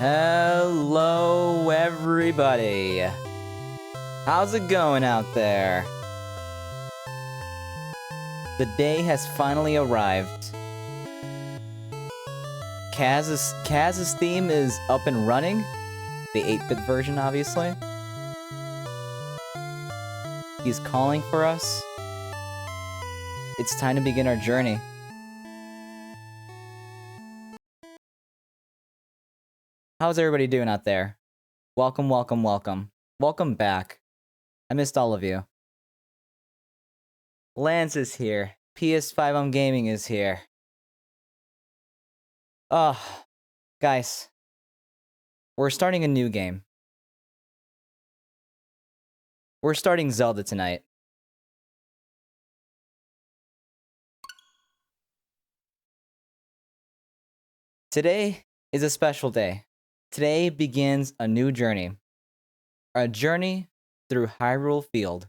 Hello, everybody. How's it going out there? The day has finally arrived. Kaz's theme is up and running. The 8-bit version, obviously. He's calling for us. It's time to begin our journey. How's everybody doing out there? Welcome, welcome, welcome. Welcome back. I missed all of you. Lance is here. PS5 on Gaming is here. Guys. We're starting a new game. We're starting Zelda tonight. Today is a special day. Today begins a new journey. A journey through Hyrule Field.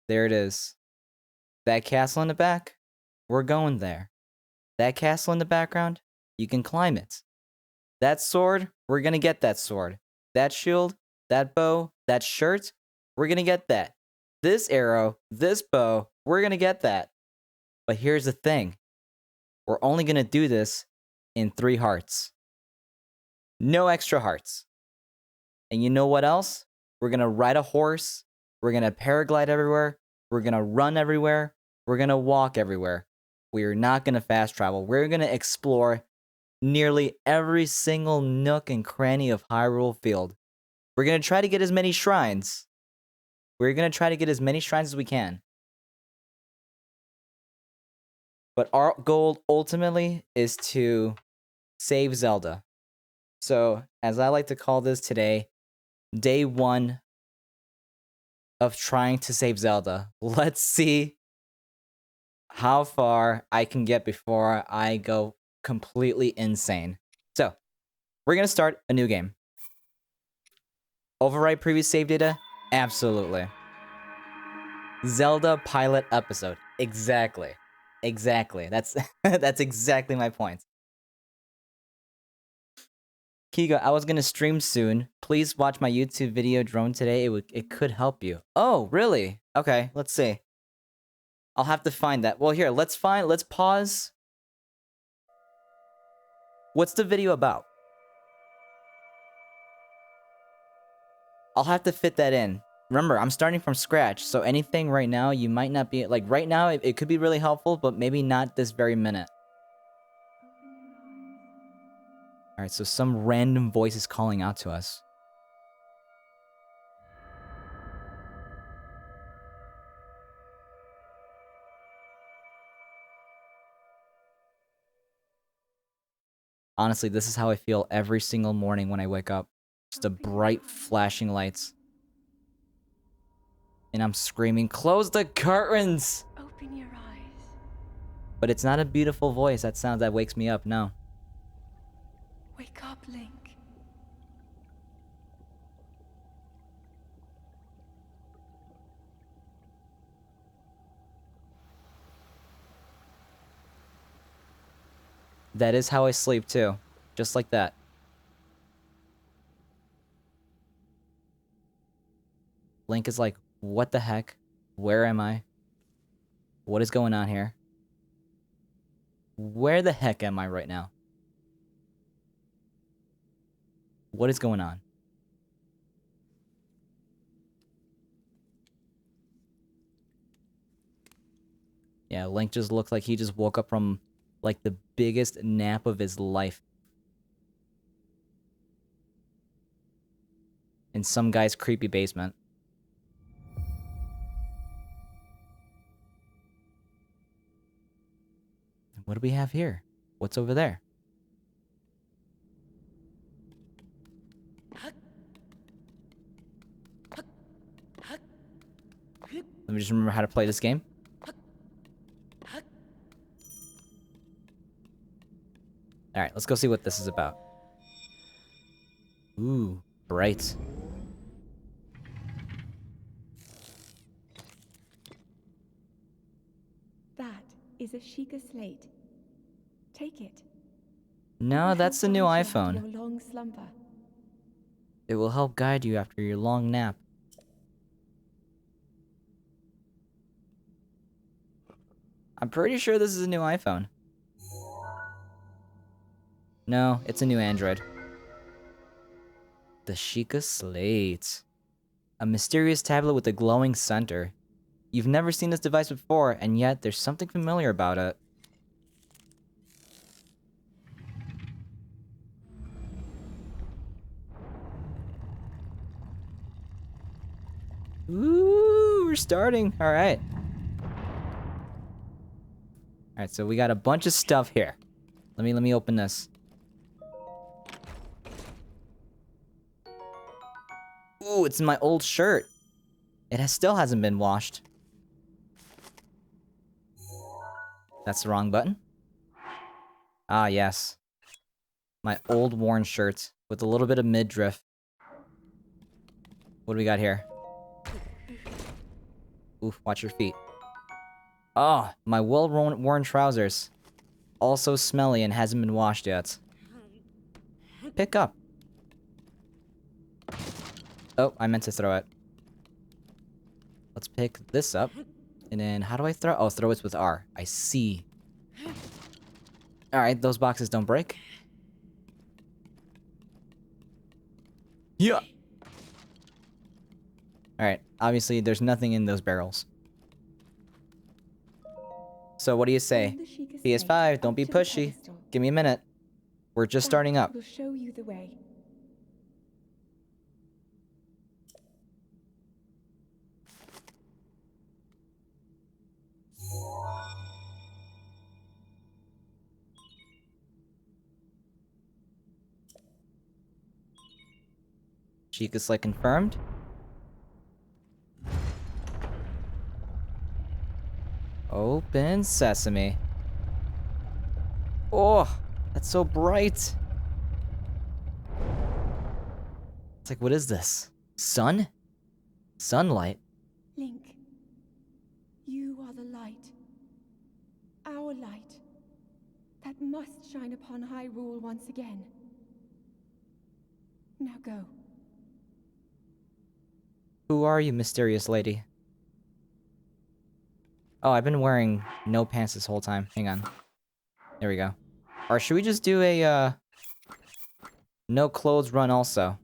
There it is. That castle in the back, we're going there. That castle in the background, you can climb it. That sword, we're gonna get that sword. That shield, that bow, that shirt, we're gonna get that. This arrow, this bow, we're gonna get that. But here's the thing. We're only gonna do this in 3 hearts. No extra hearts. And you know what else? We're gonna ride a horse. We're gonna paraglide everywhere. We're gonna run everywhere. We're gonna walk everywhere. We're not gonna fast travel. We're gonna explore nearly every single nook and cranny of Hyrule Field. We're gonna try to get as many shrines. We're gonna try to get as many shrines as we can. But our goal ultimately is to save Zelda. So, as I like to call this today, day 1 of trying to save Zelda. Let's see how far I can get before I go completely insane. So, we're going to start a new game. Overwrite previous save data? Absolutely. Zelda pilot episode. Exactly. That's that's exactly my point. Kiga, I was gonna stream soon. Please watch my YouTube video drone today. It could help you. Oh, really? Okay, let's see. I'll have to find that. Well, here, let's pause. What's the video about? I'll have to fit that in. Remember, I'm starting from scratch, so anything right now you might not be like right now it could be really helpful, but maybe not this very minute. Alright, so some random voice is calling out to us. Honestly, this is how I feel every single morning when I wake up. Just the bright flashing lights. And I'm screaming, close the curtains! Open your eyes. But it's not a beautiful voice that wakes me up, no. Wake up, Link. That is how I sleep too. Just like that. Link is like, what the heck? Where am I? What is going on here? Where the heck am I right now? What is going on? Yeah, Link just looks like he just woke up from like the biggest nap of his life. In some guy's creepy basement. What do we have here? What's over there? Let me just remember how to play this game. Alright, let's go see what this is about. Ooh, bright. That is a Sheikah slate. Take it. No, that's the new iPhone. Your long slumber. It will help guide you after your long nap. I'm pretty sure this is a new iPhone. No, it's a new Android. The Sheikah Slate. A mysterious tablet with a glowing center. You've never seen this device before, and yet there's something familiar about it. Ooh, we're starting. All right. All right, so we got a bunch of stuff here. Let me open this. Ooh, it's my old shirt. Still hasn't been washed. That's the wrong button. Ah, yes. My old worn shirt with a little bit of midriff. What do we got here? Oof, watch your feet. Oh, my well-worn trousers. Also smelly and hasn't been washed yet. Pick up. Oh, I meant to throw it. Let's pick this up. And then, how do I throw? Oh, throw it with R. I see. Alright, those boxes don't break. Yeah. Alright, obviously there's nothing in those barrels. So what do you say? PS5, don't be pushy. Give me a minute. We're just starting up. Will show you the way. Sheikah Slate confirmed. Open sesame. Oh, that's so bright. It's like, what is this? Sun? Sunlight? Link, you are the light. Our light. That must shine upon Hyrule once again. Now go. Who are you, mysterious lady? Oh, I've been wearing no pants this whole time. Hang on. There we go. Or should we just do a, no clothes run also?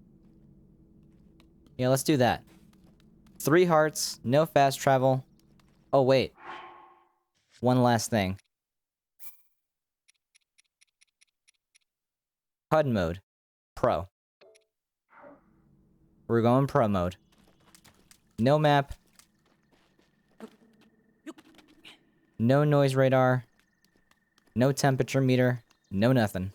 Yeah, let's do that. 3 hearts, no fast travel. Oh, wait. One last thing. HUD mode. Pro. We're going pro mode. No map. No noise radar. No temperature meter. No nothing.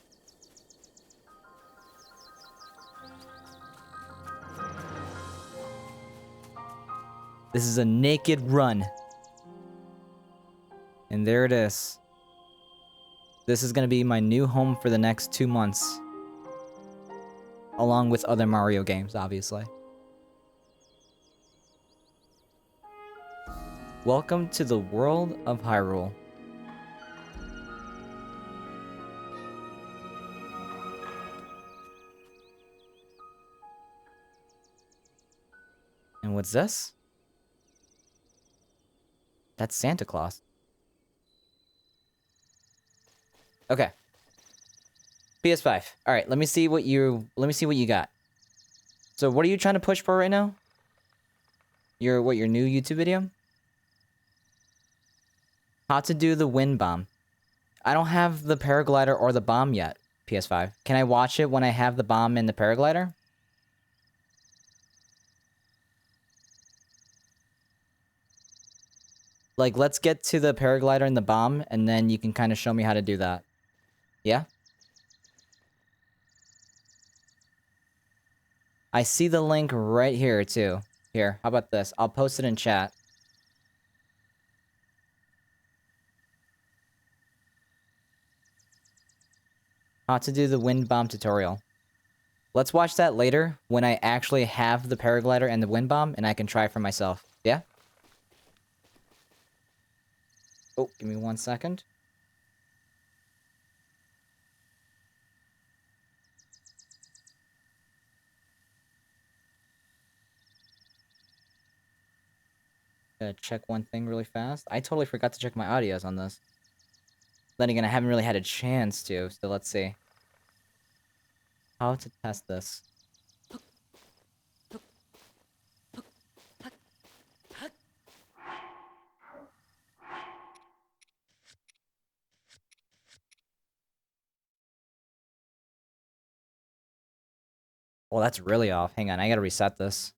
This is a naked run. And there it is. This is gonna be my new home for the next 2 months. Along with other Mario games, obviously. Welcome to the world of Hyrule. And what's this? That's Santa Claus. Okay. PS5. All right, let me see what you got. So, what are you trying to push for right now? Your new YouTube video? How to do the wind bomb. I don't have the paraglider or the bomb yet, PS5. Can I watch it when I have the bomb and the paraglider? Like, let's get to the paraglider and the bomb, and then you can kind of show me how to do that. Yeah? I see the link right here, too. Here, how about this? I'll post it in chat. How to do the wind bomb tutorial. Let's watch that later when I actually have the paraglider and the wind bomb, and I can try for myself. Yeah? Oh, give me 1 second. Gotta check one thing really fast. I totally forgot to check my audios on this. Then again, I haven't really had a chance to, so let's see. How to test this. Well, that's really off. Hang on, I gotta reset this.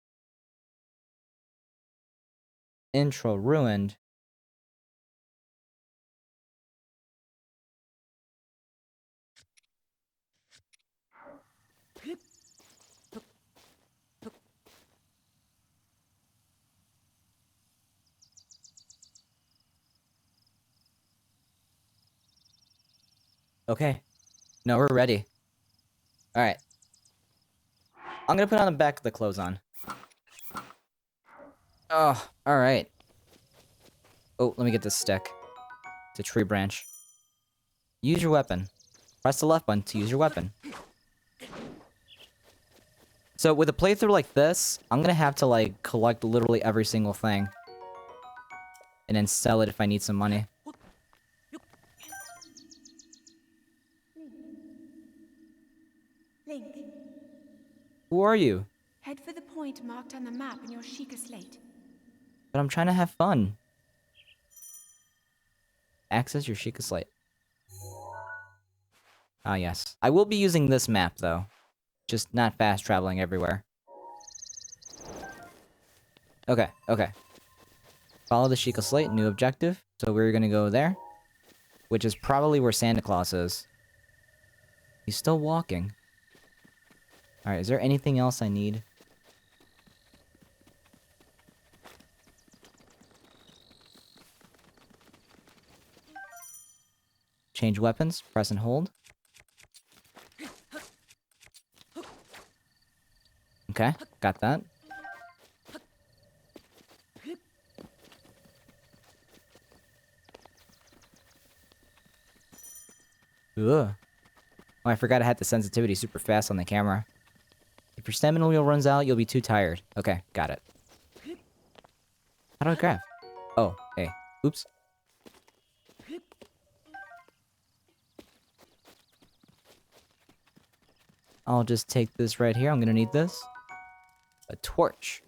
Intro ruined. Okay. No, we're ready. Alright. I'm gonna put on the back of the clothes on. Oh, alright. Oh, let me get this stick. It's a tree branch. Use your weapon. Press the left button to use your weapon. So with a playthrough like this, I'm gonna have to like collect literally every single thing. And then sell it if I need some money. Link, Who are you? head for the point marked on the map in your Sheikah slate. But I'm trying to have fun. Access your Sheikah slate. Ah, yes. I will be using this map, though. Just not fast traveling everywhere. Okay, okay. Follow the Sheikah slate, new objective. So we're gonna go there. Which is probably where Santa Claus is. He's still walking. Alright, is there anything else I need? Change weapons, press and hold. Okay, got that. Ugh. Oh, I forgot I had the sensitivity super fast on the camera. If your stamina wheel runs out, you'll be too tired. Okay, got it. How do I craft? Oh, hey. Oops. I'll just take this right here. I'm gonna need this. A torch.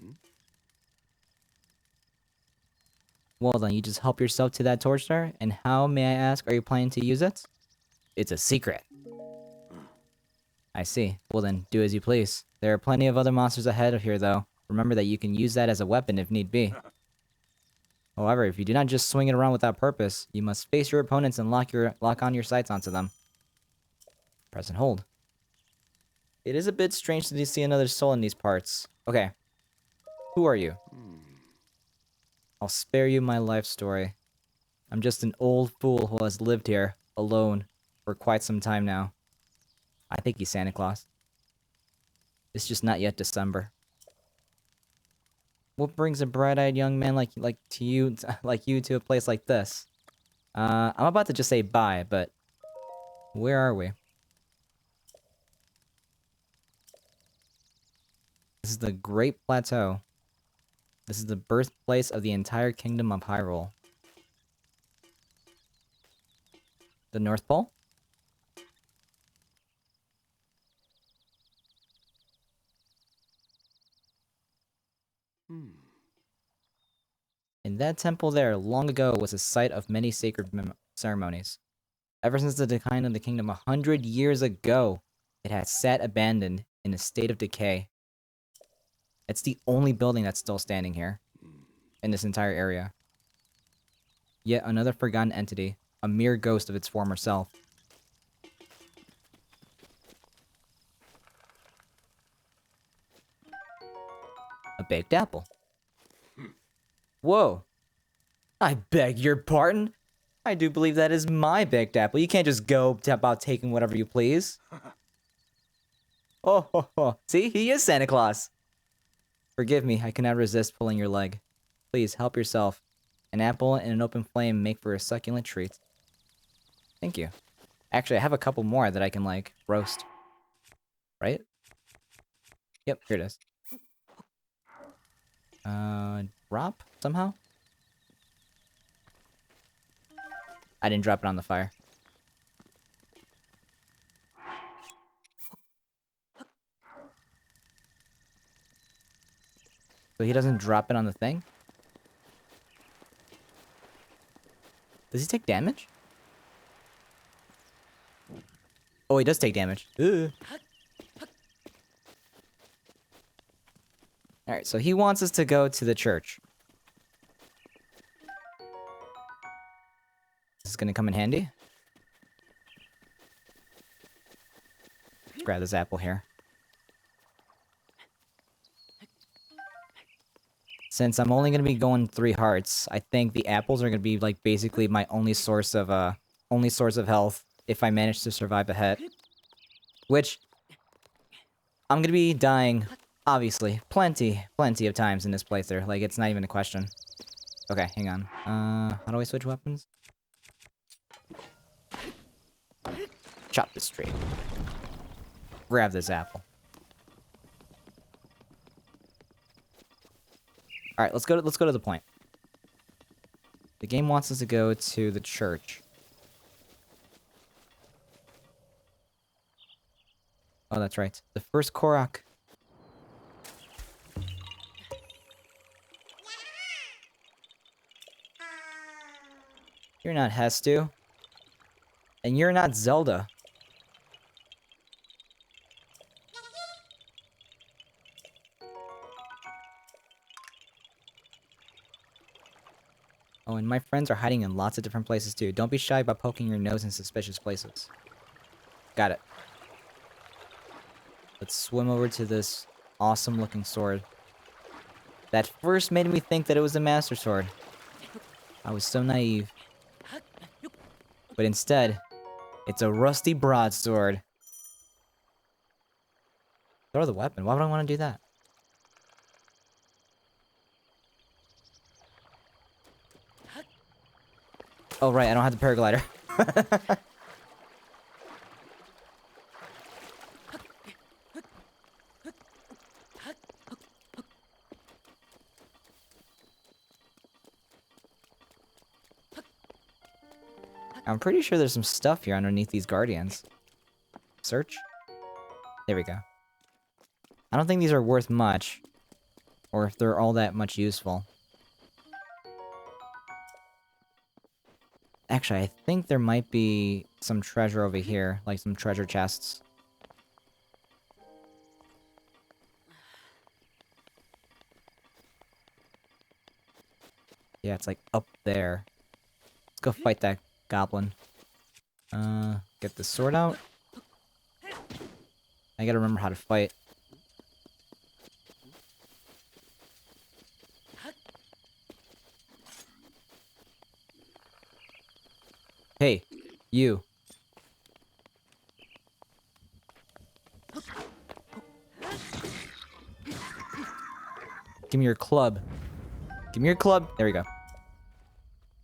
Well then, you just help yourself to that torch there. And how, may I ask, are you planning to use it? It's a secret. I see. Well then, do as you please. There are plenty of other monsters ahead of here, though. Remember that you can use that as a weapon if need be. However, if you do not just swing it around without purpose, you must face your opponents and lock on your sights onto them. Press and hold. It is a bit strange to see another soul in these parts. Okay. Who are you? I'll spare you my life story. I'm just an old fool who has lived here, alone, for quite some time now. I think he's Santa Claus. It's just not yet December. What brings a bright-eyed young man like you to a place like this? I'm about to just say bye, but where are we? This is the Great Plateau. This is the birthplace of the entire kingdom of Hyrule. The North Pole? In that temple there, long ago, was a site of many sacred ceremonies. Ever since the decline of the kingdom 100 years ago, it has sat abandoned in a state of decay. It's the only building that's still standing here, in this entire area. Yet another forgotten entity, a mere ghost of its former self. A baked apple. Whoa. I beg your pardon? I do believe that is my baked apple. You can't just go about taking whatever you please. Oh, ho, ho. See? He is Santa Claus. Forgive me, I cannot resist pulling your leg. Please, help yourself. An apple and an open flame make for a succulent treat. Thank you. Actually, I have a couple more that I can, like, roast. Right? Yep, here it is. Drop? Somehow? I didn't drop it on the fire. So he doesn't drop it on the thing? Does he take damage? Oh, he does take damage. Alright, so he wants us to go to the church. This is gonna come in handy. Let's grab this apple here. Since I'm only gonna be going 3 hearts, I think the apples are gonna be like basically my only source of health if I manage to survive a hit. Which I'm gonna be dying, obviously, plenty of times in this playthrough. Like it's not even a question. Okay, hang on. How do I switch weapons? Chop this tree. Grab this apple. All right, let's go to the point. The game wants us to go to the church. Oh, that's right. The first Korok. You're not Hestu. And you're not Zelda. Oh, and my friends are hiding in lots of different places too. Don't be shy about poking your nose in suspicious places. Got it. Let's swim over to this awesome looking sword. That first made me think that it was a Master Sword. I was so naive. But instead, it's a rusty broadsword. Throw the weapon. Why would I want to do that? Oh, right. I don't have the paraglider. I'm pretty sure there's some stuff here underneath these guardians. Search? There we go. I don't think these are worth much. Or if they're all that much useful. Actually, I think there might be some treasure over here. Like some treasure chests. Yeah, it's like up there. Let's go fight that goblin. Get the sword out. I gotta remember how to fight. Hey, you. Give me your club. Give me your club. There we go.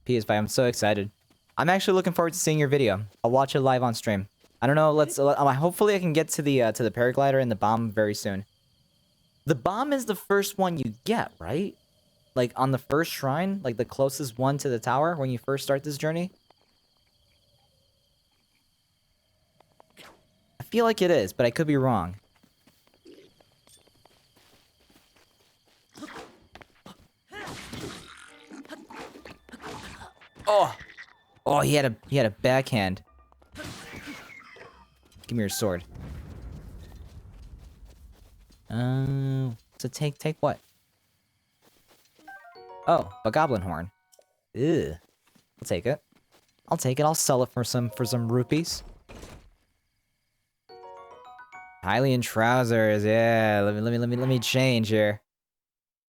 PS5, I'm so excited. I'm actually looking forward to seeing your video. I'll watch it live on stream. I don't know, hopefully I can get to the paraglider and the bomb very soon. The bomb is the first one you get, right? Like, on the first shrine? Like, the closest one to the tower when you first start this journey? I feel like it is, but I could be wrong. Oh! Oh, he had a backhand. Give me your sword. So take what? Oh, a goblin horn. Ew. I'll take it. I'll take it. I'll sell it for some rupees. Hylian trousers. Yeah, let me change here.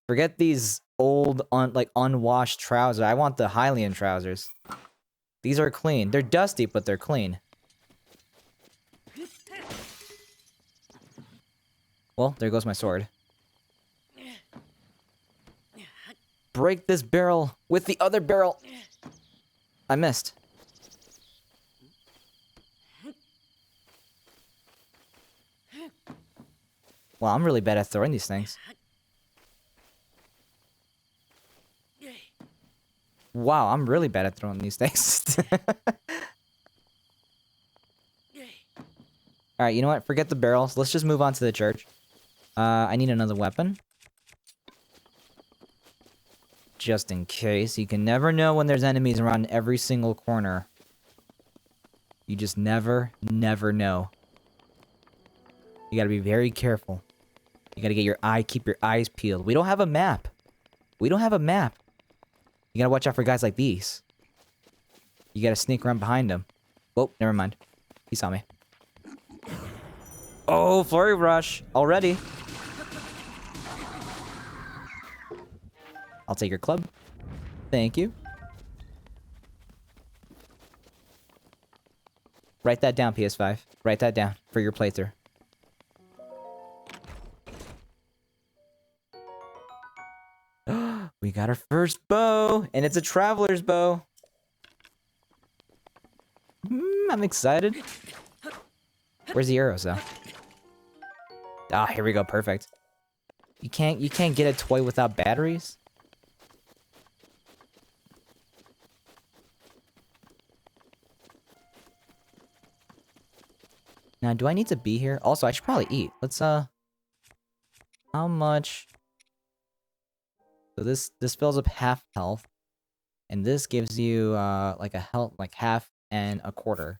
Forget these old unwashed trousers. I want the Hylian trousers. These are clean. They're dusty, but they're clean. Well, there goes my sword. Break this barrel with the other barrel. I missed. Well, I'm really bad at throwing these things. Wow, I'm really bad at throwing these things. Alright, you know what? Forget the barrels. Let's just move on to the church. I need another weapon. Just in case. You can never know when there's enemies around every single corner. You just never know. You gotta be very careful. You gotta keep your eyes peeled. We don't have a map. We don't have a map. You gotta watch out for guys like these. You gotta sneak around behind them. Oh, never mind. He saw me. Oh, flurry rush. Already. I'll take your club. Thank you. Write that down, PS5. Write that down for your playthrough. We got our first bow, and it's a traveler's bow. I'm excited. Where's the arrows, though? Ah, here we go. Perfect. You can't get a toy without batteries? Now, do I need to be here? Also, I should probably eat. Let's, how much? So this fills up half health. And this gives you, like a health, like half and a quarter.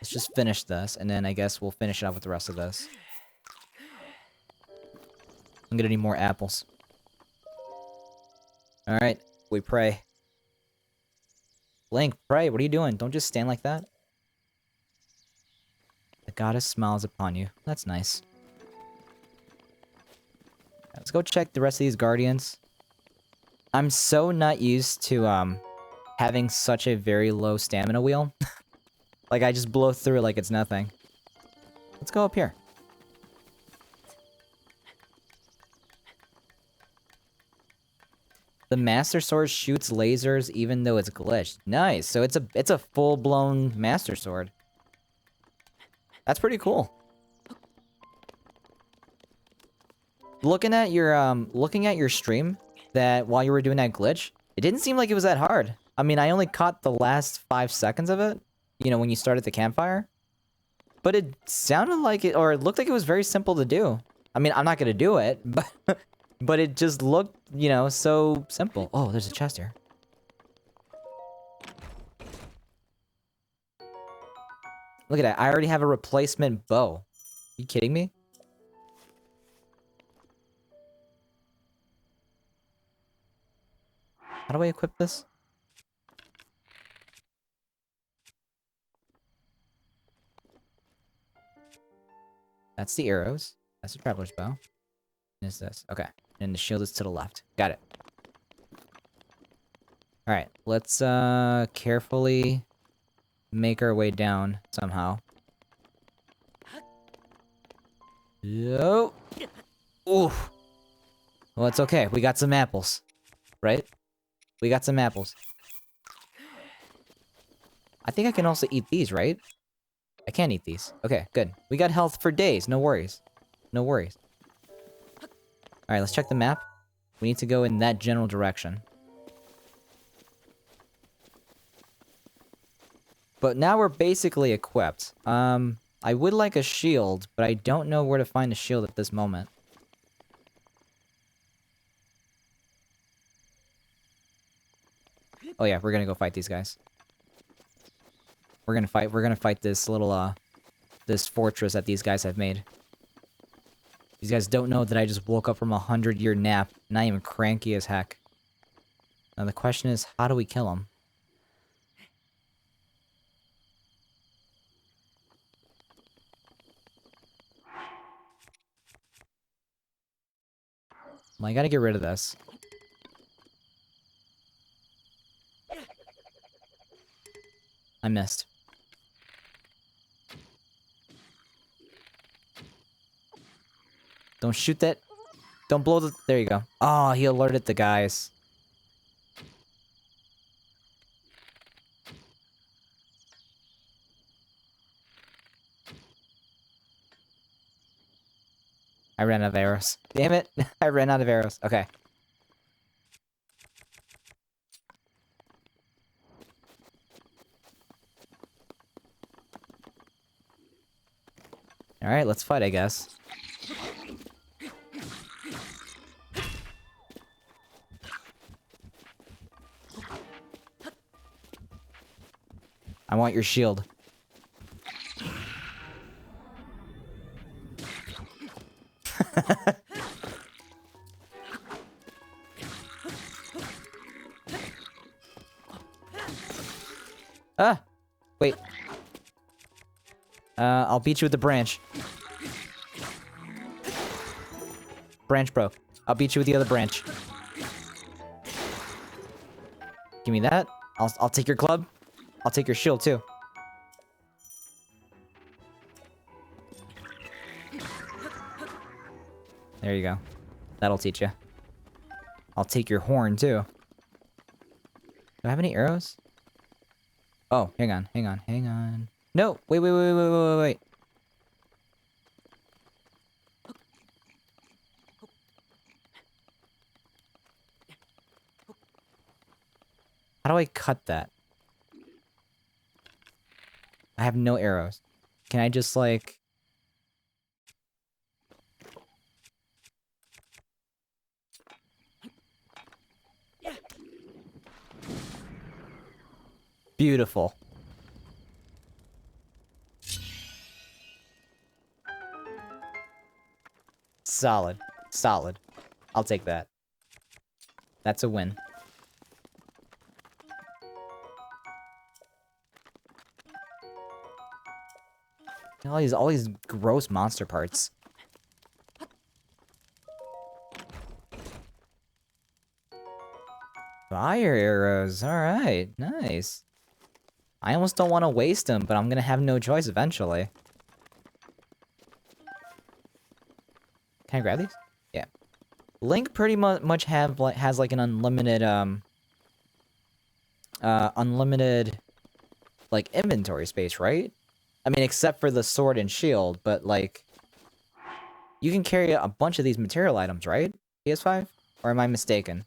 Let's just finish this, and then I guess we'll finish it off with the rest of this. I'm gonna need more apples. Alright, we pray. Link, pray, what are you doing? Don't just stand like that. The goddess smiles upon you. That's nice. Let's go check the rest of these guardians. I'm so not used to, having such a very low stamina wheel. Like, I just blow through it like it's nothing. Let's go up here. The Master Sword shoots lasers even though it's glitched. Nice. So it's a full-blown Master Sword. That's pretty cool. Looking at your stream that while you were doing that glitch, it didn't seem like it was that hard. I mean, I only caught the last 5 seconds of it, you know, when you started the campfire. But it sounded like it, or it looked like it was very simple to do. I mean, I'm not gonna do it, but it just looked, you know, so simple. Oh, there's a chest here. Look at that. I already have a replacement bow. Are you kidding me? How do I equip this? That's the arrows. That's the traveler's bow. And is this? Okay. And the shield is to the left. Got it. Alright. Let's carefully make our way down somehow. Yo. Oof. Well, it's okay. We got some apples. Right? We got some apples. I think I can also eat these, right? I can eat these. Okay, good. We got health for days. No worries. No worries. Alright, let's check the map. We need to go in that general direction. But now we're basically equipped. I would like a shield, but I don't know where to find a shield at this moment. Oh yeah, we're gonna go fight these guys. We're gonna fight this little, this fortress that these guys have made. These guys don't know that I just woke up from a 100-year nap, and I am cranky as heck. Now the question is, how do we kill them? Well, I gotta get rid of this. I missed. Don't shoot that. Don't blow the... There you go. Oh, he alerted the guys. I ran out of arrows. Damn it. I ran out of arrows. Okay. Alright, let's fight, I guess. I want your shield. Ah! Wait. I'll beat you with the branch. Branch broke. I'll beat you with the other branch. Give me that. I'll take your club. I'll take your shield too. There you go. That'll teach you. I'll take your horn too. Do I have any arrows? Oh, hang on, hang on, hang on. No! Wait, wait, wait, wait, wait, wait, wait. How do I cut that? I have no arrows. Can I just, like... Beautiful. Solid. Solid. I'll take that. That's a win. All these gross monster parts. Fire arrows. Alright. Nice. I almost don't want to waste them, but I'm gonna have no choice eventually. Can I grab these? Yeah. Link pretty much has like an unlimited unlimited like inventory space, right? I mean, except for the sword and shield, but like you can carry a bunch of these material items, right? PS5? Or am I mistaken?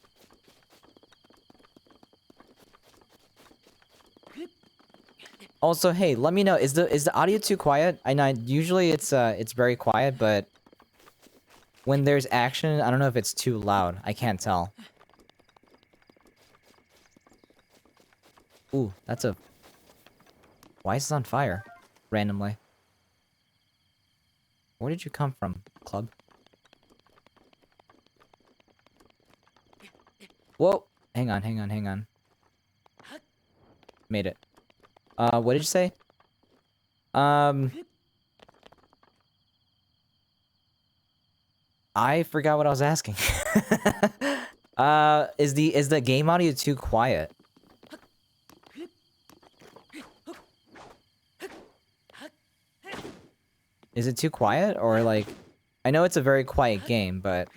Also, hey, let me know, is the audio too quiet? I know usually it's very quiet, but when there's action, I don't know if it's too loud. I can't tell. Ooh, that's a... Why is this on fire? Randomly. Where did you come from, club? Whoa! Hang on, hang on, hang on. Made it. What did you say? I forgot what I was asking. Is the game audio too quiet? Is it too quiet, or like... I know it's a very quiet game, but...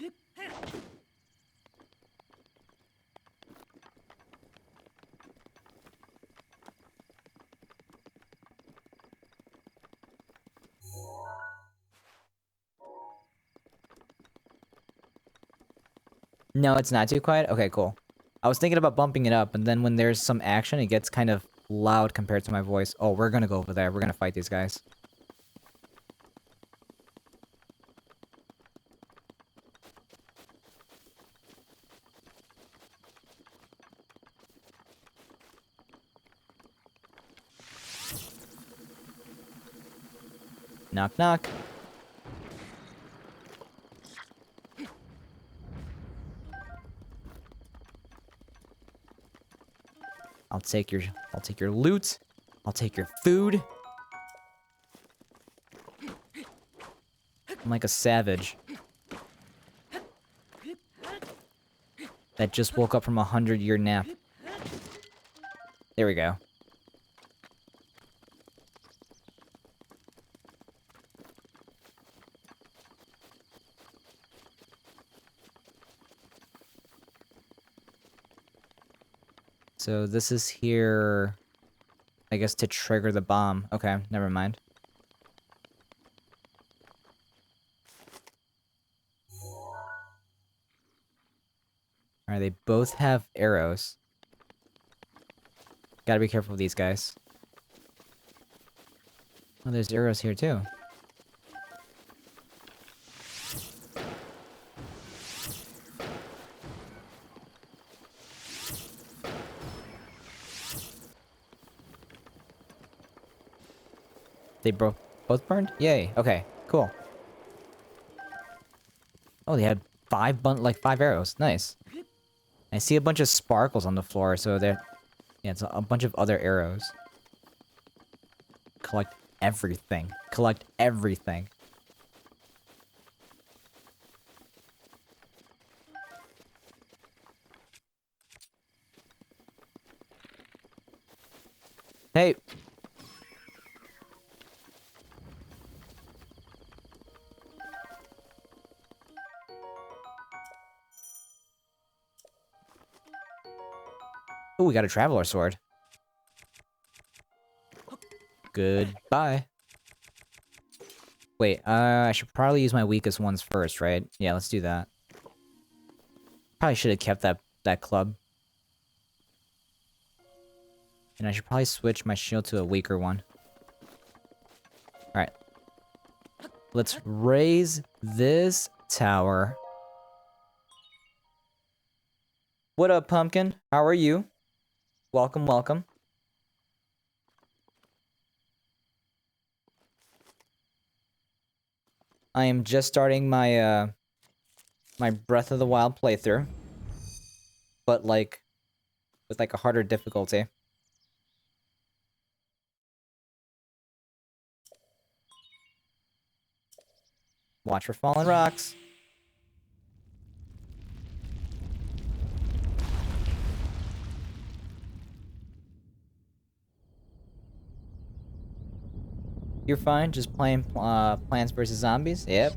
No, it's not too quiet? Okay, cool. I was thinking about bumping it up, and then when there's some action, it gets kind of loud compared to my voice. Oh, we're gonna go over there. We're gonna fight these guys. Knock, knock. I'll take your loot. I'll take your food. I'm like a savage that just woke up from a 100-year nap. There we go. So this is here, I guess, to trigger the bomb. Okay, never mind. Alright, they both have arrows. Gotta be careful with these guys. Oh, there's arrows here too. They both burned? Yay. Okay, cool. Oh, they had five arrows. Nice. I see a bunch of sparkles on the floor, so they're... Yeah, it's a bunch of other arrows. Collect everything. Collect everything. Hey! Oh, we got a Traveler Sword. Goodbye. Wait, I should probably use my weakest ones first, right? Yeah, let's do that. Probably should have kept that club. And I should probably switch my shield to a weaker one. Alright. Let's raise this tower. What up, Pumpkin? How are you? Welcome, welcome. I am just starting my, my Breath of the Wild playthrough. But, like, with, like, a harder difficulty. Watch for fallen rocks. You're fine, just playing Plants vs. Zombies? Yep.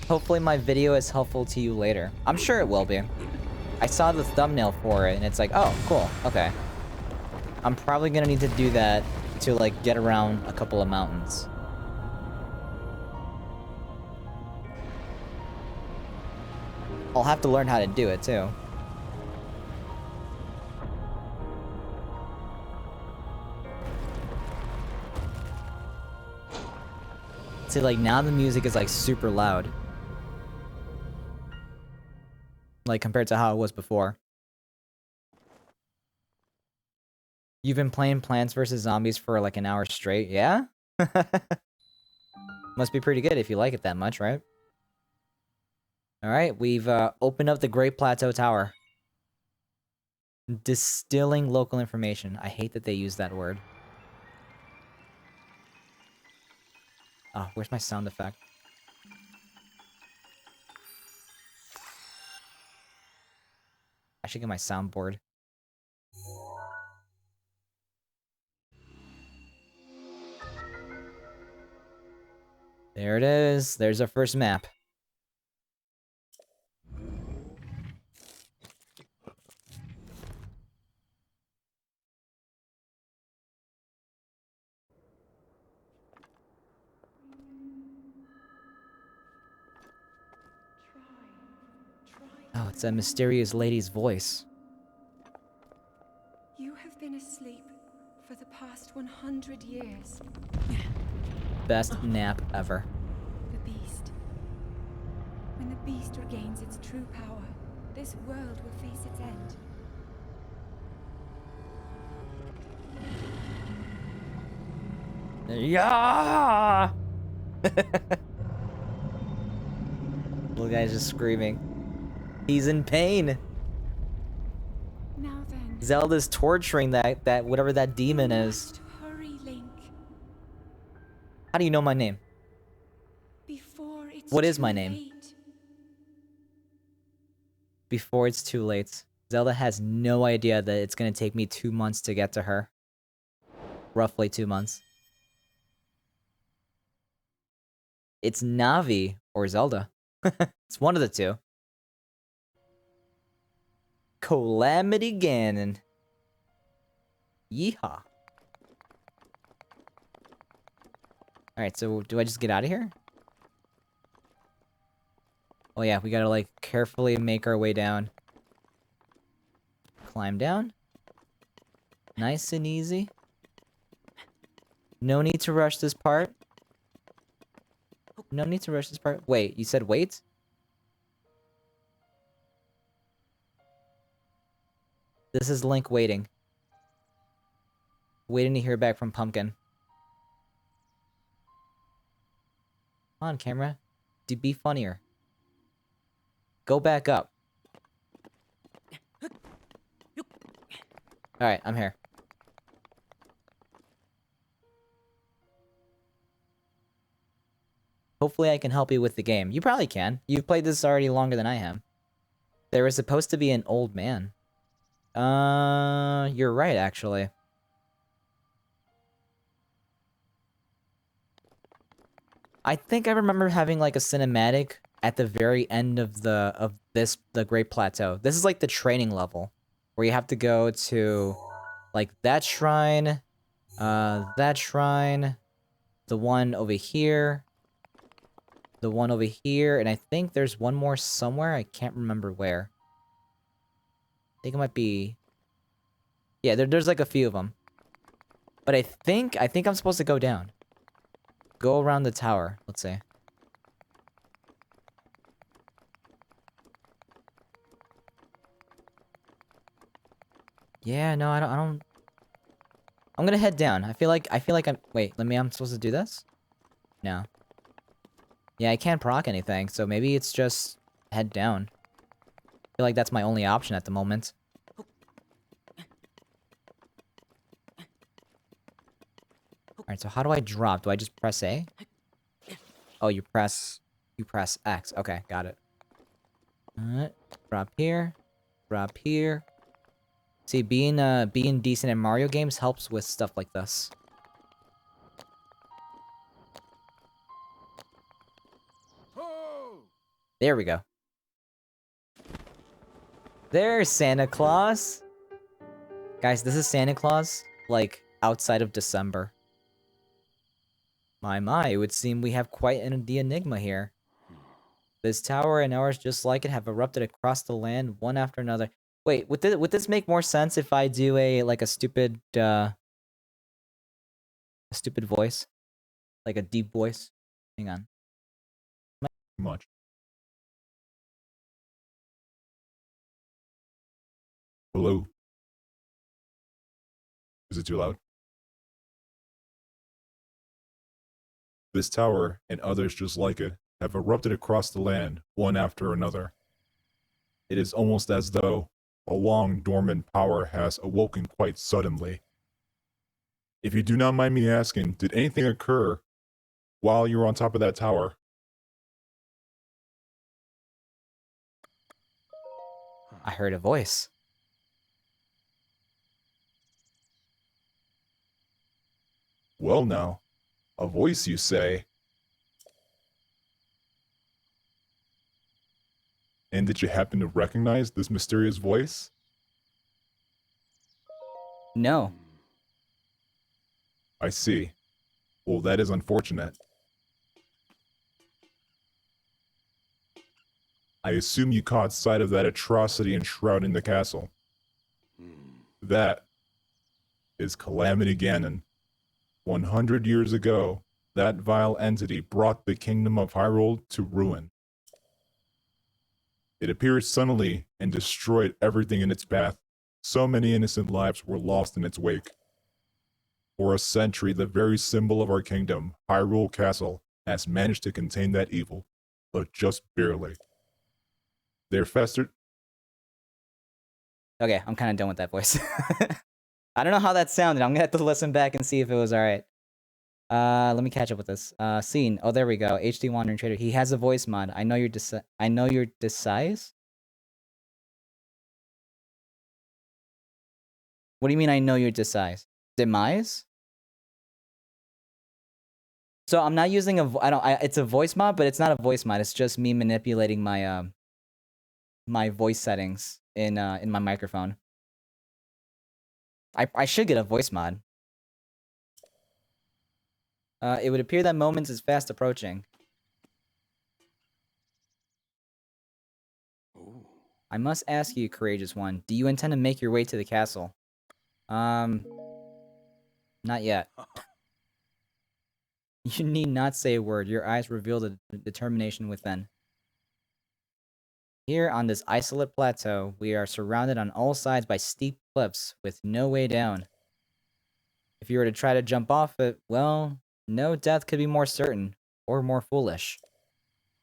Hopefully my video is helpful to you later. I'm sure it will be. I saw the thumbnail for it, and it's like, oh, cool, okay. I'm probably gonna need to do that to, like, get around a couple of mountains. I'll have to learn how to do it, too. See, like, now the music is, like, super loud. Like, compared to how it was before. You've been playing Plants vs. Zombies for, like, an hour straight, yeah? Must be pretty good if you like it that much, right? Alright, we've, opened up the Great Plateau Tower. Distilling local information. I hate that they use that word. Oh, where's my sound effect? I should get my soundboard. There it is. There's our first map. Oh, it's that mysterious lady's voice. You have been asleep for the past 100 years. Best nap ever. The beast. When the beast regains its true power, this world will face its end. Yeah! Little guy's just screaming. He's in pain. Now then. Zelda's torturing that whatever that demon You is. must hurry, Link. How do you know my name? Before it's What is too my name? late. Before it's too late. Zelda has no idea that it's gonna take me 2 months to get to her. Roughly 2 months. It's Navi or Zelda. It's one of the two. Calamity Ganon. Yeehaw. Alright, so do I just get out of here? Oh yeah, we gotta, like, carefully make our way down. Climb down. Nice and easy. No need to rush this part. No need to rush this part. Wait, you said wait? This is Link waiting. Waiting to hear back from Pumpkin. Come on, camera. Be funnier. Go back up. Alright, I'm here. Hopefully I can help you with the game. You probably can. You've played this already longer than I have. There was supposed to be an old man. You're right, actually. I think I remember having like a cinematic at the very end of the Great Plateau. This is like the training level where you have to go to like that shrine, the one over here, the one over here, and I think there's one more somewhere. I can't remember where. I think it might be. Yeah, there's like a few of them. But I think I'm supposed to go down. Go around the tower. Let's see. Yeah, no, I don't. I'm gonna head down. I feel like I'm. Wait, I'm supposed to do this? No. Yeah, I can't proc anything, so maybe it's just head down. I feel like that's my only option at the moment. Alright, so how do I drop? Do I just press A? Oh, you press X. Okay, got it. Alright, drop here. Drop here. See, being decent in Mario games helps with stuff like this. There we go. There's Santa Claus! Guys, this is Santa Claus, like, outside of December. My, it would seem we have quite the enigma here. This tower and ours just like it have erupted across the land, one after another. Wait, would this make more sense if I do a stupid voice? Like a deep voice? Hang on. Much. Hello? Is it too loud? This tower, and others just like it, have erupted across the land, one after another. It is almost as though a long dormant power has awoken quite suddenly. If you do not mind me asking, did anything occur while you were on top of that tower? I heard a voice. Well now, a voice you say. And did you happen to recognize this mysterious voice? No. I see. Well, that is unfortunate. I assume you caught sight of that atrocity enshrouding the castle. That is Calamity Ganon. 100 years ago, that vile entity brought the kingdom of Hyrule to ruin. It appeared suddenly and destroyed everything in its path. So many innocent lives were lost in its wake. For a century, the very symbol of our kingdom, Hyrule Castle, has managed to contain that evil, but just barely. There festered. Okay, I'm kind of done with that voice. I don't know how that sounded. I'm gonna have to listen back and see if it was alright. Let me catch up with this. Scene. Oh, there we go. HD Wandering Trader. He has a voice mod. I know your size? What do you mean I know your size? Demise? So I'm not using it's a voice mod, but it's not a voice mod. It's just me manipulating my my voice settings in my microphone. I should get a voice mod. It would appear that moments is fast approaching. I must ask you, courageous one, do you intend to make your way to the castle? Not yet. You need not say a word. Your eyes reveal the determination within. Here on this isolate plateau, we are surrounded on all sides by steep cliffs with no way down. If you were to try to jump off it, well, no death could be more certain. or more foolish.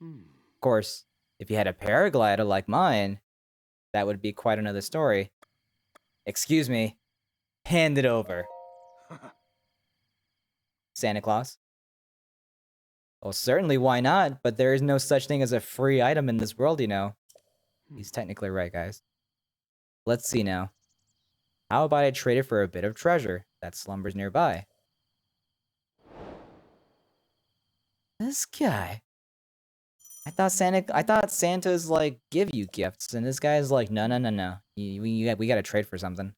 Of course, if you had a paraglider like mine, that would be quite another story. Excuse me. Hand it over. Santa Claus. Well, certainly, why not? But there is no such thing as a free item in this world, you know. He's technically right, guys. Let's see now. How about I trade it for a bit of treasure that slumbers nearby? This guy. I thought Santa's like give you gifts, and this guy's like, no, no, no, no. We gotta trade for something.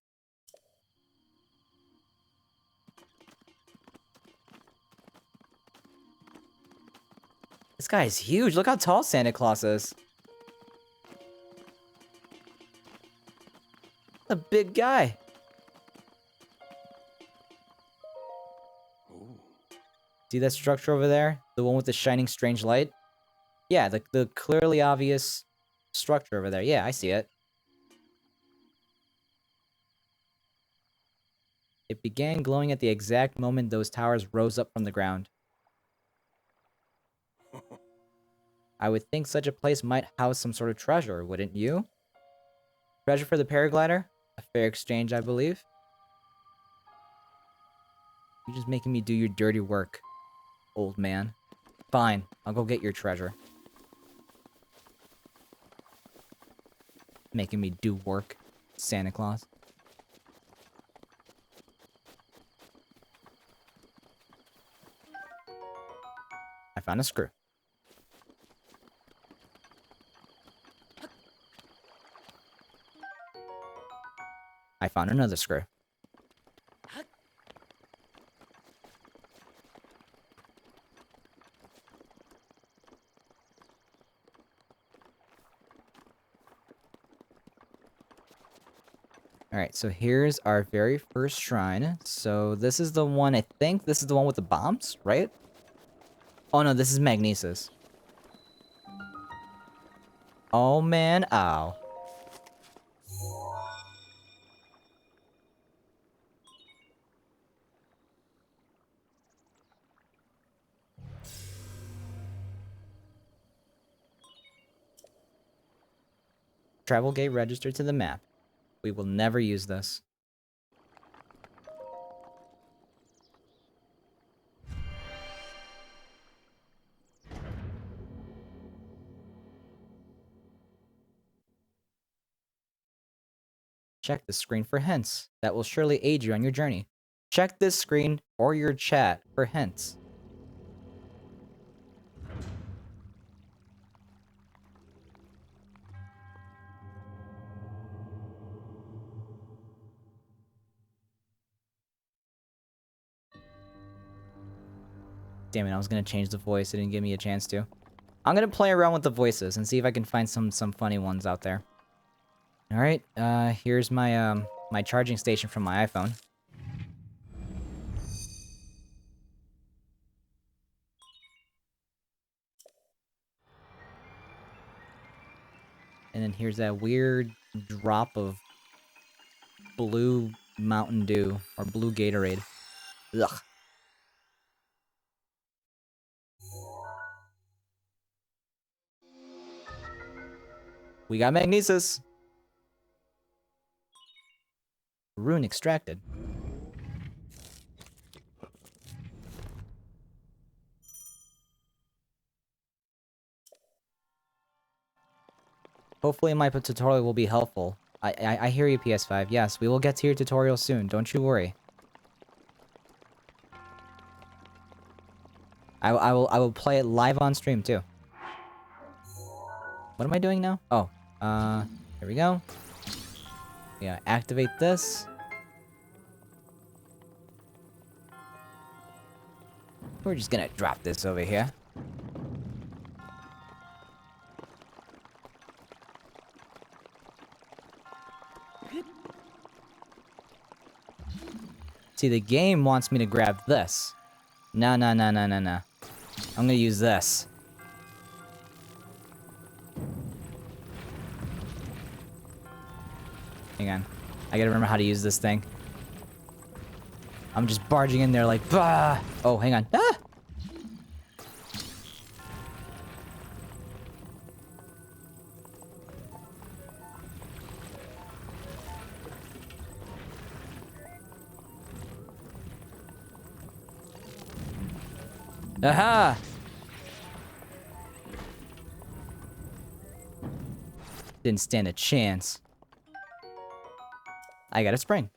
This guy is huge. Look how tall Santa Claus is. A big guy. See that structure over there? The one with the shining strange light? Yeah, the clearly obvious structure over there. Yeah, I see it. It began glowing at the exact moment those towers rose up from the ground. I would think such a place might house some sort of treasure, wouldn't you? Treasure for the paraglider? A fair exchange, I believe. You're just making me do your dirty work, old man. Fine, I'll go get your treasure. Making me do work, Santa Claus. I found a screw. I found another screw. Alright, so here's our very first shrine. So this is the one, I think this is the one with the bombs, right? Oh no, this is Magnesis. Oh man, ow. Travel gate registered to the map. We will never use this. Check the screen for hints. That will surely aid you on your journey. Check this screen or your chat for hints. Damn it, I was gonna change the voice. It didn't give me a chance to. I'm gonna play around with the voices and see if I can find some funny ones out there. Alright, here's my, my charging station from my iPhone. And then here's that weird drop of blue Mountain Dew, or blue Gatorade. Ugh. We got Magnesis! Rune extracted. Hopefully my tutorial will be helpful. I hear you, PS5. Yes, we will get to your tutorial soon. Don't you worry. I will play it live on stream too. What am I doing now? Oh, here we go. Yeah, activate this. We're just gonna drop this over here. See, the game wants me to grab this. No, no, no, no, no, no. I'm gonna use this. Hang on. I gotta remember how to use this thing. I'm just barging in there like, bah! Oh, hang on. Ah! Aha! Didn't stand a chance. I got a spring.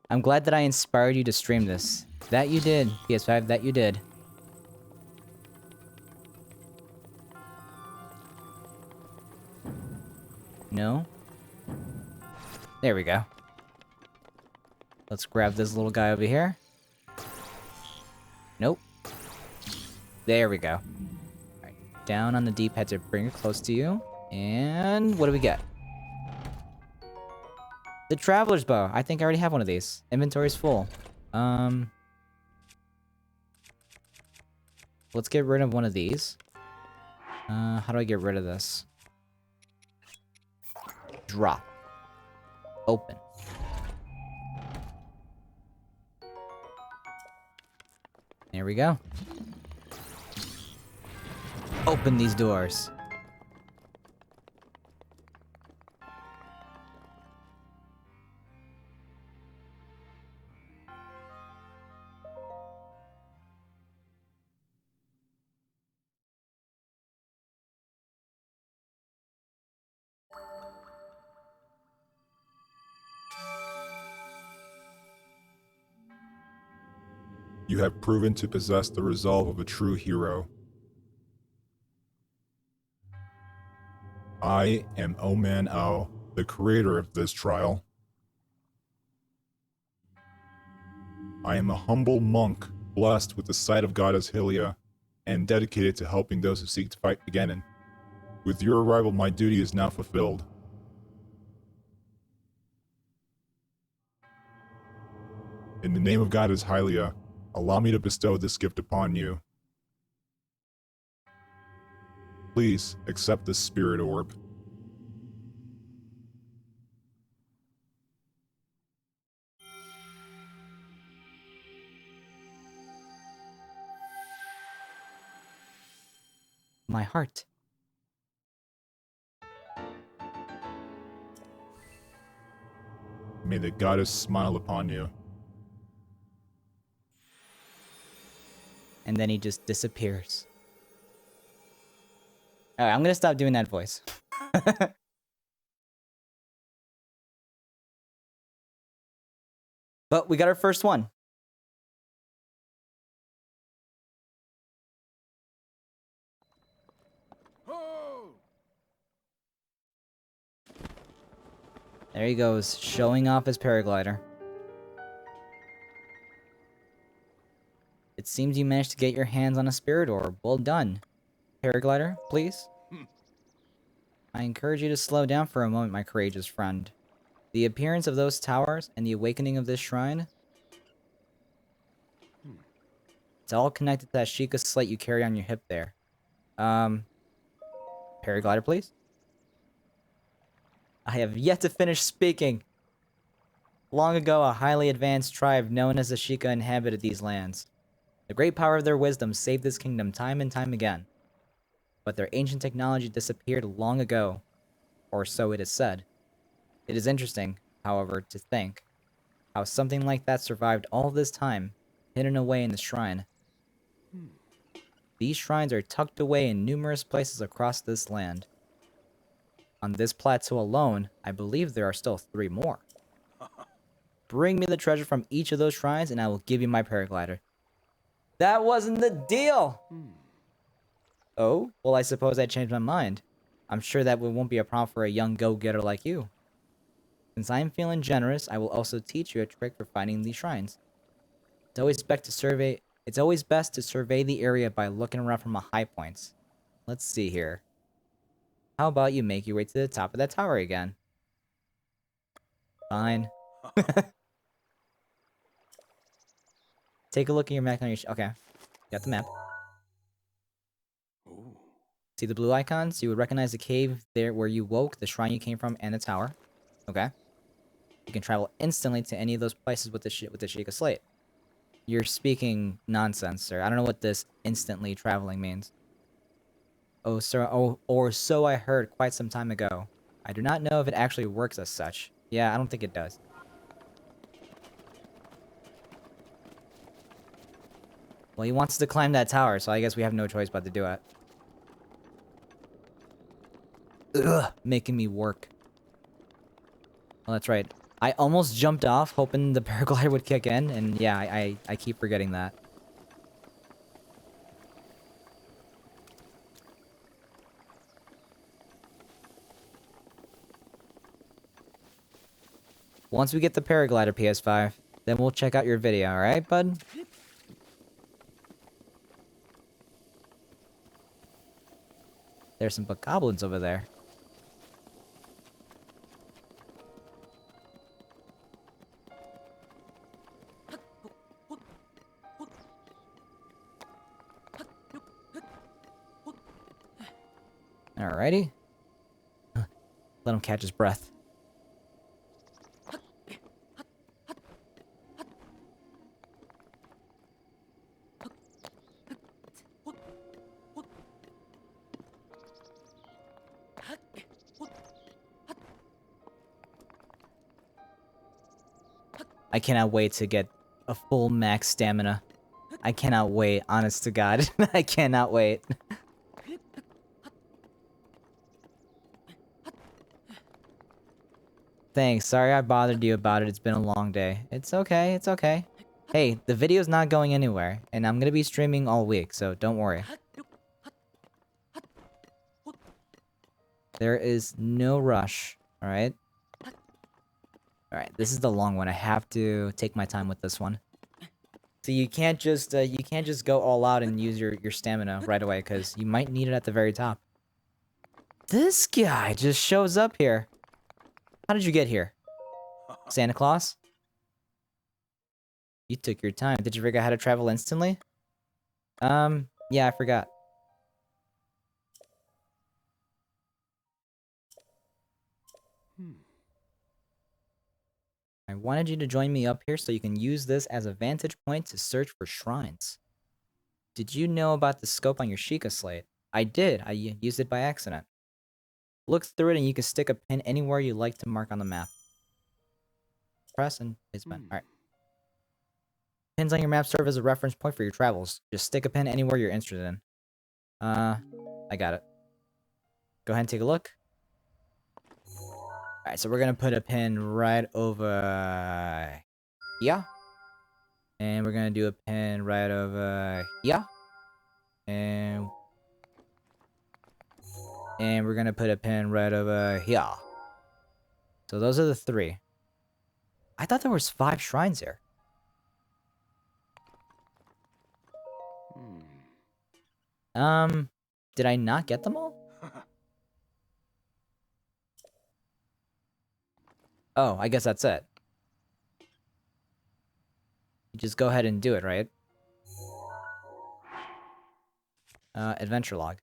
I'm glad that I inspired you to stream this. That you did. PS5, that you did. No? There we go. Let's grab this little guy over here. Nope. There we go. Alright, down on the D-pad to bring it close to you. And what do we get? The Traveler's Bow. I think I already have one of these. Inventory's full. Let's get rid of one of these. How do I get rid of this? Drop. Open. There we go. Open these doors. You have proven to possess the resolve of a true hero. I am Oman Ao, the creator of this trial. I am a humble monk, blessed with the sight of Goddess Hylia, and dedicated to helping those who seek to fight Gegenin. With your arrival, my duty is now fulfilled. In the name of Goddess Hylia, allow me to bestow this gift upon you. Please accept this spirit orb. My heart. May the goddess smile upon you. And then he just disappears. Alright, I'm gonna stop doing that voice. But we got our first one. There he goes, showing off his paraglider. It seems you managed to get your hands on a spirit orb. Well done. Paraglider, please? I encourage you to slow down for a moment, my courageous friend. The appearance of those towers and the awakening of this shrine... It's all connected to that Sheikah slate you carry on your hip there. Paraglider, please? I have yet to finish speaking. Long ago, a highly advanced tribe known as the Sheikah inhabited these lands. The great power of their wisdom saved this kingdom time and time again. But their ancient technology disappeared long ago, or so it is said. It is interesting, however, to think how something like that survived all this time, hidden away in the shrine. These shrines are tucked away in numerous places across this land. On this plateau alone, I believe there are still 3 more. Bring me the treasure from each of those shrines and I will give you my paraglider. That wasn't the deal! Oh? Well, I suppose I changed my mind. I'm sure that won't be a problem for a young go-getter like you. Since I'm feeling generous, I will also teach you a trick for finding these shrines. It's always best to survey the area by looking around from a high point. Let's see here. How about you make your way to the top of that tower again? Fine. Take a look at your map on your... Okay. Got the map. Ooh. See the blue icons? You would recognize the cave there where you woke, the shrine you came from, and the tower. Okay. You can travel instantly to any of those places with the Sheikah slate. You're speaking nonsense, sir. I don't know what this instantly traveling means. Oh, sir, or so I heard quite some time ago. I do not know if it actually works as such. Yeah, I don't think it does. Well, he wants to climb that tower, so I guess we have no choice but to do it. Ugh, making me work. Oh, that's right. I almost jumped off, hoping the paraglider would kick in, and yeah, I keep forgetting that. Once we get the paraglider PS5, then we'll check out your video, alright, bud? There's some bokoblins over there. Alrighty. Let him catch his breath. I cannot wait to get a full max stamina. I cannot wait, honest to God. I cannot wait. Thanks, sorry I bothered you about it. It's been a long day. It's okay, it's okay. Hey, the video's not going anywhere, and I'm gonna be streaming all week, so don't worry. There is no rush, alright? Alright, this is the long one. I have to take my time with this one. So you can't just go all out and use your stamina right away, because you might need it at the very top. This guy just shows up here. How did you get here? Santa Claus? You took your time. Did you figure out how to travel instantly? Yeah, I forgot. I wanted you to join me up here so you can use this as a vantage point to search for shrines. Did you know about the scope on your Sheikah slate? I did. I used it by accident. Look through it and you can stick a pin anywhere you like to mark on the map. Press and it's been. Alright. Pins on your map serve as a reference point for your travels. Just stick a pin anywhere you're interested in. I got it. Go ahead and take a look. Alright, so we're gonna put a pin right over here. And we're gonna do a pin right over here. And we're gonna put a pin right over here. So those are the 3. I thought there was 5 shrines here. Did I not get them all? Oh, I guess that's it. You just go ahead and do it, right? Adventure log.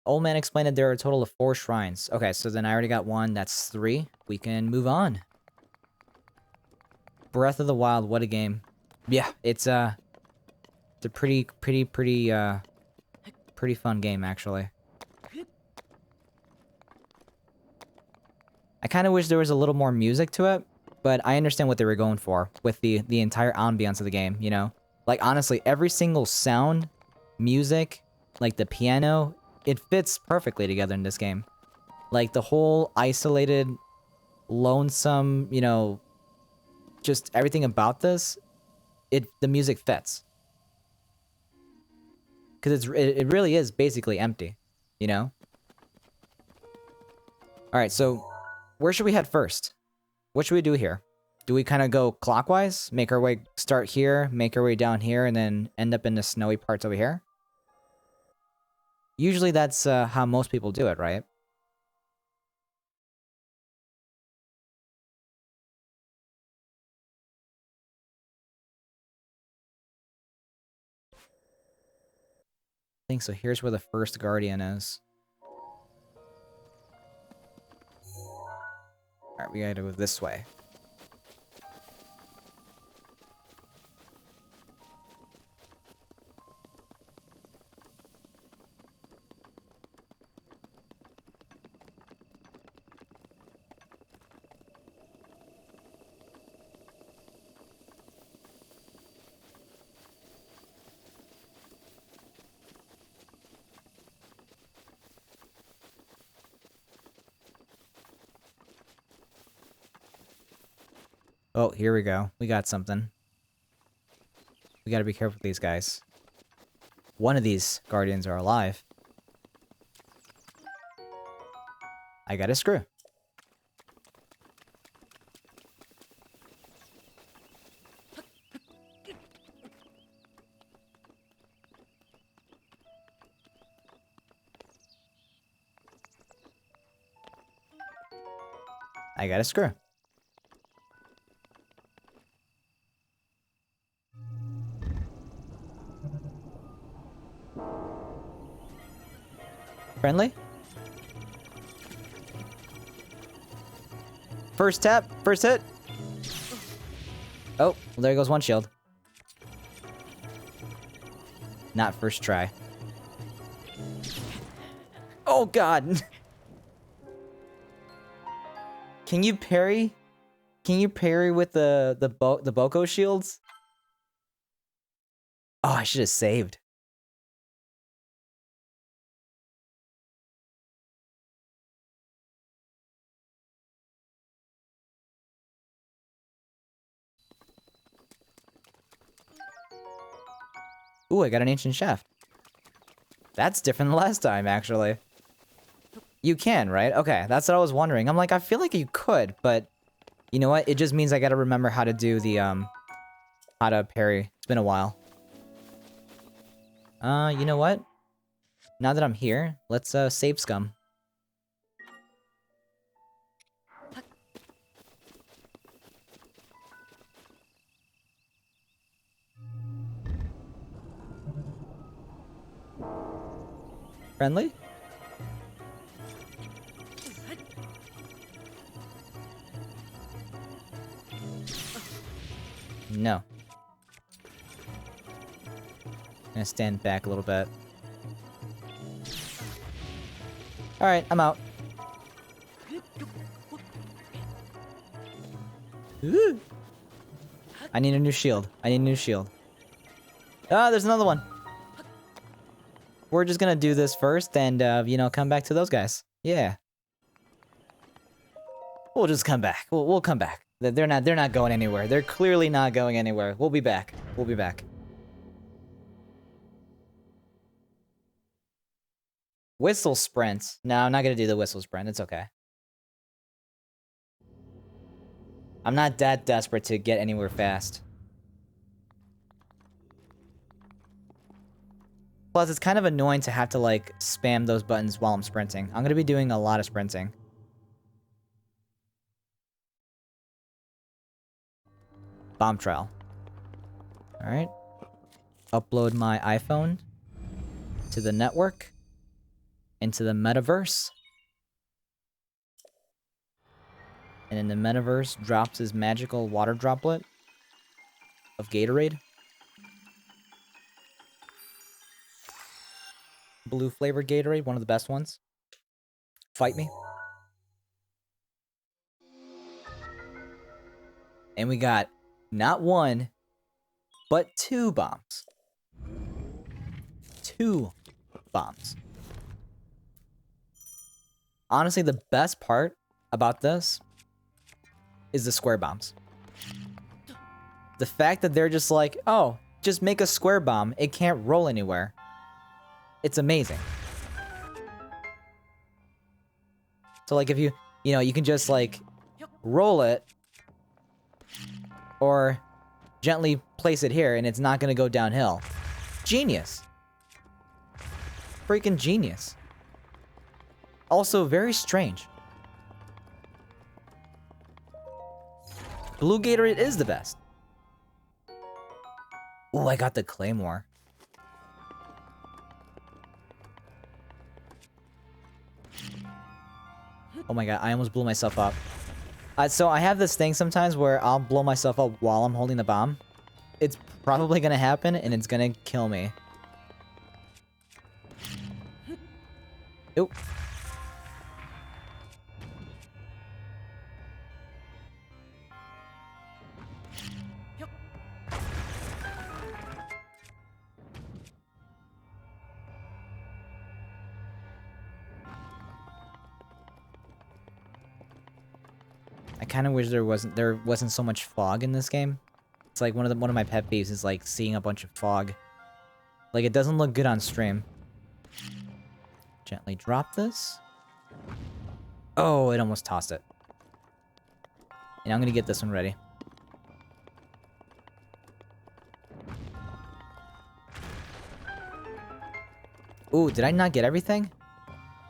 Old man explained that there are a total of 4 shrines. Okay, so then I already got 1. That's 3. We can move on. Breath of the Wild, what a game. Yeah, it's a pretty fun game, actually. I kind of wish there was a little more music to it, but I understand what they were going for with the entire ambiance of the game, you know? Like, honestly, every single sound, music, like the piano, it fits perfectly together in this game. Like, the whole isolated, lonesome, you know, just everything about this, the music fits. Because it really is basically empty, you know? Alright, so where should we head first? What should we do here? Do we kind of go clockwise? Make our way, start here, make our way down here, and then end up in the snowy parts over here? Usually that's how most people do it, right? I think so. Here's where the first Guardian is. Alright, we gotta go this way. Oh, here we go. We got something. We gotta be careful with these guys. One of these guardians are alive. I got a screw. I got a screw. Friendly? First tap, first hit. Oh, well, there goes one shield. Not first try. Oh god. Can you parry? Can you parry with the Boko shields? Oh, I should have saved. Ooh, I got an ancient shaft. That's different than last time, actually. You can, right? Okay, that's what I was wondering. I'm like, I feel like you could, but you know what? It just means I gotta remember how to do the, how to parry. It's been a while. You know what? Now that I'm here, let's, save scum. Friendly? No. I'm gonna stand back a little bit. Alright, I'm out. Ooh. I need a new shield. I need a new shield. Ah, there's another one. We're just gonna do this first and, you know, come back to those guys. Yeah. We'll just come back. We'll come back. They're not going anywhere. They're clearly not going anywhere. We'll be back. We'll be back. Whistle sprint. No, I'm not gonna do the whistle sprint. It's okay. I'm not that desperate to get anywhere fast. Plus, it's kind of annoying to have to, like, spam those buttons while I'm sprinting. I'm gonna be doing a lot of sprinting. Bomb trial. Alright. Upload my iPhone to the network. Into the metaverse. And in the metaverse, drops his magical water droplet of Gatorade. Blue flavored Gatorade, one of the best ones. Fight me. And we got not one, but two bombs. Two bombs. Honestly, the best part about this is the square bombs. The fact that they're just like, oh, just make a square bomb. It can't roll anywhere. It's amazing. So like if you know, you can just like roll it or gently place it here and it's not gonna go downhill. Genius. Freaking genius. Also very strange. Blue Gatorade is the best. Ooh, I got the Claymore. Oh my god, I almost blew myself up. So I have this thing sometimes where I'll blow myself up while I'm holding the bomb. It's probably gonna happen, and it's gonna kill me. Oop. I kind of wish there wasn't so much fog in this game. It's like one of my pet peeves is like seeing a bunch of fog. Like it doesn't look good on stream. Gently drop this. Oh, it almost tossed it. And I'm gonna get this one ready. Ooh, did I not get everything?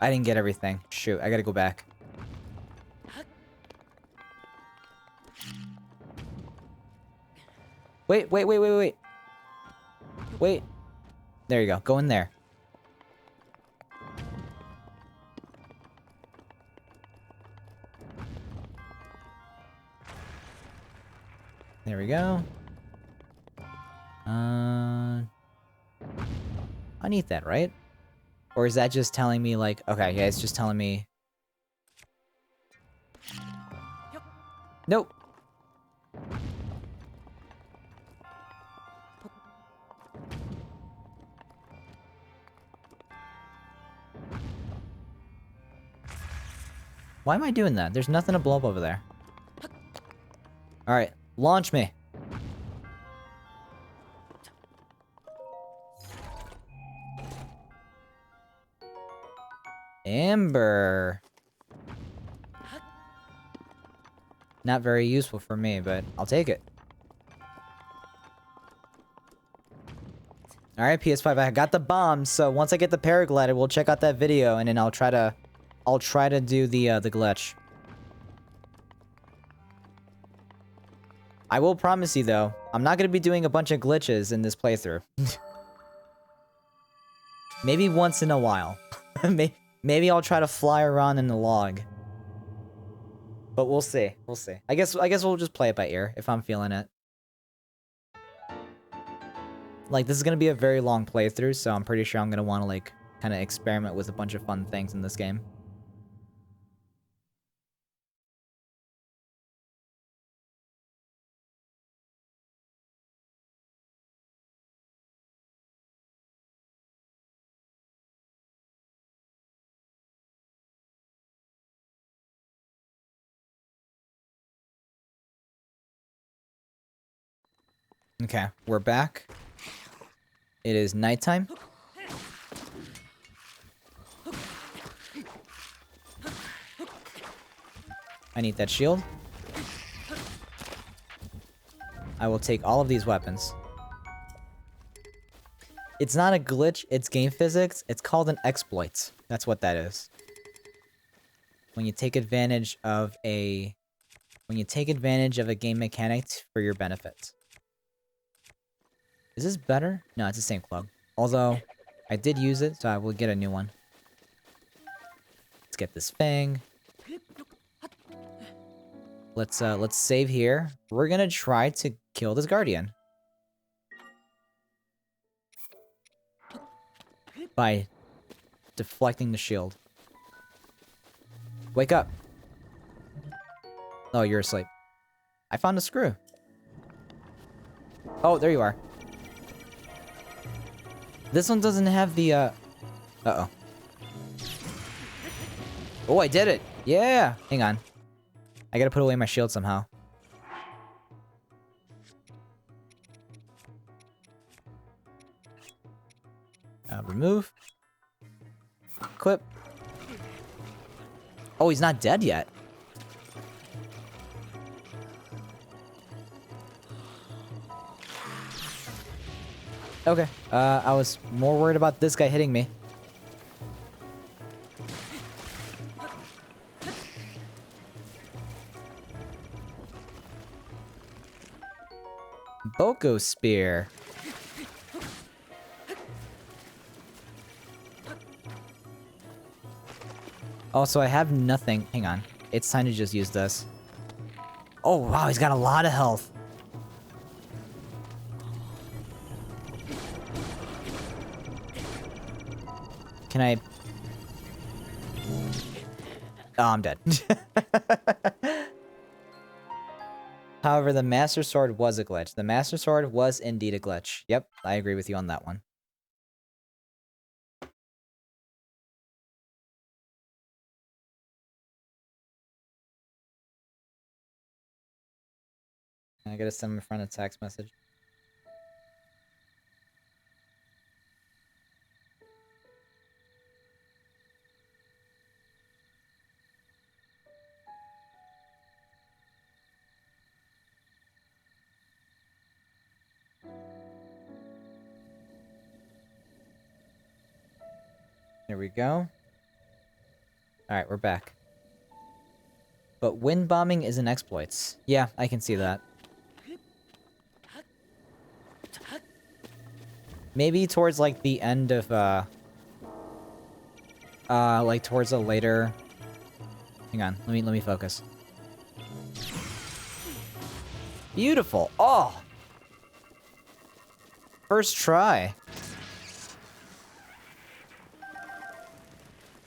I didn't get everything. Shoot, I gotta go back. Wait. Wait. There you go. Go in there. There we go. I need that, right? Or is that just telling me, like... Okay, yeah, it's just telling me... Nope. Why am I doing that? There's nothing to blow up over there. Alright, launch me. Amber. Not very useful for me, but I'll take it. Alright, PS5, I got the bomb, so once I get the paraglider, we'll check out that video, and then I'll try to do the glitch. I will promise you, though, I'm not gonna be doing a bunch of glitches in this playthrough. Maybe once in a while. Maybe I'll try to fly around in the log. But we'll see. We'll see. I guess we'll just play it by ear if I'm feeling it. Like, this is gonna be a very long playthrough, so I'm pretty sure I'm gonna want to, like, kind of experiment with a bunch of fun things in this game. Okay, we're back. It is nighttime. I need that shield. I will take all of these weapons. It's not a glitch, it's game physics. It's called an exploit. That's what that is. When you take advantage of a game mechanic for your benefit. Is this better? No, it's the same club. Although, I did use it, so I will get a new one. Let's get this fang. Let's save here. We're gonna try to kill this guardian. By deflecting the shield. Wake up. Oh, you're asleep. I found a screw. Oh, there you are. This one doesn't have the, Uh-oh. Oh, I did it! Yeah! Hang on. I gotta put away my shield somehow. Remove. Equip. Oh, he's not dead yet. Okay. I was more worried about this guy hitting me. Boko Spear. Also, I have nothing. Hang on. It's time to just use this. Oh, wow, he's got a lot of health. Can I... Oh, I'm dead. However, the Master Sword was a glitch. The Master Sword was indeed a glitch. Yep, I agree with you on that one. I gotta send my friend a text message. There we go. Alright, we're back. But wind bombing isn't exploits. Yeah, I can see that. Maybe towards, like, the end of, like, towards a later... Hang on, let me focus. Beautiful! Oh! First try.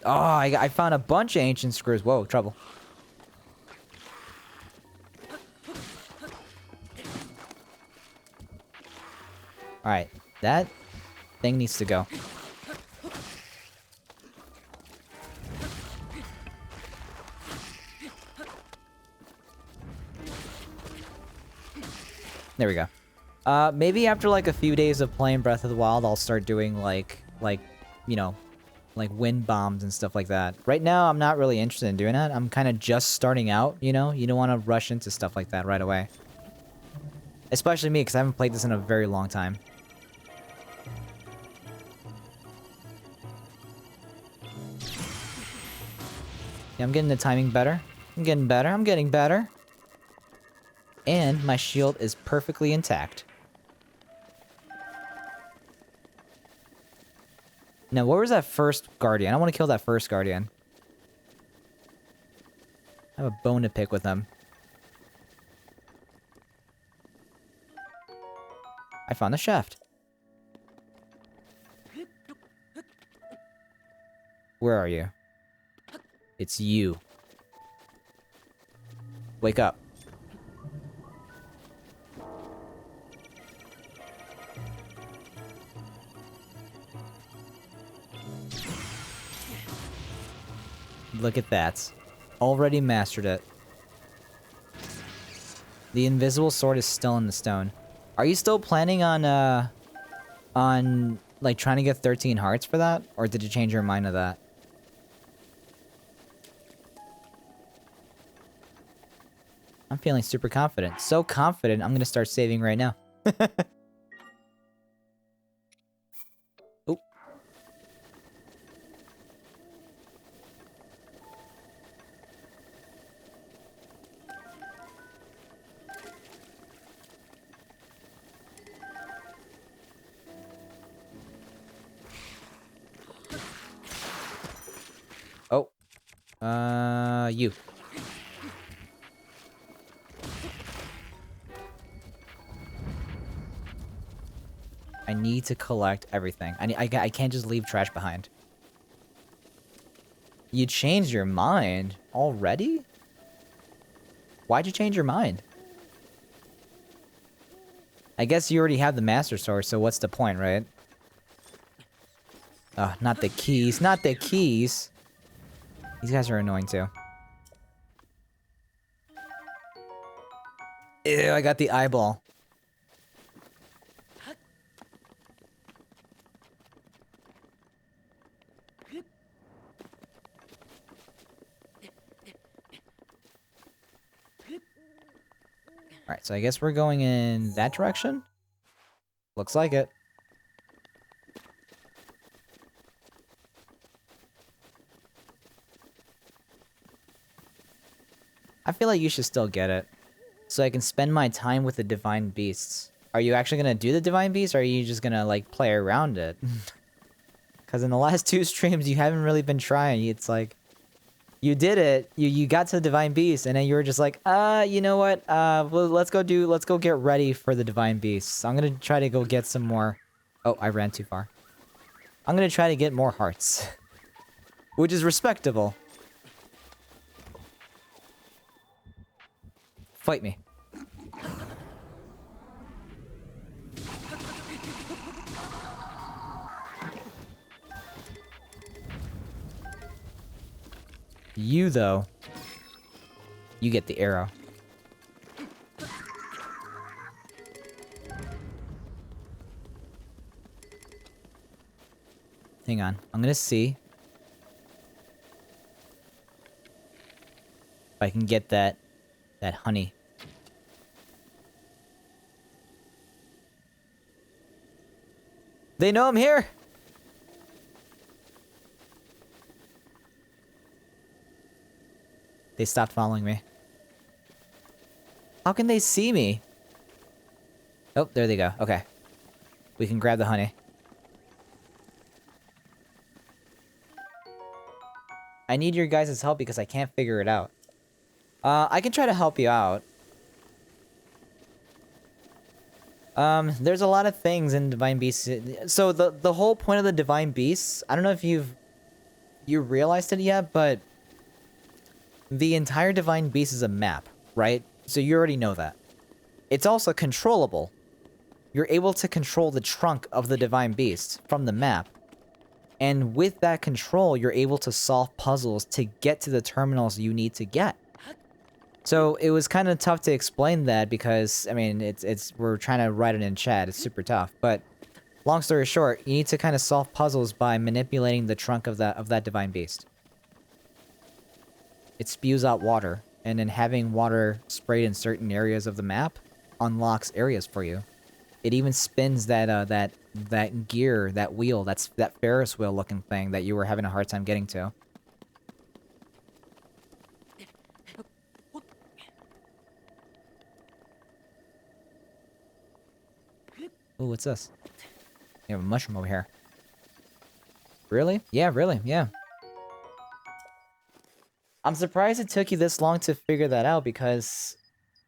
Oh, I found a bunch of ancient screws. Whoa, trouble. Alright, that thing needs to go. There we go. Maybe after like a few days of playing Breath of the Wild, I'll start doing like, you know, like wind bombs and stuff like that. Right now, I'm not really interested in doing that. I'm kind of just starting out, you know? You don't want to rush into stuff like that right away. Especially me, because I haven't played this in a very long time. Yeah, I'm getting the timing better. I'm getting better. I'm getting better. And my shield is perfectly intact. Now, where was that first Guardian? I want to kill that first Guardian. I have a bone to pick with them. I found the shaft. Where are you? It's you. Wake up. Look at that. Already mastered it. The invisible sword is still in the stone. Are you still planning on, like, trying to get 13 hearts for that? Or did you change your mind of that? I'm feeling super confident. So confident, I'm gonna start saving right now. Oop. Oh. You. I need to collect everything. I can't just leave trash behind. You changed your mind? Already? Why'd you change your mind? I guess you already have the Master Sword, so what's the point, right? Ugh, not the keys. Not the keys! These guys are annoying, too. Ew, I got the eyeball. Alright, so I guess we're going in that direction? Looks like it. I feel like you should still get it. So I can spend my time with the Divine Beasts. Are you actually gonna do the Divine Beasts, or are you just gonna, like, play around it? Because in the last 2 streams, you haven't really been trying. It's like... You did it. You got to the Divine Beast, and then you were just like, you know what? Well, let's go get ready for the Divine Beasts. I'm gonna try to go get some more. Oh, I ran too far. I'm gonna try to get more hearts. Which is respectable. Fight me. You, though, you get the arrow. Hang on. I'm gonna see if I can get that honey. They know I'm here. They stopped following me. How can they see me? Oh, there they go. Okay. We can grab the honey. I need your guys' help because I can't figure it out. I can try to help you out. There's a lot of things in Divine Beasts. So the whole point of the Divine Beasts, I don't know if you realized it yet, but the entire Divine Beast is a map, right? So you already know that. It's also controllable. You're able to control the trunk of the Divine Beast from the map. And with that control, you're able to solve puzzles to get to the terminals you need to get. So it was kind of tough to explain that because, I mean, we're trying to write it in chat. It's super tough. But long story short, you need to kind of solve puzzles by manipulating the trunk of that Divine Beast. It spews out water, and then having water sprayed in certain areas of the map unlocks areas for you. It even spins that gear, that wheel, that Ferris wheel looking thing that you were having a hard time getting to. Ooh, what's this? You have a mushroom over here. Really? Yeah, really, yeah. I'm surprised it took you this long to figure that out because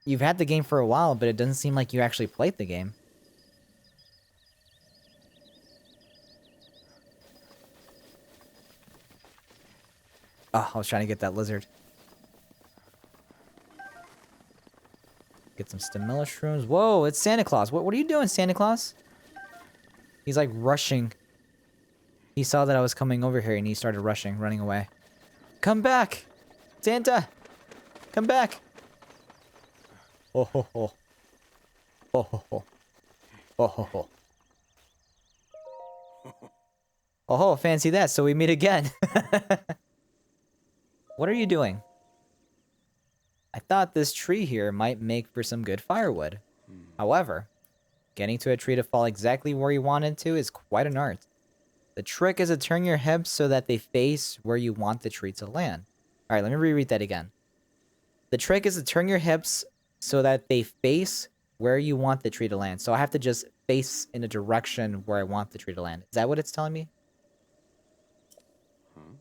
you've had the game for a while, but it doesn't seem like you actually played the game. Oh, I was trying to get that lizard. Get some stamella shrooms. Whoa, it's Santa Claus. What are you doing, Santa Claus? He's like rushing. He saw that I was coming over here and he started running away. Come back! Santa! Come back! Oh ho ho. Oh ho ho. Oh ho ho. Oh ho, fancy that, so we meet again. What are you doing? I thought this tree here might make for some good firewood. However, getting to a tree to fall exactly where you want it to is quite an art. The trick is to turn your hips so that they face where you want the tree to land. Alright, let me reread that again. The trick is to turn your hips so that they face where you want the tree to land. So I have to just face in a direction where I want the tree to land. Is that what it's telling me?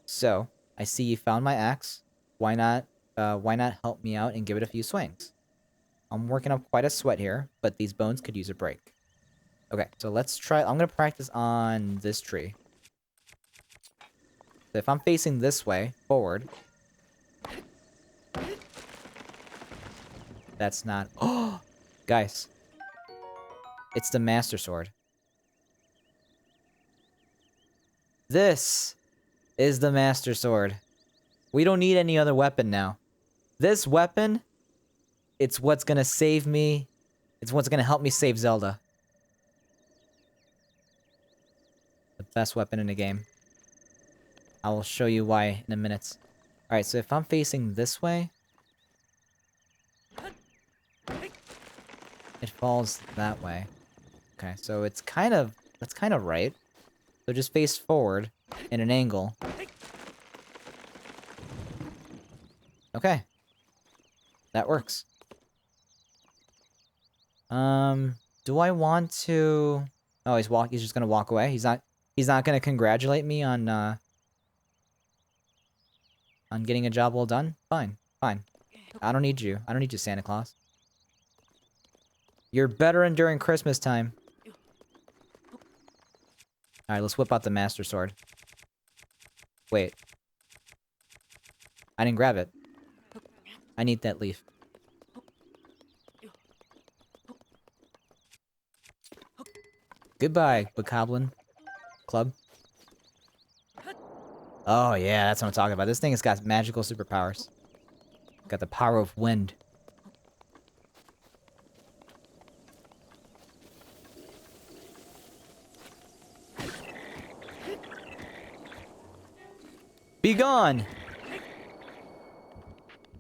So, I see you found my axe. Why not help me out and give it a few swings? I'm working up quite a sweat here, but these bones could use a break. Okay, so let's try. I'm gonna practice on this tree. So if I'm facing this way, forward. That's not... Oh! Guys. It's the Master Sword. This is the Master Sword. We don't need any other weapon now. This weapon, it's what's gonna save me. It's what's gonna help me save Zelda. The best weapon in the game. I will show you why in a minute. Alright, so if I'm facing this way... It falls that way. Okay, so it's kind of... That's kind of right. So just face forward in an angle. Okay. That works. Do I want to... Oh, he's just gonna walk away? He's not gonna congratulate me on getting a job well done? Fine. Fine. I don't need you. I don't need you, Santa Claus. You're better during Christmas time. Alright, let's whip out the Master Sword. Wait. I didn't grab it. I need that leaf. Goodbye, Bokoblin Club. Oh yeah, that's what I'm talking about. This thing has got magical superpowers. Got the power of wind. Be gone!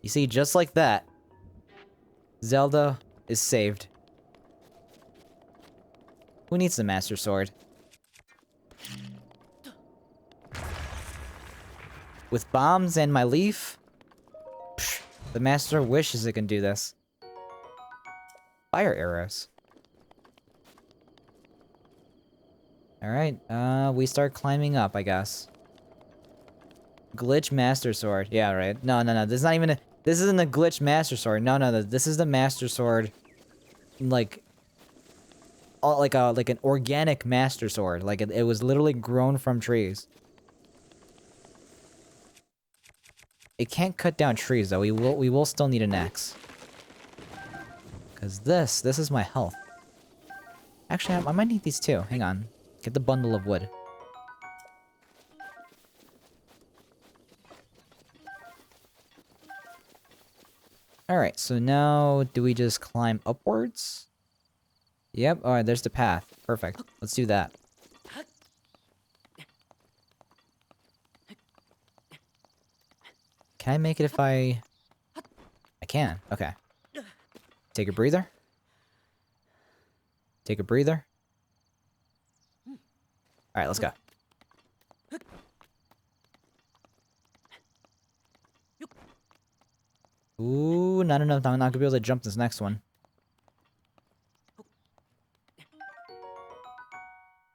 You see, just like that, Zelda is saved. Who needs the Master Sword? With bombs and my leaf? Psh, the Master wishes it can do this. Fire arrows. Alright, we start climbing up, I guess. Glitch Master Sword. Yeah, right. No, this is not even a... This isn't a glitch Master Sword. No, this is the Master Sword. Like... like an organic Master Sword. Like, it was literally grown from trees. It can't cut down trees, though. We will still need an axe. Because this is my health. Actually, I might need these too. Hang on. Get the bundle of wood. Alright, so now, do we just climb upwards? Yep, alright, there's the path. Perfect. Let's do that. Can I make it if I can. Okay. Take a breather. Take a breather. Alright, let's go. Ooh, not enough. I'm not gonna be able to jump this next one.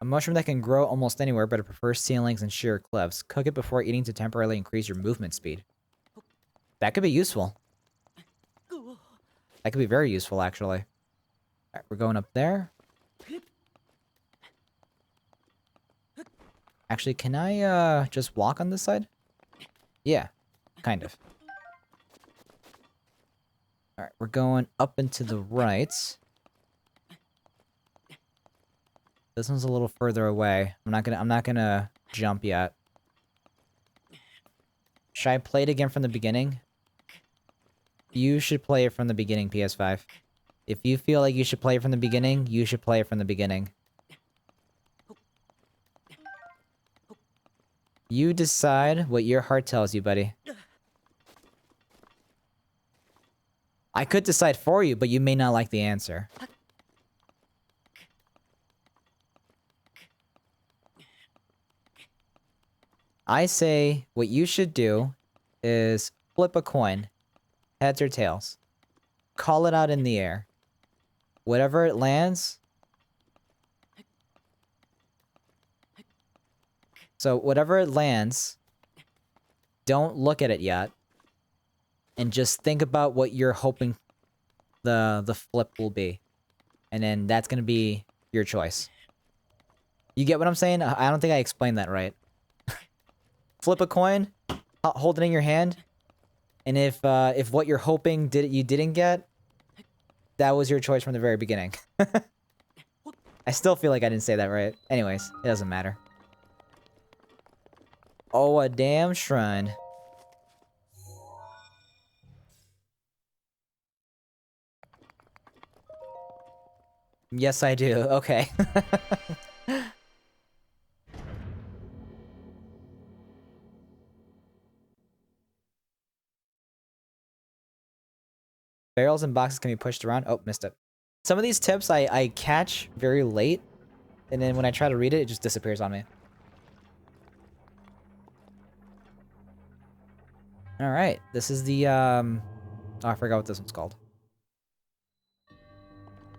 A mushroom that can grow almost anywhere, but it prefers ceilings and sheer cliffs. Cook it before eating to temporarily increase your movement speed. That could be useful. That could be very useful, actually. Alright, we're going up there. Actually, can I, just walk on this side? Yeah, kind of. Alright, we're going up and to the right. This one's a little further away. I'm not gonna jump yet. Should I play it again from the beginning? You should play it from the beginning, PS5. If you feel like you should play it from the beginning, you should play it from the beginning. You decide what your heart tells you, buddy. I could decide for you, but you may not like the answer. I say what you should do is flip a coin. Heads or tails. Call it out in the air. Whatever it lands... So, whatever it lands, don't look at it yet. And just think about what you're hoping the flip will be. And then that's gonna be your choice. You get what I'm saying? I don't think I explained that right. Flip a coin, hold it in your hand, and if what you're hoping you didn't get, that was your choice from the very beginning. I still feel like I didn't say that right. Anyways, it doesn't matter. Oh, a damn shrine. Yes, I do. Okay. Barrels and boxes can be pushed around. Oh, missed it. Some of these tips I catch very late, and then when I try to read it, it just disappears on me. Alright, this is the, oh, I forgot what this one's called.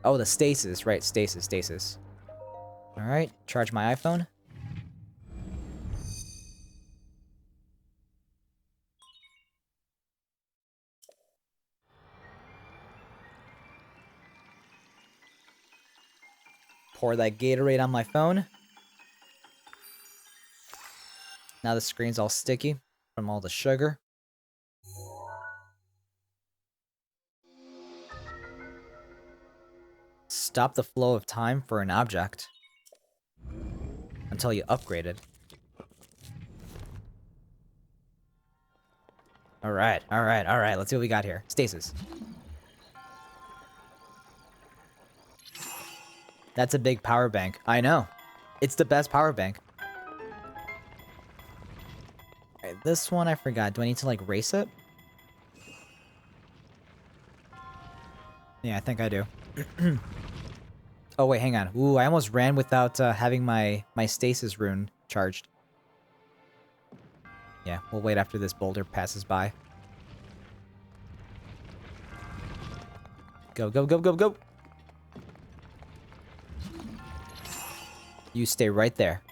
Oh, the stasis, right, stasis. Alright, charge my iPhone. Pour that Gatorade on my phone. Now the screen's all sticky from all the sugar. Stop the flow of time for an object until you upgrade it. Alright. Let's see what we got here. Stasis. That's a big power bank. I know. It's the best power bank. This one, I forgot. Do I need to, like, race it? Yeah, I think I do. Oh, wait, hang on. Ooh, I almost ran without having my stasis rune charged. Yeah, we'll wait after this boulder passes by. Go, go, go, go, go! You stay right there.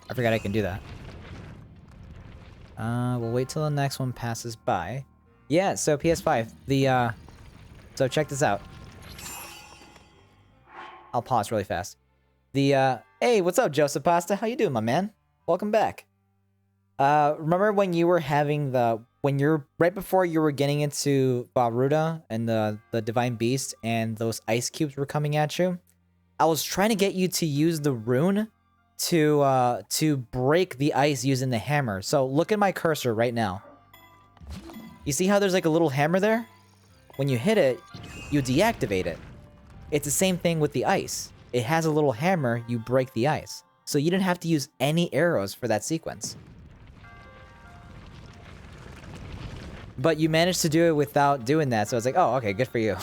I forgot I can do that. We'll wait till the next one passes by. Yeah, so PS5, so check this out. I'll pause really fast. Hey, what's up, Joseph Pasta? How you doing, my man? Welcome back. Remember when you were having right before you were getting into Baruda and the Divine Beast and those ice cubes were coming at you? I was trying to get you to use the rune to break the ice using the hammer. So look at my cursor right now. You see how there's like a little hammer there? When you hit it, you deactivate it. It's the same thing with the ice. It has a little hammer, you break the ice. So you didn't have to use any arrows for that sequence. But you managed to do it without doing that, so I was like, oh, okay, good for you.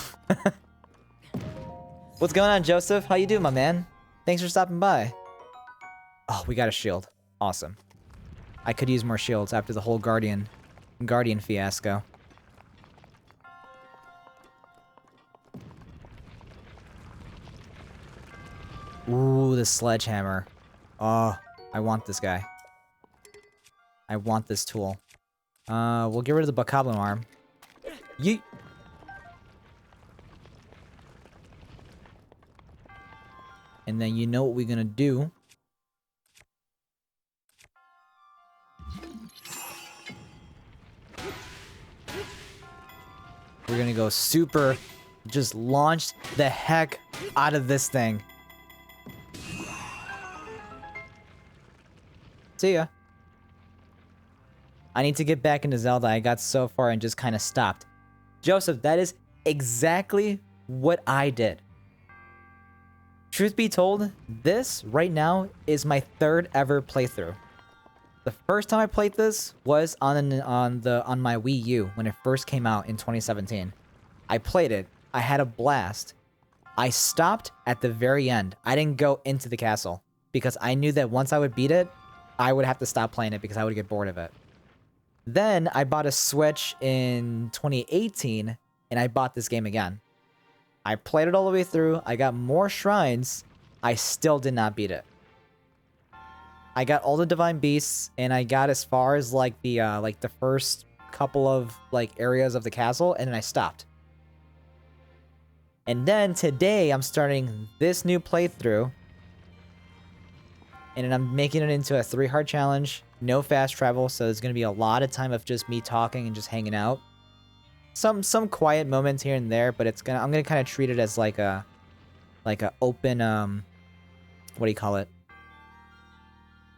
What's going on, Joseph? How you doing, my man? Thanks for stopping by. Oh, we got a shield. Awesome. I could use more shields after the whole Guardian fiasco. Ooh, the sledgehammer. Oh, I want this guy. I want this tool. We'll get rid of the Bokoblin arm. Yeet! And then you know what we're gonna do. We're gonna go super... Just launch the heck out of this thing. See ya. I need to get back into Zelda. I got so far and just kind of stopped. Joseph, that is exactly what I did. Truth be told, this right now is my third ever playthrough. The first time I played this was on my Wii U when it first came out in 2017. I played it. I had a blast. I stopped at the very end. I didn't go into the castle because I knew that once I would beat it, I would have to stop playing it because I would get bored of it. Then I bought a Switch in 2018 and I bought this game again. I played it all the way through. I got more shrines. I still did not beat it. I got all the Divine Beasts and I got as far as like the first couple of like areas of the castle and then I stopped. And then today I'm starting this new playthrough. And then I'm making it into a 3 hard challenge. No fast travel, so there's gonna be a lot of time of just me talking and just hanging out. Some quiet moments here and there, but I'm gonna kind of treat it as like a open what do you call it?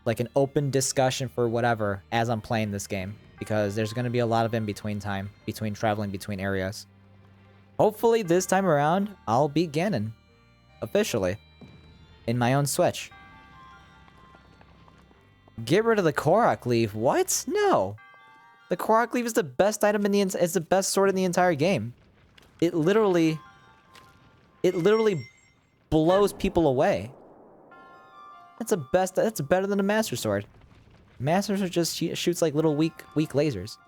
Like an open discussion for whatever as I'm playing this game, because there's gonna be a lot of in-between time between traveling between areas. Hopefully this time around I'll beat Ganon officially in my own Switch. Get rid of the Korok leaf. What? No. The Korok leaf is the best item in the it's the best sword in the entire game. It literally blows people away. That's better than a Master Sword. Master Sword just shoots like little weak lasers.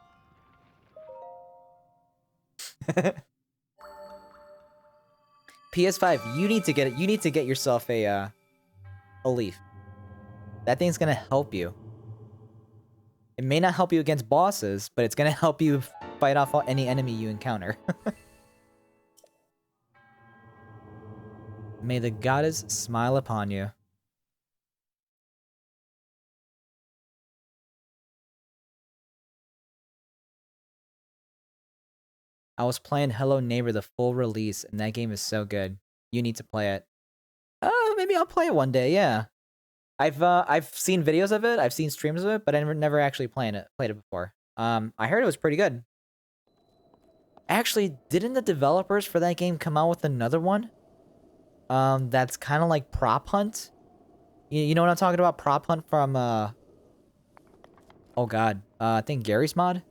PS5, you need to get yourself a leaf. That thing's gonna help you. It may not help you against bosses, but it's gonna help you fight off any enemy you encounter. May the goddess smile upon you. I was playing Hello Neighbor the full release, and that game is so good. You need to play it. Maybe I'll play it one day, yeah. I've seen videos of it, I've seen streams of it, but I never actually played it before. I heard it was pretty good. Actually, didn't the developers for that game come out with another one? That's kind of like Prop Hunt, You know what I'm talking about? Prop hunt from oh god, I think Gary's mod.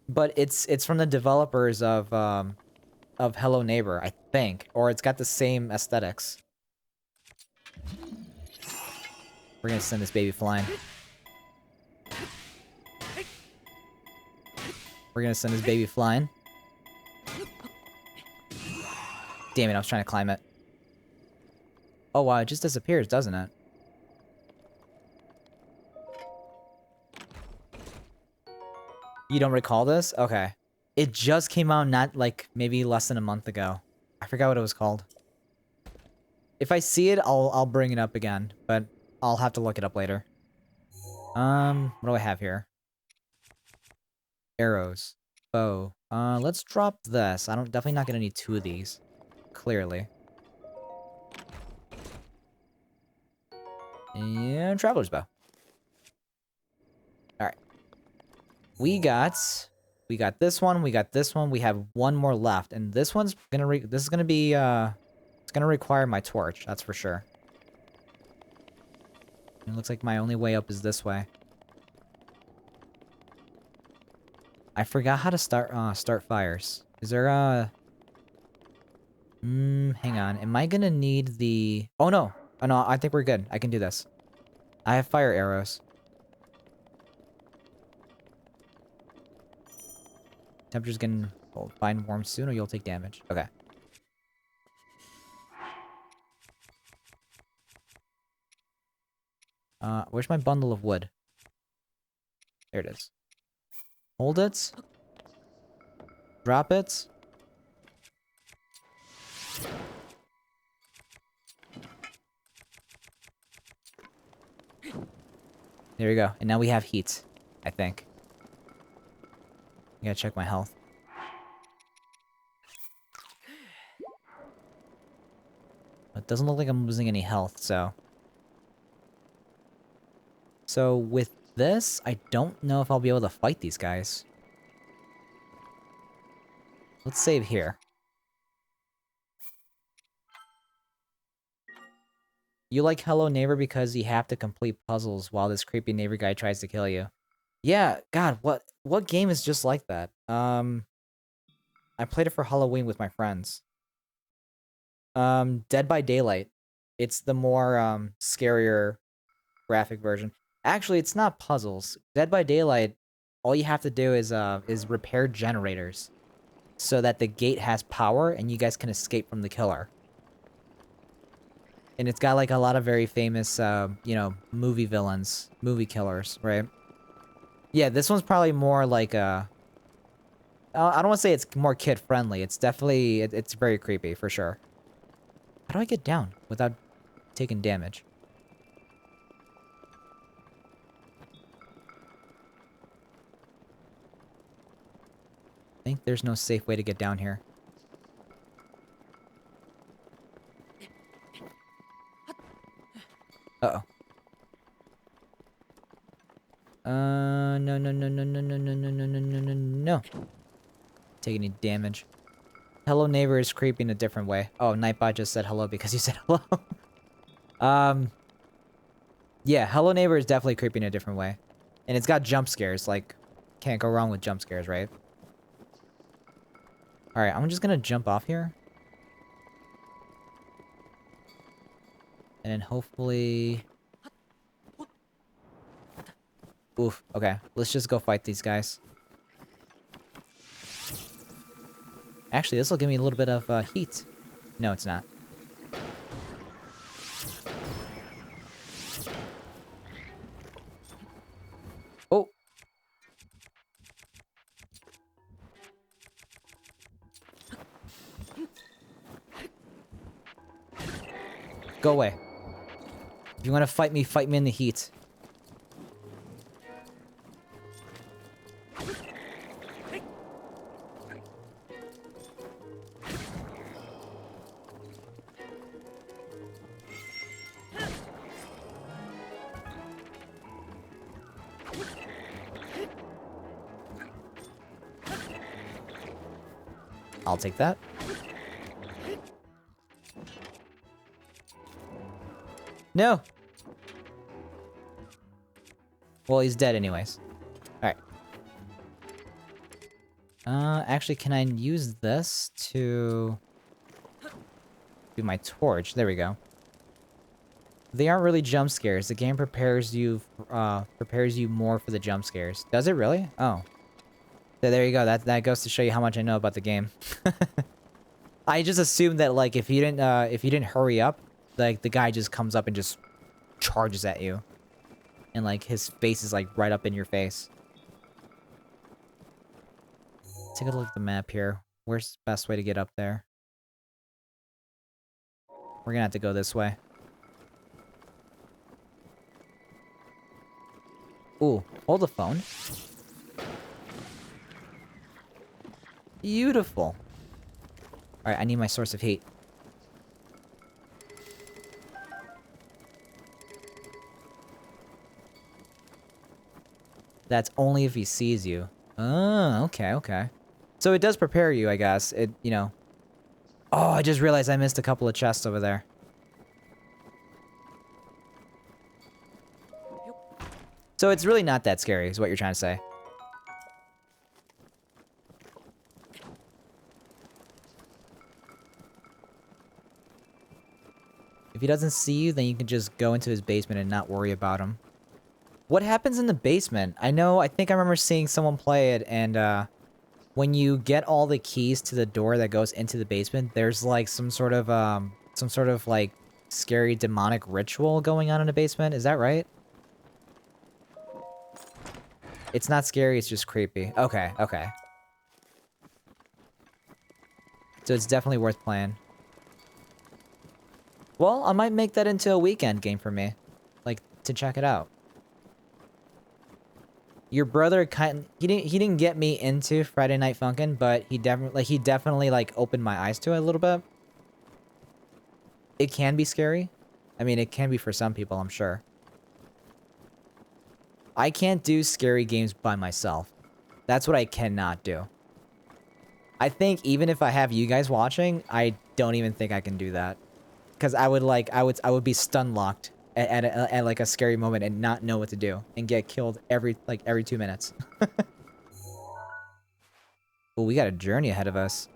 But it's from the developers of Hello Neighbor, I think, or it's got the same aesthetics. We're gonna send this baby flying. We're gonna send this baby flying. Damn it, I was trying to climb it. Oh wow, it just disappears, doesn't it? You don't recall this? Okay. It just came out not like maybe less than a month ago. I forgot what it was called. If I see it, I'll bring it up again, but I'll have to look it up later. What do I have here? Arrows. Bow. Let's drop this. Definitely not gonna need 2 of these. Clearly. And Traveler's Bow. Alright. We got this one, we got this one, we have one more left, and this one's gonna this is gonna be it's gonna require my torch, that's for sure. It looks like my only way up is this way. I forgot how to start fires. Is there a hang on. Am I gonna need the Oh no. Oh no, I think we're good. I can do this. I have fire arrows. Temperature's getting fine warm soon or you'll take damage. Okay. Where's my bundle of wood? There it is. Hold it. Drop it. There we go. And now we have heat, I think. I gotta check my health. It doesn't look like I'm losing any health, so... So with this, I don't know if I'll be able to fight these guys. Let's save here. You like Hello Neighbor because you have to complete puzzles while this creepy neighbor guy tries to kill you. Yeah, God, what game is just like that? I played it for Halloween with my friends. Dead by Daylight. It's the more scarier graphic version. Actually, it's not puzzles. Dead by Daylight, all you have to do is repair generators so that the gate has power and you guys can escape from the killer. And it's got like a lot of very famous you know, movie villains, movie killers, right? Yeah, this one's probably more like I don't want to say it's more kid-friendly. It's definitely... It's very creepy, for sure. How do I get down without taking damage? I think there's no safe way to get down here. Uh-oh. No, no, no, no, no, no, no, no, no, no, no, no, no. Take any damage. Hello Neighbor is creepy in a different way. Oh, Nightbot just said hello because you said hello. Yeah, Hello Neighbor is definitely creepy in a different way. And it's got jump scares, like, can't go wrong with jump scares, right? Alright, I'm just gonna jump off here. And then hopefully... Oof, okay. Let's just go fight these guys. Actually, this will give me a little bit of heat. No, it's not. Oh! Go away. If you want to fight me in the heat. I'll take that. No! Well, he's dead anyways. Alright. Actually, can I use this to... do my torch? There we go. They aren't really jump scares. The game prepares you more for the jump scares. Does it really? Oh. So there you go. That goes to show you how much I know about the game. I just assumed that, like, if you didn't hurry up, like, the guy just comes up and just charges at you. And, like, his face is, like, right up in your face. Take a look at the map here. Where's the best way to get up there? We're gonna have to go this way. Ooh, hold the phone. Beautiful. Alright, I need my source of heat. That's only if he sees you. Oh, okay, okay. So it does prepare you, I guess. It, you know. Oh, I just realized I missed a couple of chests over there. So it's really not that scary, is what you're trying to say. If he doesn't see you, then you can just go into his basement and not worry about him. What happens in the basement? I think I remember seeing someone play it, and when you get all the keys to the door that goes into the basement, there's like some sort of like scary demonic ritual going on in the basement. Is that right? It's not scary, it's just creepy. Okay, okay. So it's definitely worth playing. Well, I might make that into a weekend game for me. Like, to check it out. Your brother he didn't get me into Friday Night Funkin', but he definitely like opened my eyes to it a little bit. It can be scary. I mean, it can be for some people, I'm sure. I can't do scary games by myself. That's what I cannot do. I think even if I have you guys watching, I don't even think I can do that. Because I would be stun locked at like a scary moment and not know what to do and get killed every 2 minutes. Oh, we got a journey ahead of us.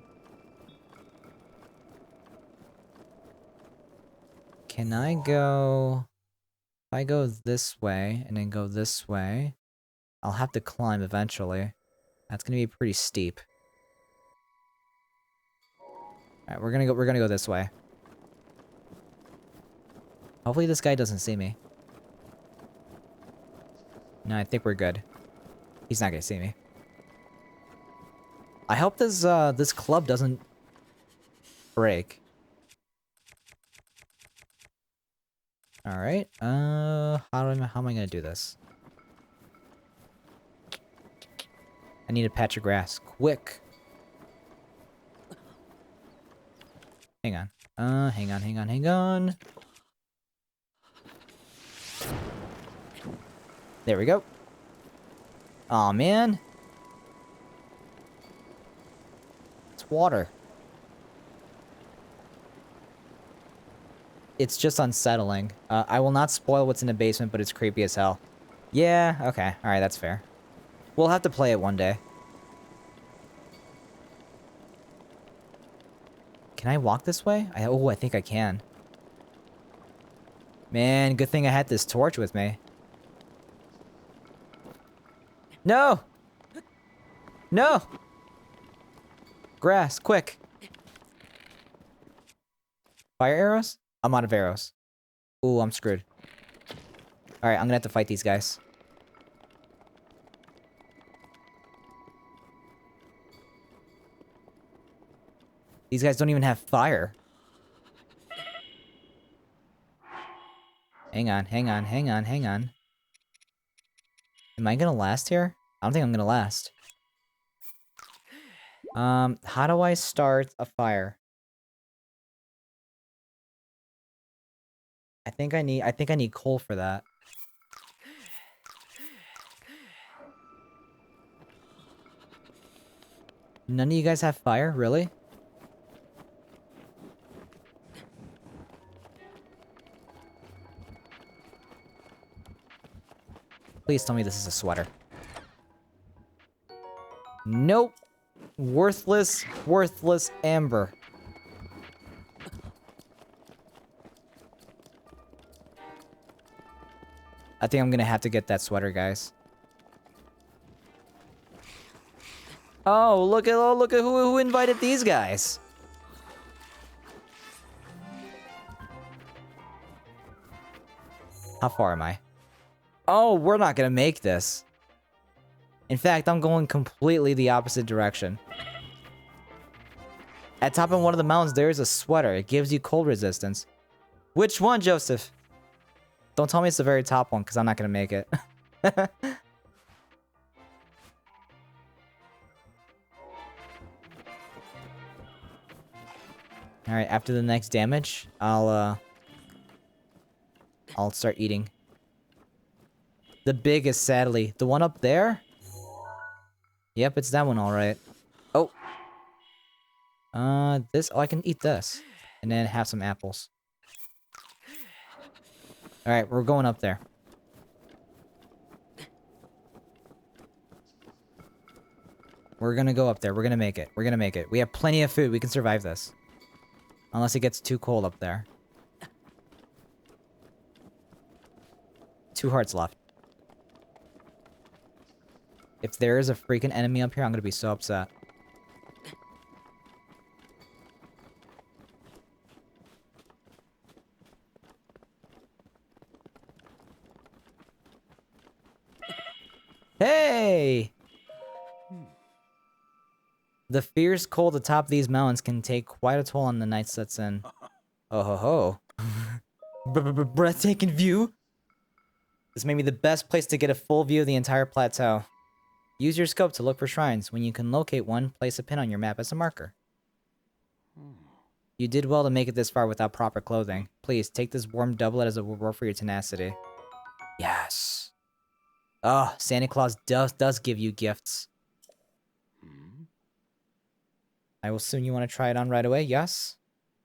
Can I go... If I go this way and then go this way, I'll have to climb eventually. That's gonna be pretty steep. Alright, we're gonna go this way. Hopefully this guy doesn't see me. No, I think we're good. He's not gonna see me. I hope this club doesn't break. Alright, how am I gonna do this? I need a patch of grass. Quick! Hang on. Hang on. There we go. Aw, man. It's water. It's just unsettling. I will not spoil what's in the basement, but it's creepy as hell. Yeah, okay. Alright, that's fair. We'll have to play it one day. Can I walk this way? I think I can. Man, good thing I had this torch with me. No! No! Grass, quick! Fire arrows? I'm out of arrows. Ooh, I'm screwed. Alright, I'm gonna have to fight these guys. These guys don't even have fire. Hang on. Am I gonna last here? I don't think I'm gonna last. How do I start a fire? I think I need coal for that. None of you guys have fire? Really? Please tell me this is a sweater. Nope. Worthless, worthless amber. I think I'm gonna have to get that sweater, guys. Oh, look at who invited these guys. How far am I? Oh, we're not gonna make this. In fact, I'm going completely the opposite direction. At top of one of the mountains, there is a sweater. It gives you cold resistance. Which one, Joseph? Don't tell me it's the very top one, because I'm not gonna make it. Alright, after the next damage, I'll start eating. The biggest, sadly. The one up there? Yep, it's that one, alright. Oh. This... Oh, I can eat this. And then have some apples. Alright, we're going up there. We're gonna go up there. We're gonna make it. We're gonna make it. We have plenty of food. We can survive this. Unless it gets too cold up there. 2 hearts left. If there is a freaking enemy up here, I'm gonna be so upset. Hey! The fierce cold atop these mountains can take quite a toll on the night sets in. Oh ho ho. Breathtaking view? This may be the best place to get a full view of the entire plateau. Use your scope to look for shrines. When you can locate one, place a pin on your map as a marker. You did well to make it this far without proper clothing. Please, take this warm doublet as a reward for your tenacity. Yes. Oh, Santa Claus does give you gifts. I will assume you want to try it on right away, yes?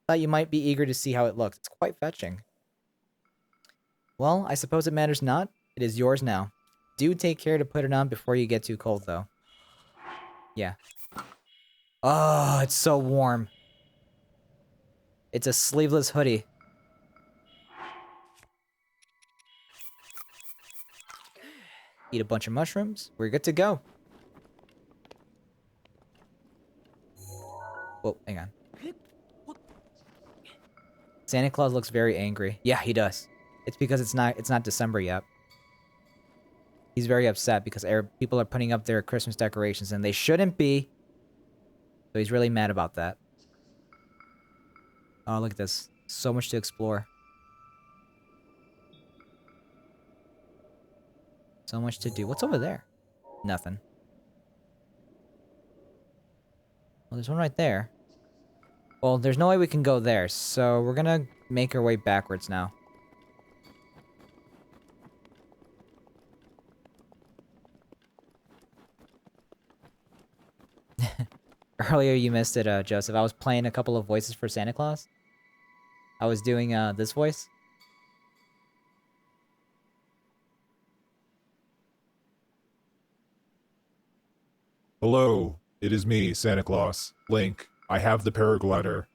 Thought you might be eager to see how it looks. It's quite fetching. Well, I suppose it matters not. It is yours now. Do take care to put it on before you get too cold, though. Yeah. Oh, it's so warm. It's a sleeveless hoodie. Eat a bunch of mushrooms. We're good to go. Whoa, hang on. Santa Claus looks very angry. Yeah, he does. It's because it's not December yet. He's very upset because people are putting up their Christmas decorations and they shouldn't be. So he's really mad about that. Oh, look at this. So much to explore. So much to do. What's over there? Nothing. Well, there's one right there. Well, there's no way we can go there, so we're gonna make our way backwards now. Earlier you missed it, Joseph. I was playing a couple of voices for Santa Claus. I was doing, this voice. Hello, it is me, Santa Claus. Link, I have the paraglider.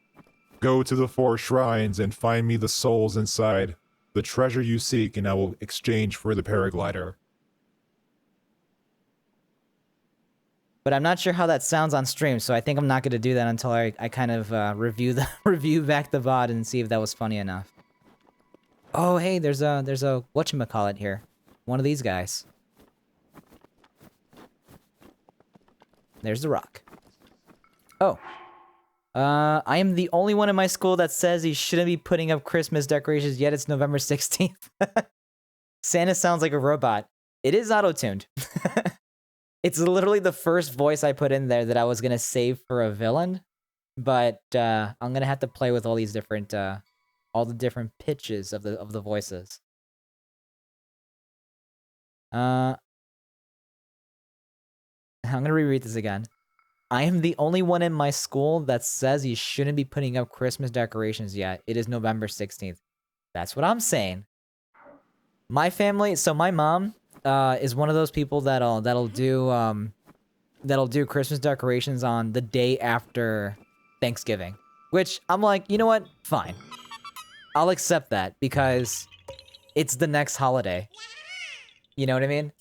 Go to the 4 shrines and find me the souls inside. The treasure you seek, and I will exchange for the paraglider. But I'm not sure how that sounds on stream, so I think I'm not going to do that until I kind of review back the VOD and see if that was funny enough. Oh, hey, there's a whatchamacallit here. One of these guys. There's the rock. Oh. I am the only one in my school that says he shouldn't be putting up Christmas decorations, yet it's November 16th. Santa sounds like a robot. It is auto-tuned. It's literally the first voice I put in there that I was gonna save for a villain. But, I'm gonna have to play with all these different, all the different pitches of the voices. I'm gonna reread this again. I am the only one in my school that says you shouldn't be putting up Christmas decorations yet. It is November 16th. That's what I'm saying. My family, so my mom, is one of those people that'll do Christmas decorations on the day after Thanksgiving. Which I'm like, you know what? Fine. I'll accept that because it's the next holiday. You know what I mean?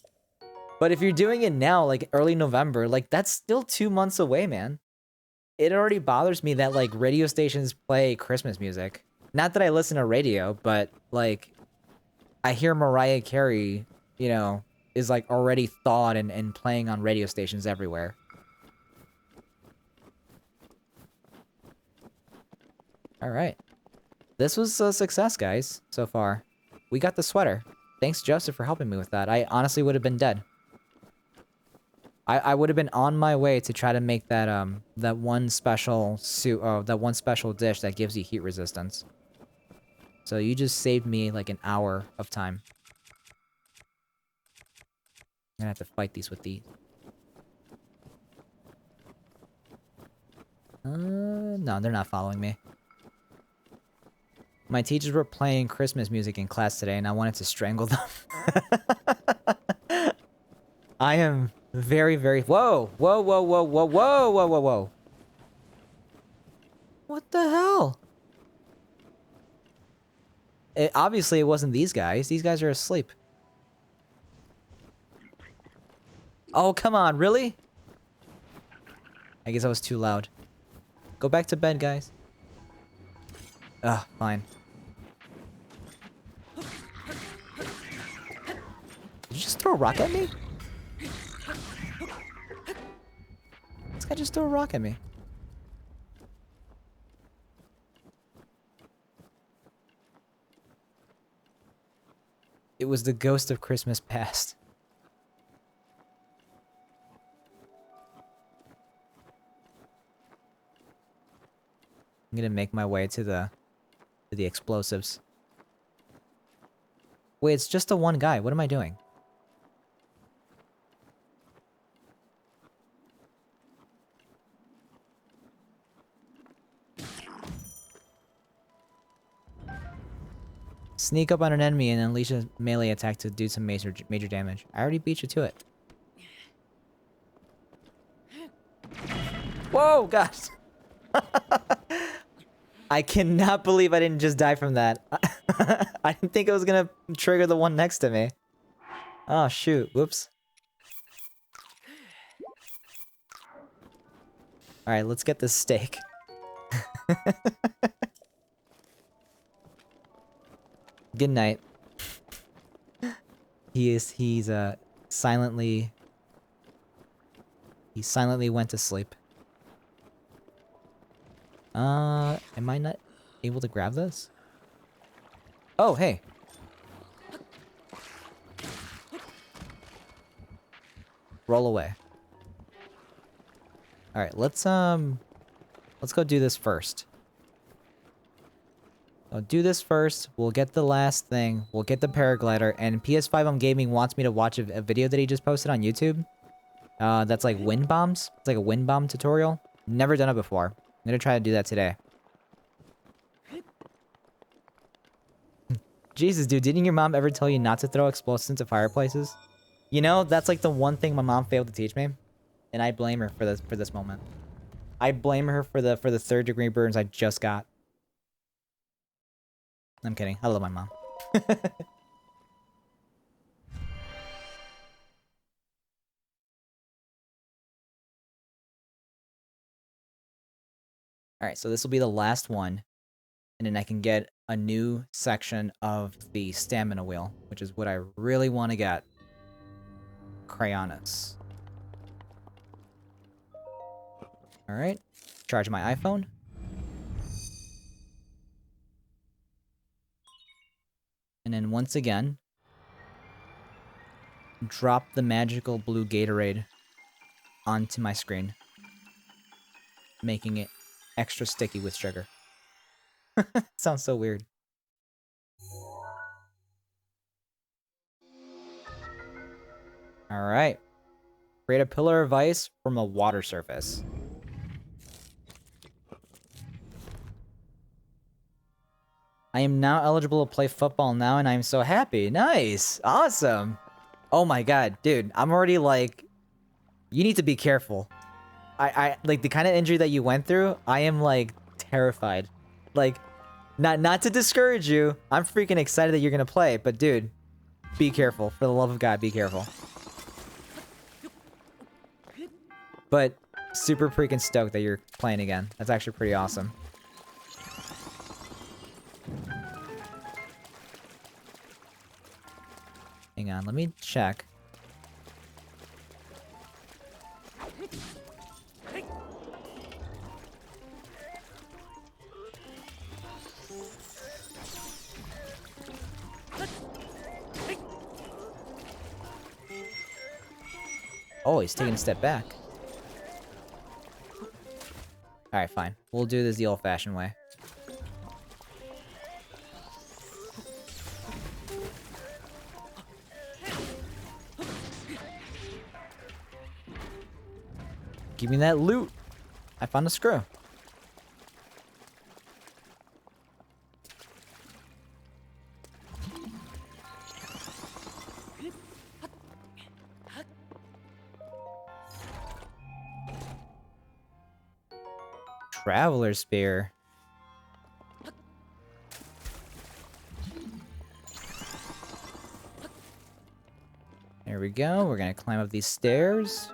But if you're doing it now, like early November, like that's still 2 months away, man. It already bothers me that like radio stations play Christmas music. Not that I listen to radio, but like I hear Mariah Carey, you know, is like already thawed and playing on radio stations everywhere. All right. This was a success, guys, so far. We got the sweater. Thanks, Joseph, for helping me with that. I honestly would have been dead. I would have been on my way to try to make that that one special that one special dish that gives you heat resistance. So you just saved me like an hour of time. I'm gonna have to fight these with these. No, they're not following me. My teachers were playing Christmas music in class today, and I wanted to strangle them. I am very, very... Whoa! Whoa, whoa, whoa, whoa, whoa, whoa, whoa, whoa. What the hell? Obviously, it wasn't these guys. These guys are asleep. Oh, come on, really? I guess I was too loud. Go back to bed, guys. Ugh, fine. Did you just throw a rock at me? This guy just threw a rock at me. It was the ghost of Christmas past. I'm gonna make my way to the explosives. Wait, it's just the one guy. What am I doing? Sneak up on an enemy and unleash a melee attack to do some major damage. I already beat you to it. Whoa, gosh. I cannot believe I didn't just die from that. I didn't think it was gonna trigger the one next to me. Oh, shoot. Whoops. Alright, let's get this steak. Good night. He silently went to sleep. Am I not able to grab this? Oh, hey. Roll away. Alright, let's go do this first. I'll do this first. We'll get the last thing. We'll get the paraglider. And PS5 on Gaming wants me to watch a video that he just posted on YouTube. That's like wind bombs. It's like a wind bomb tutorial. Never done it before. I'm gonna try to do that today. Jesus, dude, didn't your mom ever tell you not to throw explosives into fireplaces? You know, that's like the one thing my mom failed to teach me. And I blame her for this moment. I blame her for the 3rd-degree burns I just got. I'm kidding. I love my mom. Alright, so this will be the last one. And then I can get a new section of the stamina wheel, which is what I really want to get. Cryonis. Alright. Charge my iPhone. And then once again, drop the magical blue Gatorade onto my screen, making it extra sticky with sugar. Sounds so weird. Alright. Create a pillar of ice from a water surface. I am now eligible to play football now, and I am so happy. Nice! Awesome! Oh my god, dude. I'm already like... You need to be careful. I like, the kind of injury that you went through, I am, like, terrified. Like, not to discourage you. I'm freaking excited that you're gonna play, but dude, be careful. For the love of God, be careful. But super freaking stoked that you're playing again. That's actually pretty awesome. Hang on, let me check. Oh, he's taking a step back. Alright, fine. We'll do this the old-fashioned way. Give me that loot. I found a screw. Traveler spear. There we go. We're gonna climb up these stairs.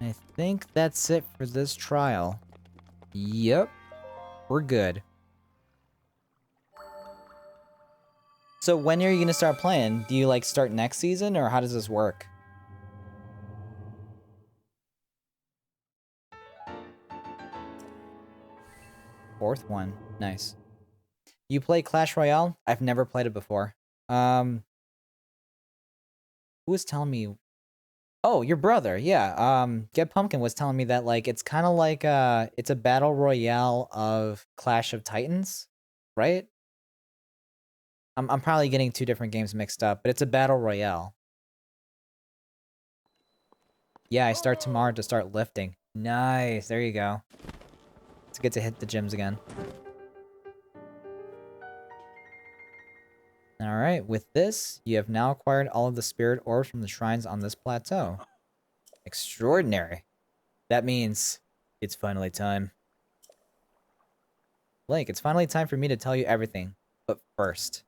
I think that's it for this trial. Yep. We're good. So when are you gonna start playing? Do you like start next season, or how does this work? Fourth one. Nice. You play Clash Royale? I've never played it before. Who was telling me? Oh, your brother. Yeah. Get Pumpkin was telling me that, like, it's kind of like it's a battle royale of Clash of Titans, right? I'm probably getting two different games mixed up, but it's a battle royale. Yeah, I start tomorrow to start lifting. Nice. There you go. It's good to hit the gyms again. Alright, with this, you have now acquired all of the spirit orbs from the shrines on this plateau. Extraordinary. That means it's finally time. Blake, it's finally time for me to tell you everything. But first,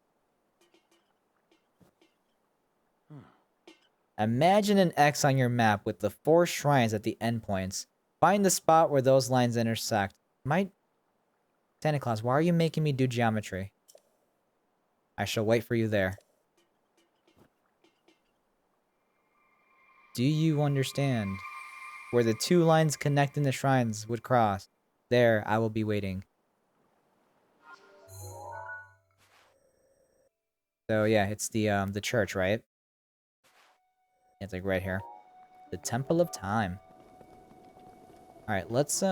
imagine an X on your map with the 4 shrines at the endpoints. Find the spot where those lines intersect. Santa Claus, why are you making me do geometry? I shall wait for you there. Do you understand? Where the 2 lines connecting the shrines would cross. There, I will be waiting. So yeah, it's the church, right? It's like right here. The Temple of Time. Alright, let's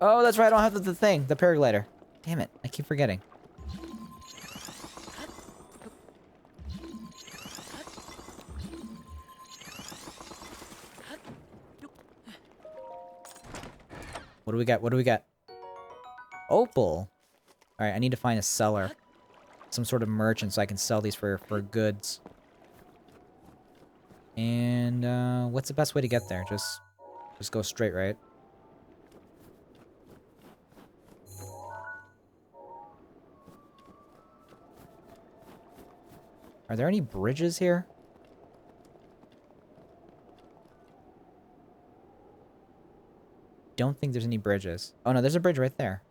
Oh, that's right, I don't have the thing, the paraglider. Damn it, I keep forgetting. What do we got? What do we got? Opal. Alright, I need to find a seller. Some sort of merchant so I can sell these for goods. And, what's the best way to get there? Just go straight, right? Are there any bridges here? Don't think there's any bridges. Oh no, there's a bridge right there.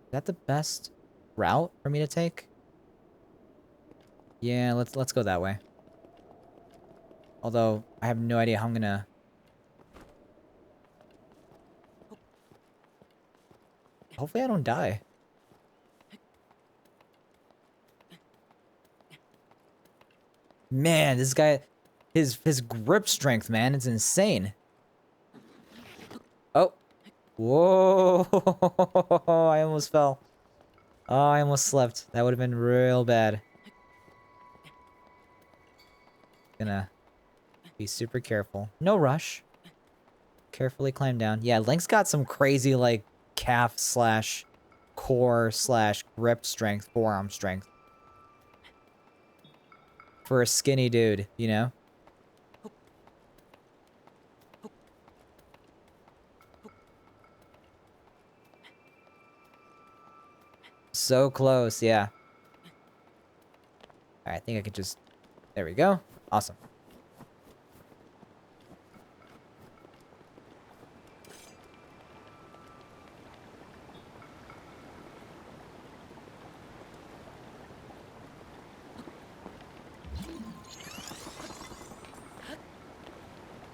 Is that the best route for me to take? Yeah, let's go that way. Although, I have no idea how I'm gonna... Hopefully I don't die. Man, this guy... His grip strength, man, it's insane. Oh. Whoa. I almost fell. Oh, I almost slept. That would have been real bad. Gonna be super careful. No rush. Carefully climb down. Yeah, Link's got some crazy, like, calf slash core slash grip strength, forearm strength. For a skinny dude, you know? So close, yeah. Alright, I think I could just... There we go. Awesome.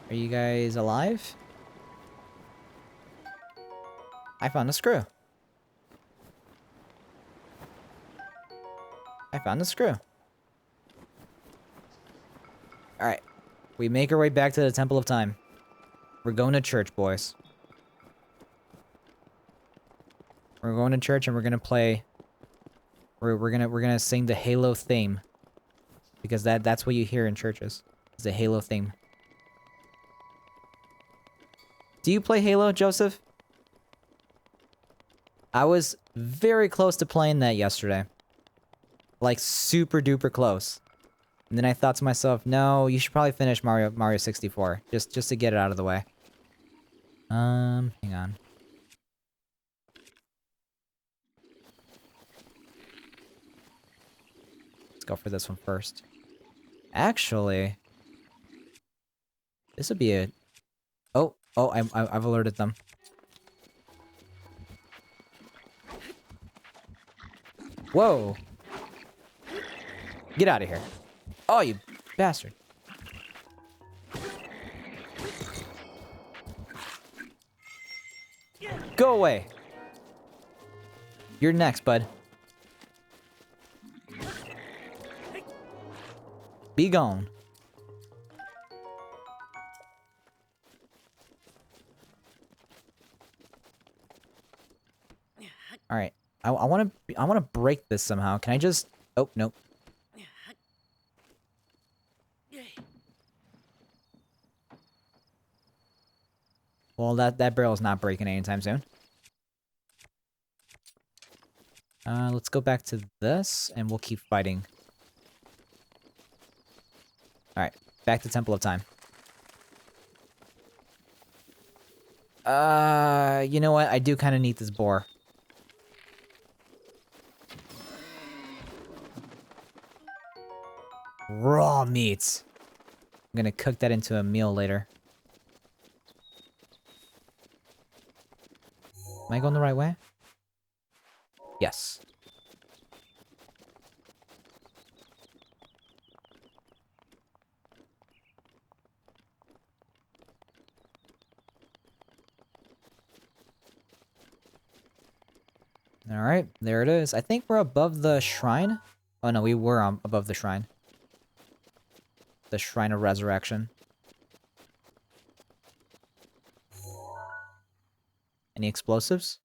Are you guys alive? I found a screw. I found a screw. Alright. We make our way back to the Temple of Time. We're going to church, boys. We're going to church and we're gonna play... We're gonna sing the Halo theme. Because that's what you hear in churches. It's the Halo theme. Do you play Halo, Joseph? I was very close to playing that yesterday. Like, super duper close. And then I thought to myself, no, you should probably finish Mario 64. Just to get it out of the way. Hang on. Let's go for this one first. Actually... This would be a... Oh, I've alerted them. Whoa! Get out of here. Oh, you bastard. Go away. You're next, bud. Be gone. All right. I want to break this somehow. Can I just... Oh, nope. Well, that barrel's not breaking anytime soon. Let's go back to this, and we'll keep fighting. Alright, back to Temple of Time. You know what? I do kind of need this boar. Raw meats. I'm gonna cook that into a meal later. Am I going the right way? Yes. Alright, there it is. I think we're above the shrine. Oh no, we were above the shrine. The Shrine of Resurrection. Any explosives?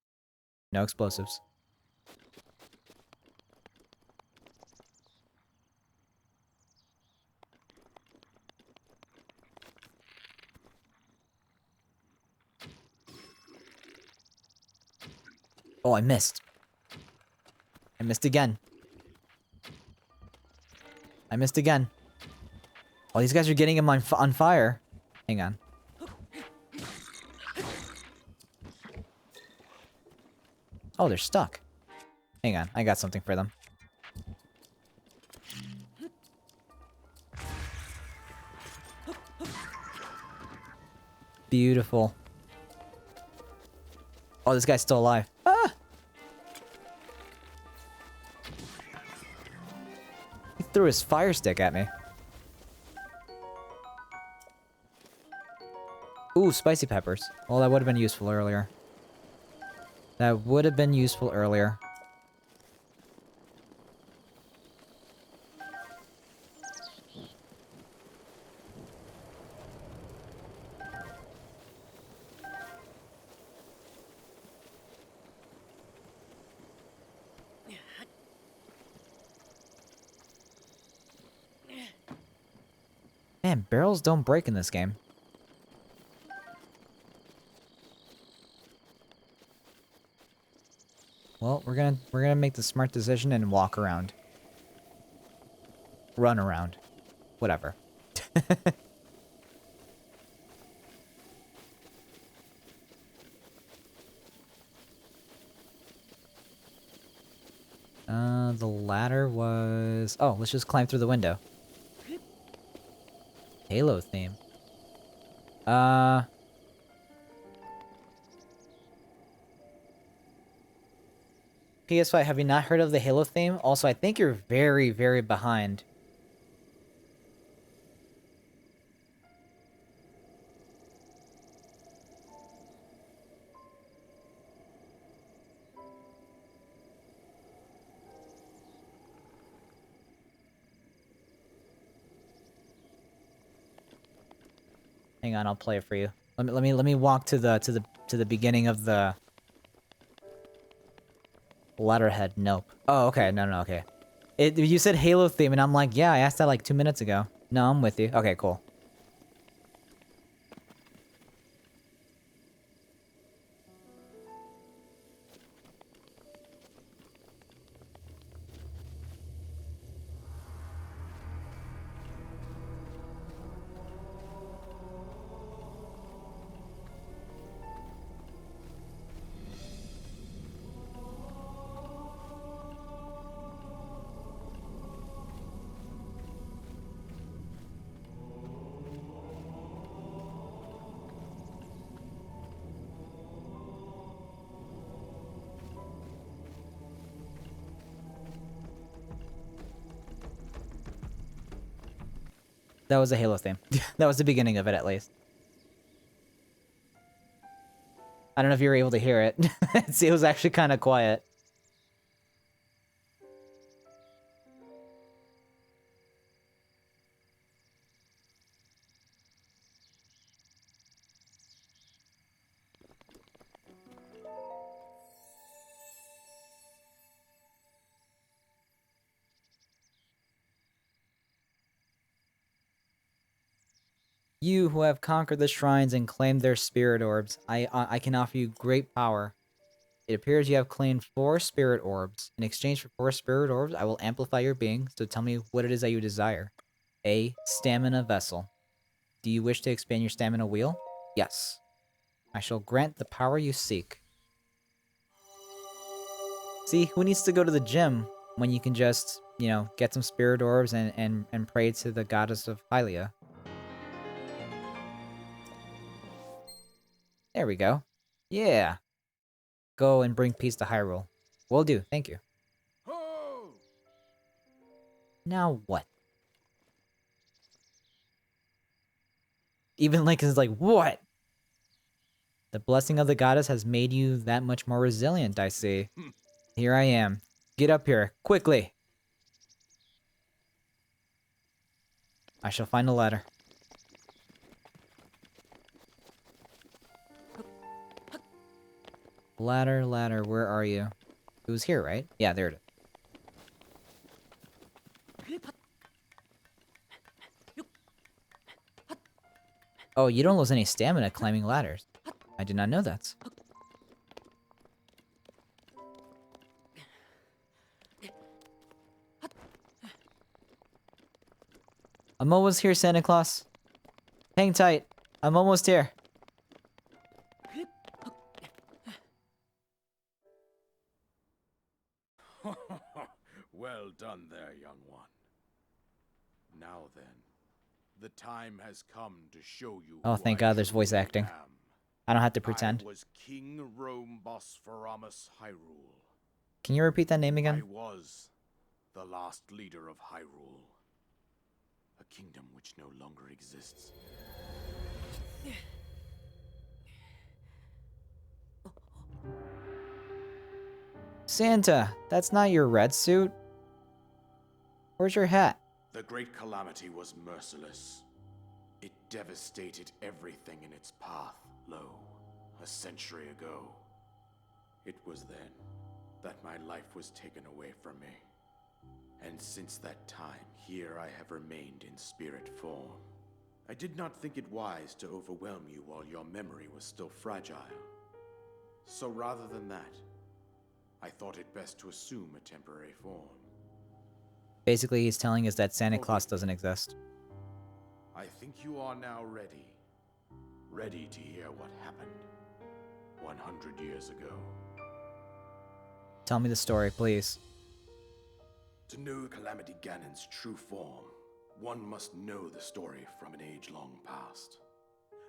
No explosives. Oh, I missed. I missed again. I missed again. Oh, these guys are getting him on fire. Hang on. Oh, they're stuck. Hang on, I got something for them. Beautiful. Oh, this guy's still alive. Ah! He threw his fire stick at me. Ooh, spicy peppers. Well, that would have been useful earlier. That would have been useful earlier. Man, barrels don't break in this game. Well, we're gonna make the smart decision and walk around. Run around. Whatever. The ladder was... Oh, let's just climb through the window. Halo theme. PS5, have you not heard of the Halo theme? Also, I think you're very, very behind. Hang on, I'll play it for you. Let me walk to the beginning of the letterhead. Nope. Oh, okay. No, okay. You said Halo theme, and I'm like, yeah, I asked that like 2 minutes ago. No, I'm with you. Okay, cool. That was a Halo theme. That was the beginning of it, at least. I don't know if you were able to hear it. It was actually kind of quiet. You who have conquered the shrines and claimed their spirit orbs, I can offer you great power. It appears you have claimed 4 spirit orbs. In exchange for 4 spirit orbs, I will amplify your being, so tell me what it is that you desire. A. Stamina vessel. Do you wish to expand your stamina wheel? Yes. I shall grant the power you seek. See, who needs to go to the gym when you can just, you know, get some spirit orbs and pray to the goddess of Hylia? There we go. Yeah. Go and bring peace to Hyrule. Will do, thank you. Now what? Even Link is like, what? The blessing of the goddess has made you that much more resilient, I see. Here I am. Get up here, quickly! I shall find a ladder. Ladder, where are you? It was here, right? Yeah, there it is. Oh, you don't lose any stamina climbing ladders. I did not know that. I'm almost here, Santa Claus. Hang tight. I'm almost here. Well done there, young one. Now then, the time has come to show you. Oh, who thank I God there's voice truly acting. am. I don't have to pretend. I was King Rome Bosphoramus Hyrule. Can you repeat that name again? I was the last leader of Hyrule, a kingdom which no longer exists. Santa, that's not your red suit. Where's your hat? The Great Calamity was merciless. It devastated everything in its path, lo, a century ago. It was then that my life was taken away from me. And since that time, here I have remained in spirit form. I did not think it wise to overwhelm you while your memory was still fragile. So rather than that, I thought it best to assume a temporary form. Basically, he's telling us that Santa Claus doesn't exist. I think you are now ready. Ready to hear what happened 100 years ago. Tell me the story, please. To know Calamity Ganon's true form, one must know the story from an age-long past.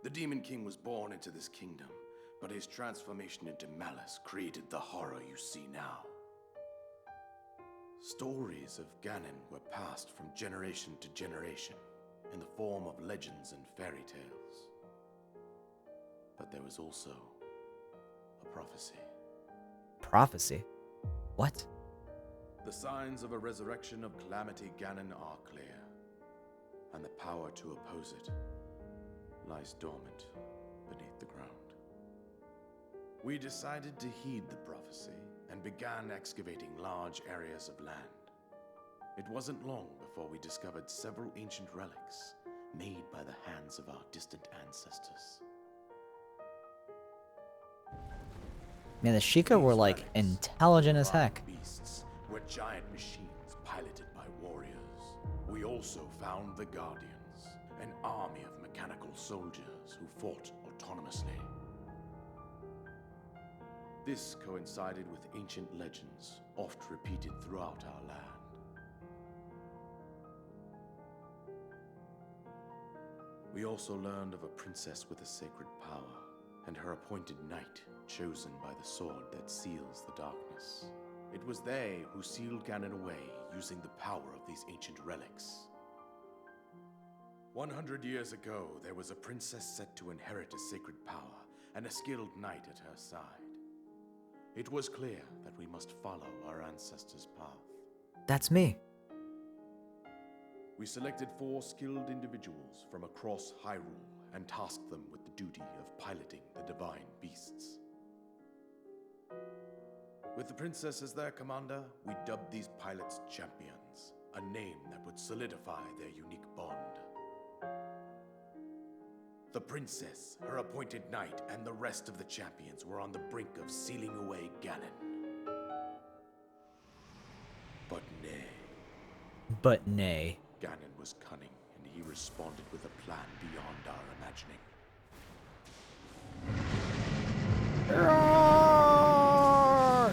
The Demon King was born into this kingdom, but his transformation into malice created the horror you see now. Stories of Ganon were passed from generation to generation in the form of legends and fairy tales. But there was also a prophecy. Prophecy? What? The signs of a resurrection of Calamity Ganon are clear, and the power to oppose it lies dormant beneath the ground. We decided to heed the prophecy and began excavating large areas of land. It wasn't long before we discovered several ancient relics made by the hands of our distant ancestors. Man, the Sheikah were like intelligent as heck. Beasts were giant machines piloted by warriors. We also found the Guardians, an army of mechanical soldiers who fought autonomously. This coincided with ancient legends, oft repeated throughout our land. We also learned of a princess with a sacred power, and her appointed knight, chosen by the sword that seals the darkness. It was they who sealed Ganon away using the power of these ancient relics. 100 years ago, there was a princess set to inherit a sacred power and a skilled knight at her side. It was clear that we must follow our ancestors' path. That's me. We selected 4 skilled individuals from across Hyrule and tasked them with the duty of piloting the divine beasts. With the princess as their commander, we dubbed these pilots champions, a name that would solidify their unique bond. The princess, her appointed knight, and the rest of the champions were on the brink of sealing away Ganon. But nay. But nay. Ganon was cunning, and he responded with a plan beyond our imagining. Roar!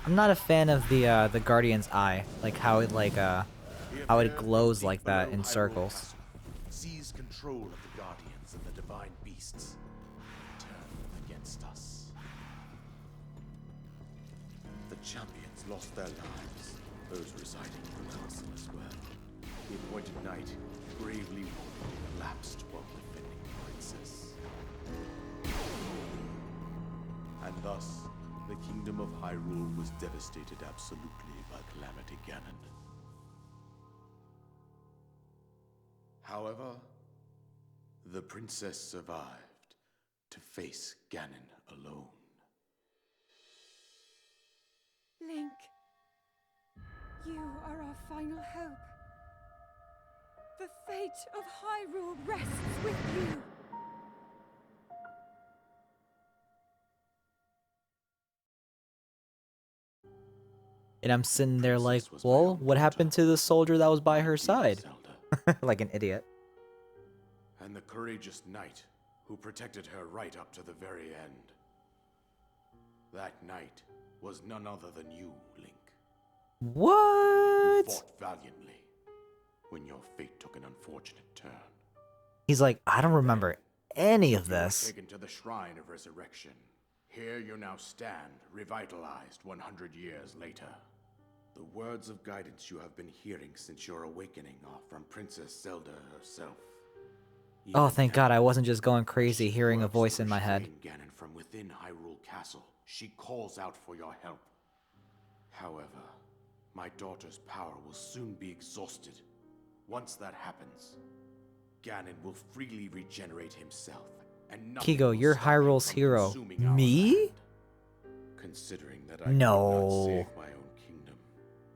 I'm not a fan of the Guardian's eye, like how it how it glows like that in circles. Seize control of the Guardians and the divine beasts. Turn them against us. The champions lost their lives, those residing in the castle as well. The appointed knight, bravely collapsed while defending the princess. And thus, the kingdom of Hyrule was devastated absolutely by Calamity Ganon. However, the princess survived to face Ganon alone. Link, you are our final hope. The fate of Hyrule rests with you. And I'm sitting there like, well, what happened to the soldier that was by her side? Zelda, Like an idiot. and the courageous knight who protected her right up to the very end. That knight was none other than you, Link. You What? fought valiantly when your fate took an unfortunate turn. He's like, I don't remember any of You were this. taken to the Shrine of Resurrection. Here you now stand, revitalized 100 years later. The words of guidance you have been hearing since your awakening are from Princess Zelda herself. Oh, Even thank now, God I wasn't just going crazy she hearing a works to voice in my head. restrain Ganon from within Hyrule Castle. She calls out for your help. However, my daughter's power will soon be exhausted. Once that happens, Ganon will freely regenerate himself, and nothing Kigo, will you're stop him Hyrule's from hero. consuming our Me? land. Considering that I No. could not save my own kingdom,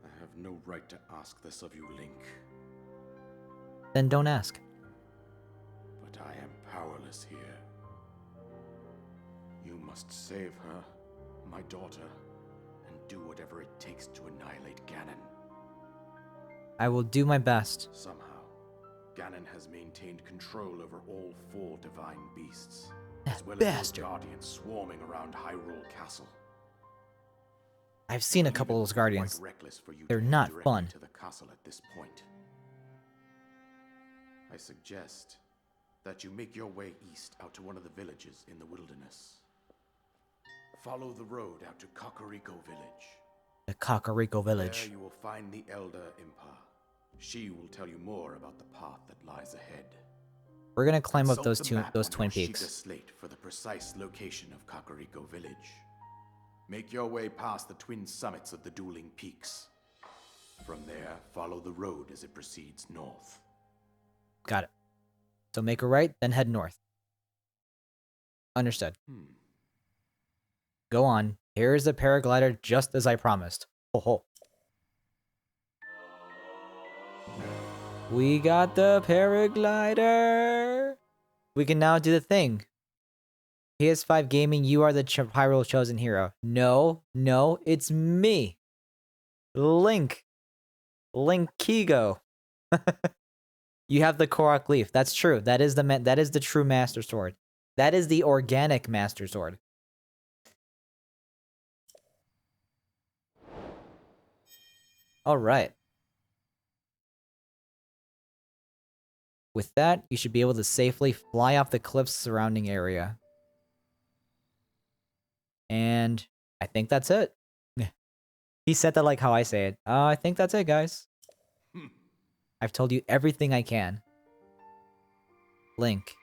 I have no right to ask this of you, Link. Then don't ask. but I am powerless here. You must save her, my daughter, and do whatever it takes to annihilate Ganon. I will do my best. Somehow, Ganon has maintained control over all 4 divine beasts, That as well as bastard. those guardians swarming around Hyrule Castle. I've seen a Even couple of those quite guardians. reckless for you They're to head not directly fun. to the castle at this point. I suggest that you make your way east out to one of the villages in the wilderness. Follow the road out to Kakariko Village. The Kakariko There Village. you will find the Elder Impa. She will tell you more about the path that lies ahead. We're gonna climb up Consult the map those on twin your Sheikah peaks. slate for the precise location of Kakariko Village. Make your way past the twin summits of the dueling peaks. From there, follow the road as it proceeds north. Got it. So make a right, then head north. Understood. Go on. Here's the paraglider just as I promised. Ho ho. We got the paraglider. We can now do the thing. PS5 Gaming, you are the Hyrule chosen hero. No, it's me. Link. Linkigo. You have the Korok leaf. That's true. That is the true Master Sword. That is the organic Master Sword. All right. With that, you should be able to safely fly off the cliffs surrounding area. And I think that's it. He said that like how I say it. I think that's it, guys. I've told you everything I can. Link,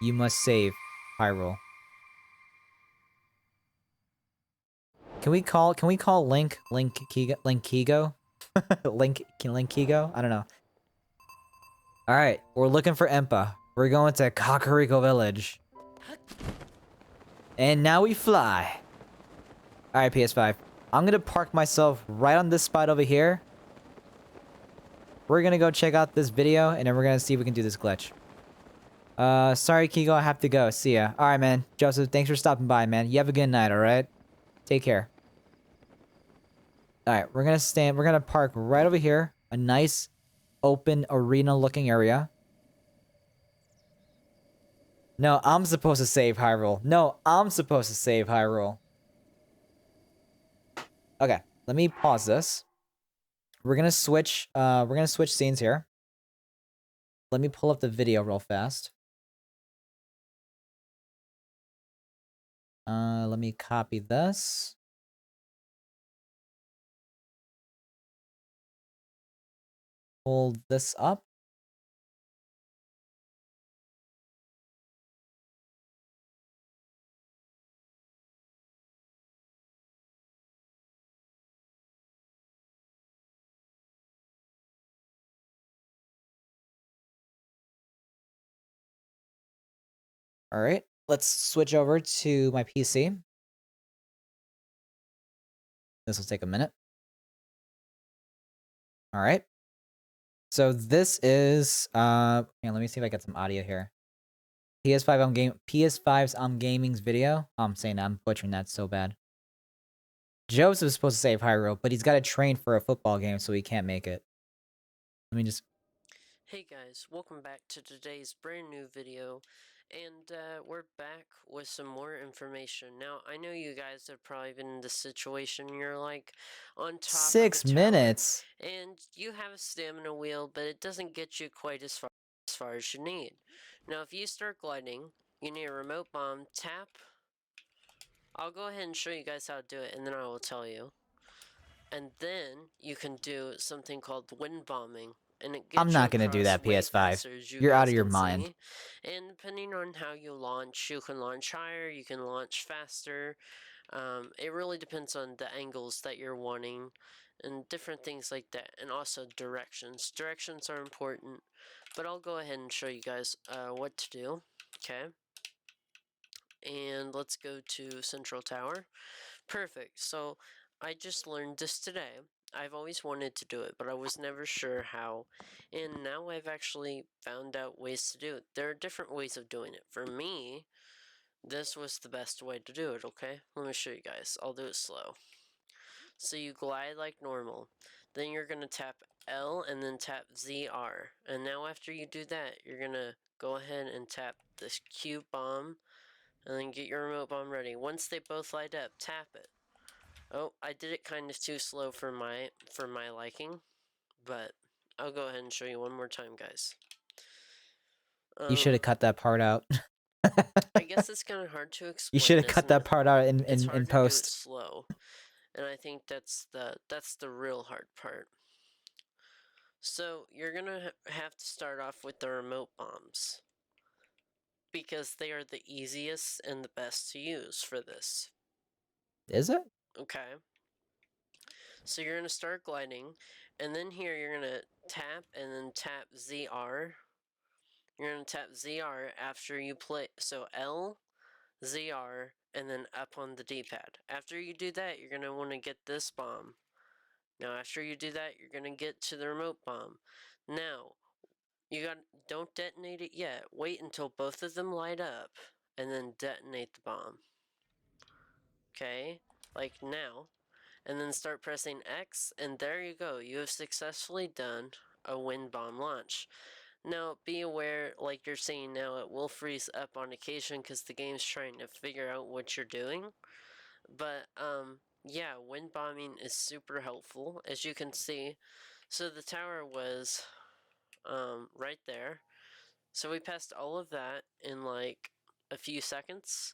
you must save Hyrule. Can we call Link Linkigo? Linkigo? I don't know. Alright, we're looking for Impa. We're going to Kakariko Village. And now we fly. Alright, PS5. I'm gonna park myself right on this spot over here. We're gonna go check out this video, and then we're gonna see if we can do this glitch. Sorry, Kigo, I have to go. See ya. Alright, man. Joseph, thanks for stopping by, man. You have a good night, alright? Take care. Alright, we're gonna park right over here. A nice, open, arena-looking area. No, I'm supposed to save Hyrule. No, I'm supposed to save Hyrule. Okay, let me pause this. We're gonna switch scenes here. Let me pull up the video real fast. Let me copy this. Hold this up. All right, let's switch over to my PC. This will take a minute. All right. So this is let me see if I get some audio here. PS5's Gaming's video. Oh, I'm saying that, I'm butchering that so bad. Joseph's supposed to save Hyrule, but he's got to train for a football game, so he can't make it. Let me just. Hey guys, welcome back to today's brand new video, and we're back with some more information. Now, I know you guys have probably been in this situation, you're like on top 6 of a tower, minutes. and you have a stamina wheel, but it doesn't get you quite as far as you need. Now, if you start gliding, you need a remote bomb, tap. I'll go ahead and show you guys how to do it, and then I will tell you. And then you can do something called wind bombing. And it gets I'm not gonna do that, PS5. You're out of your mind. And depending on how you launch, you can launch higher, you can launch faster. It really depends on the angles that you're wanting and different things like that. And also directions. Directions are important, but I'll go ahead and show you guys what to do. Okay. And let's go to Central Tower. Perfect. So I just learned this today. I've always wanted to do it, but I was never sure how. And now I've actually found out ways to do it. There are different ways of doing it. For me, this was the best way to do it, okay? Let me show you guys. I'll do it slow. So you glide like normal. Then you're going to tap L and then tap ZR. And now after you do that, you're going to go ahead and tap this Q bomb and then get your remote bomb ready. Once they both light up, tap it. Oh, I did it kind of too slow for my liking, but I'll go ahead and show you one more time, guys. You should have cut that part out. I guess it's kind of hard to explain. You should have cut that part out in it's hard in to do it post. slow, and I think that's the real hard part. So you're gonna have to start off with the remote bombs because they are the easiest and the best to use for this. Is it? Okay. So you're gonna start gliding, and then here you're gonna tap and then tap ZR. You're gonna tap ZR after you play. So L, ZR, and then up on the D-pad. After you do that, you're gonna want to get this bomb. Now, after you do that, you're gonna get to the remote bomb. Now, don't detonate it yet. Wait until both of them light up, and then detonate the bomb. Okay, like now, and then start pressing X, and there you go. You have successfully done a wind bomb launch. Now, be aware, like you're seeing now, it will freeze up on occasion because the game's trying to figure out what you're doing. But, yeah, wind bombing is super helpful, as you can see. So the tower was, right there. So we passed all of that in, like, a few seconds.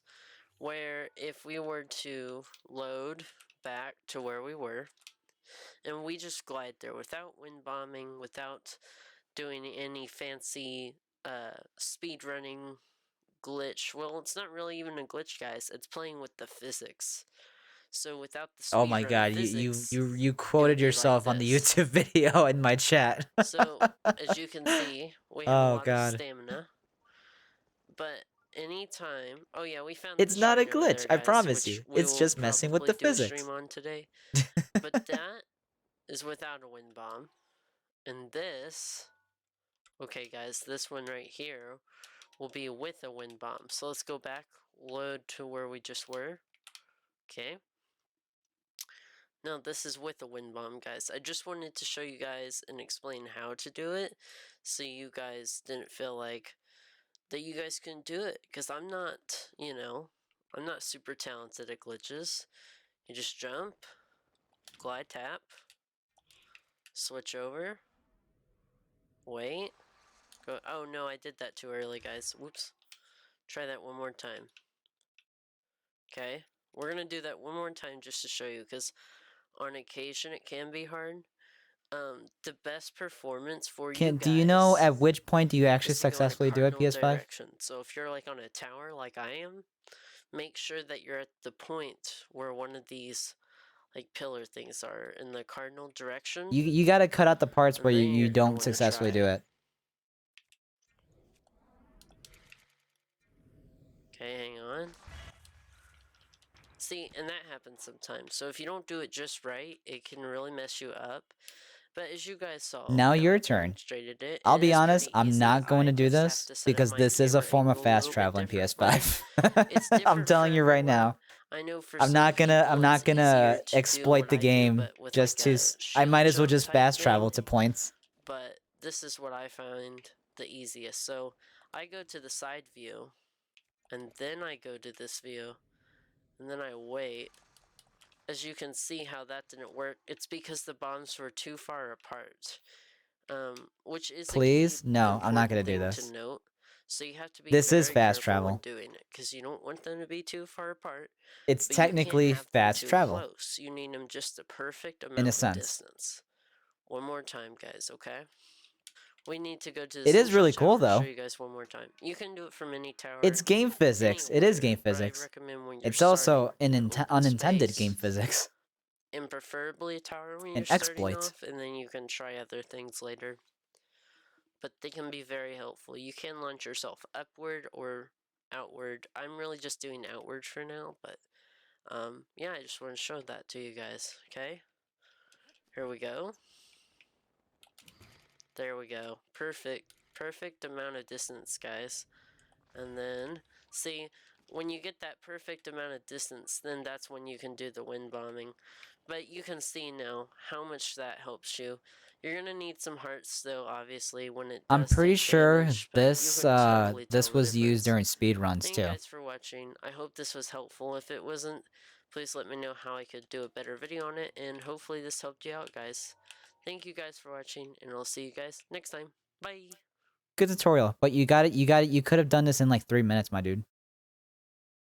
Where if we were to load back to where we were, and we just glide there without wind bombing, without doing any fancy speed running glitch. Well, it's not really even a glitch, guys. It's playing with the physics. So without the speed Oh my god, physics, you quoted be like yourself on the this. YouTube video in my chat. So as you can see, we have a Oh lot of god. stamina. But anytime, oh yeah, we found It's the not a shrine over glitch, there, I guys, promise which you. we It's will just messing with the probably do a physics. stream on today. But that is without a wind bomb. And this, okay guys, this one right here will be with a wind bomb. So let's go back, load to where we just were. Okay. Now this is with a wind bomb, guys. I just wanted to show you guys and explain how to do it, so you guys didn't feel like that you guys couldn't do it. Because I'm not, you know, I'm not super talented at glitches. You just jump, glide tap, switch over, wait, go. Oh no, I did that too early, guys. Whoops. Try that one more time. Okay, we're gonna do that one more time just to show you, because on occasion it can be hard. The best performance for you guys. Do you know at which point do you actually is to go in a successfully do it, cardinal PS5? direction. So if you're like on a tower like I am, make sure that you're at the point where one of these like pillar things are in the cardinal direction. You gotta cut out the parts And where then you you're gonna don't wanna successfully try do it. Okay, hang on. See, and that happens sometimes. So if you don't do it just right, it can really mess you up. But as you guys saw, Now your I turn. demonstrated it. I'll It be is honest, pretty I'm easy. not going to I do just have this to set up because my this is a camera form of angle a fast little bit travel in different, PS5. it's I'm different telling for you right everyone. now. I know for I'm some not people it's gonna easier to do exploit what the I do, game but with just like to. a I might shield as well jump just type fast thing, travel to points. but this is what I find the easiest. So I go to the side view, and then I go to this view, and then I wait. As you can see how that didn't work, it's because the bombs were too far apart. Which is Please? a key No, I'm not gonna important do thing this. to note. So you have to be This is very fast careful when travel. doing it, because you don't want them to be too far apart, It's but you can't technically have them fast too travel close. You need them just the perfect in a amount of sense. distance. One more time, guys, okay? We need to go to the It is central really cool tower. Show though. you guys one more time. You can do it from any tower. It's game physics. It is game But I physics. recommend when you're It's also starting an open unintended space, game physics. and preferably a tower when An you're starting exploit. off, and then you can try other things later. But they can be very helpful. You can launch yourself upward or outward. I'm really just doing outward for now, but yeah, I just want to show that to you guys, okay? Here we go. There we go. Perfect. Perfect amount of distance, guys. And then, see, when you get that perfect amount of distance, then that's when you can do the wind bombing. But you can see now how much that helps you. You're gonna need some hearts though, obviously, when it I'm does pretty take sure damage, but you can totally tell this the was used difference. during speed runs Thank you too. guys for watching. I hope this was helpful. If it wasn't, please let me know how I could do a better video on it, and hopefully this helped you out, guys. Thank you guys for watching, and I'll see you guys next time. Bye! Good tutorial, but you got it. You could have done this in like 3 minutes, my dude.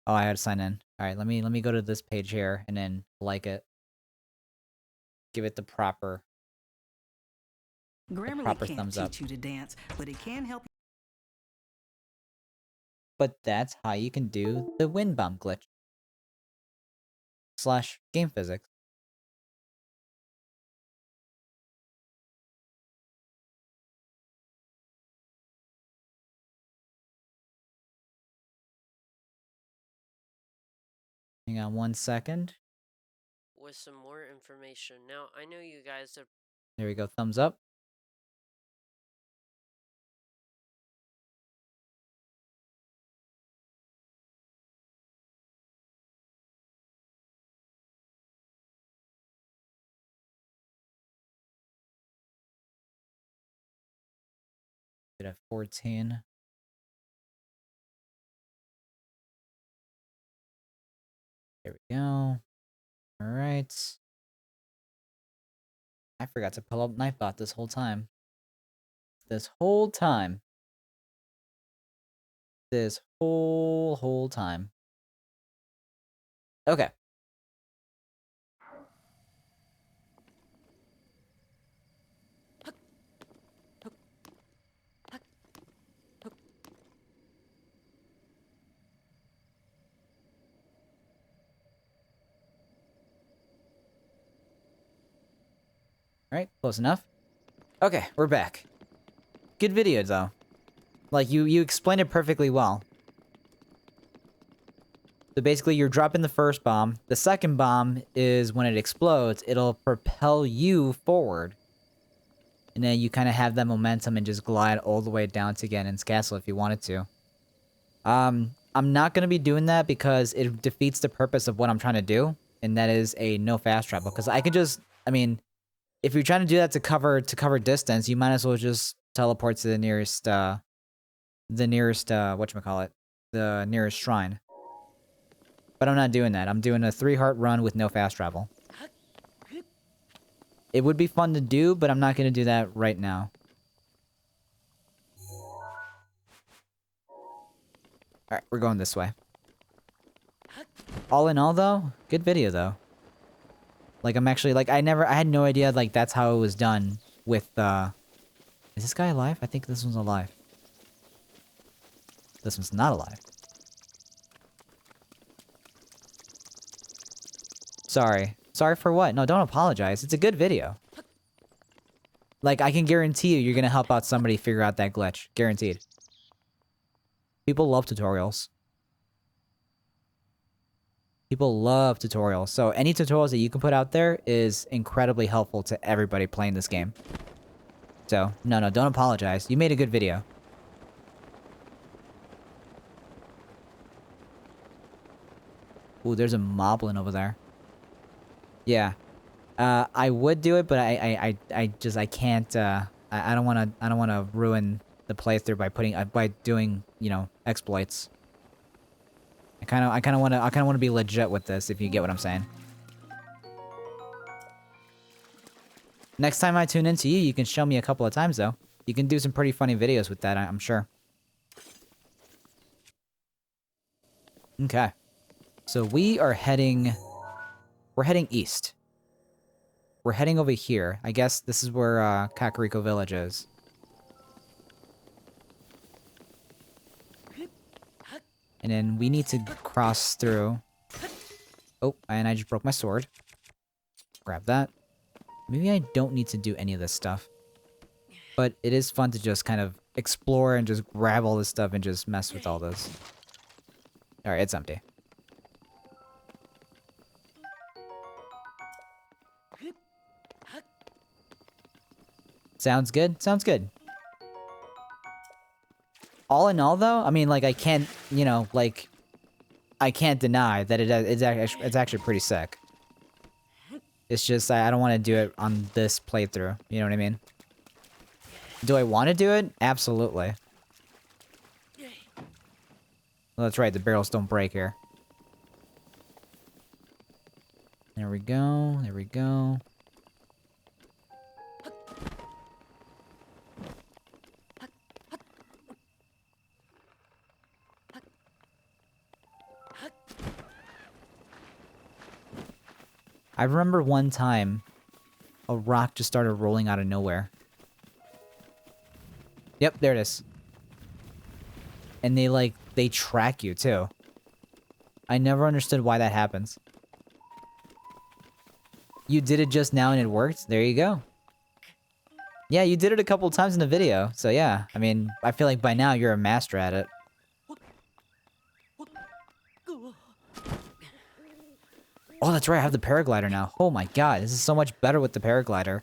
Oh, I had to sign in. All right, let me go to this page here and then like it. Give it the proper Grammarly proper can't thumbs up. teach you to dance, but it can help. But that's how you can do the wind bomb glitch. / game physics. Hang on 1 second. With some more information. Now, I know you guys are There we go. Thumbs up. Get a 14. There we go. All right. I forgot to pull up Knifebot this whole time. This whole time. This whole time. Okay. Alright, close enough. Okay, we're back. Good video, though. Like, you explained it perfectly well. So basically, you're dropping the first bomb. The second bomb is when it explodes, it'll propel you forward. And then you kind of have that momentum and just glide all the way down to Ganon's castle if you wanted to. I'm not going to be doing that because it defeats the purpose of what I'm trying to do. And that is a no fast travel. Because I could just, I mean, if you're trying to do that to cover distance, you might as well just teleport to the nearest whatchamacallit, the nearest shrine. But I'm not doing that. I'm doing a 3-heart run with no fast travel. It would be fun to do, but I'm not going to do that right now. Alright, we're going this way. All in all, though, good video, though. Like, I'm actually, like, I had no idea, like, that's how it was done with, Is this guy alive? I think this one's alive. This one's not alive. Sorry. Sorry for what? No, don't apologize. It's a good video. Like, I can guarantee you're gonna help out somebody figure out that glitch. Guaranteed. People love tutorials. People love tutorials. So any tutorials that you can put out there is incredibly helpful to everybody playing this game. So, no, don't apologize. You made a good video. Ooh, there's a moblin over there. Yeah. I would do it, but I can't, I don't wanna ruin the playthrough by doing, you know, exploits. I kinda wanna be legit with this, if you get what I'm saying. Next time I tune into you, you can show me a couple of times, though. You can do some pretty funny videos with that, I'm sure. Okay. So we're heading east. We're heading over here. I guess this is where, Kakariko Village is. And then we need to cross through. Oh, and I just broke my sword. Grab that. Maybe I don't need to do any of this stuff. But it is fun to just kind of explore and just grab all this stuff and just mess with all this. Alright, it's empty. Sounds good. Sounds good. All in all, though, I mean, like, I can't, you know, like, I can't deny that it's actually pretty sick. It's just I don't want to do it on this playthrough. You know what I mean? Do I want to do it? Absolutely. Well, that's right. The barrels don't break here. There we go. There we go. I remember one time a rock just started rolling out of nowhere. Yep, there it is. And they track you too. I never understood why that happens. You did it just now and it worked? There you go. Yeah, you did it a couple times in the video. So yeah, I mean, I feel like by now you're a master at it. Oh, that's right, I have the paraglider now. Oh my god, this is so much better with the paraglider.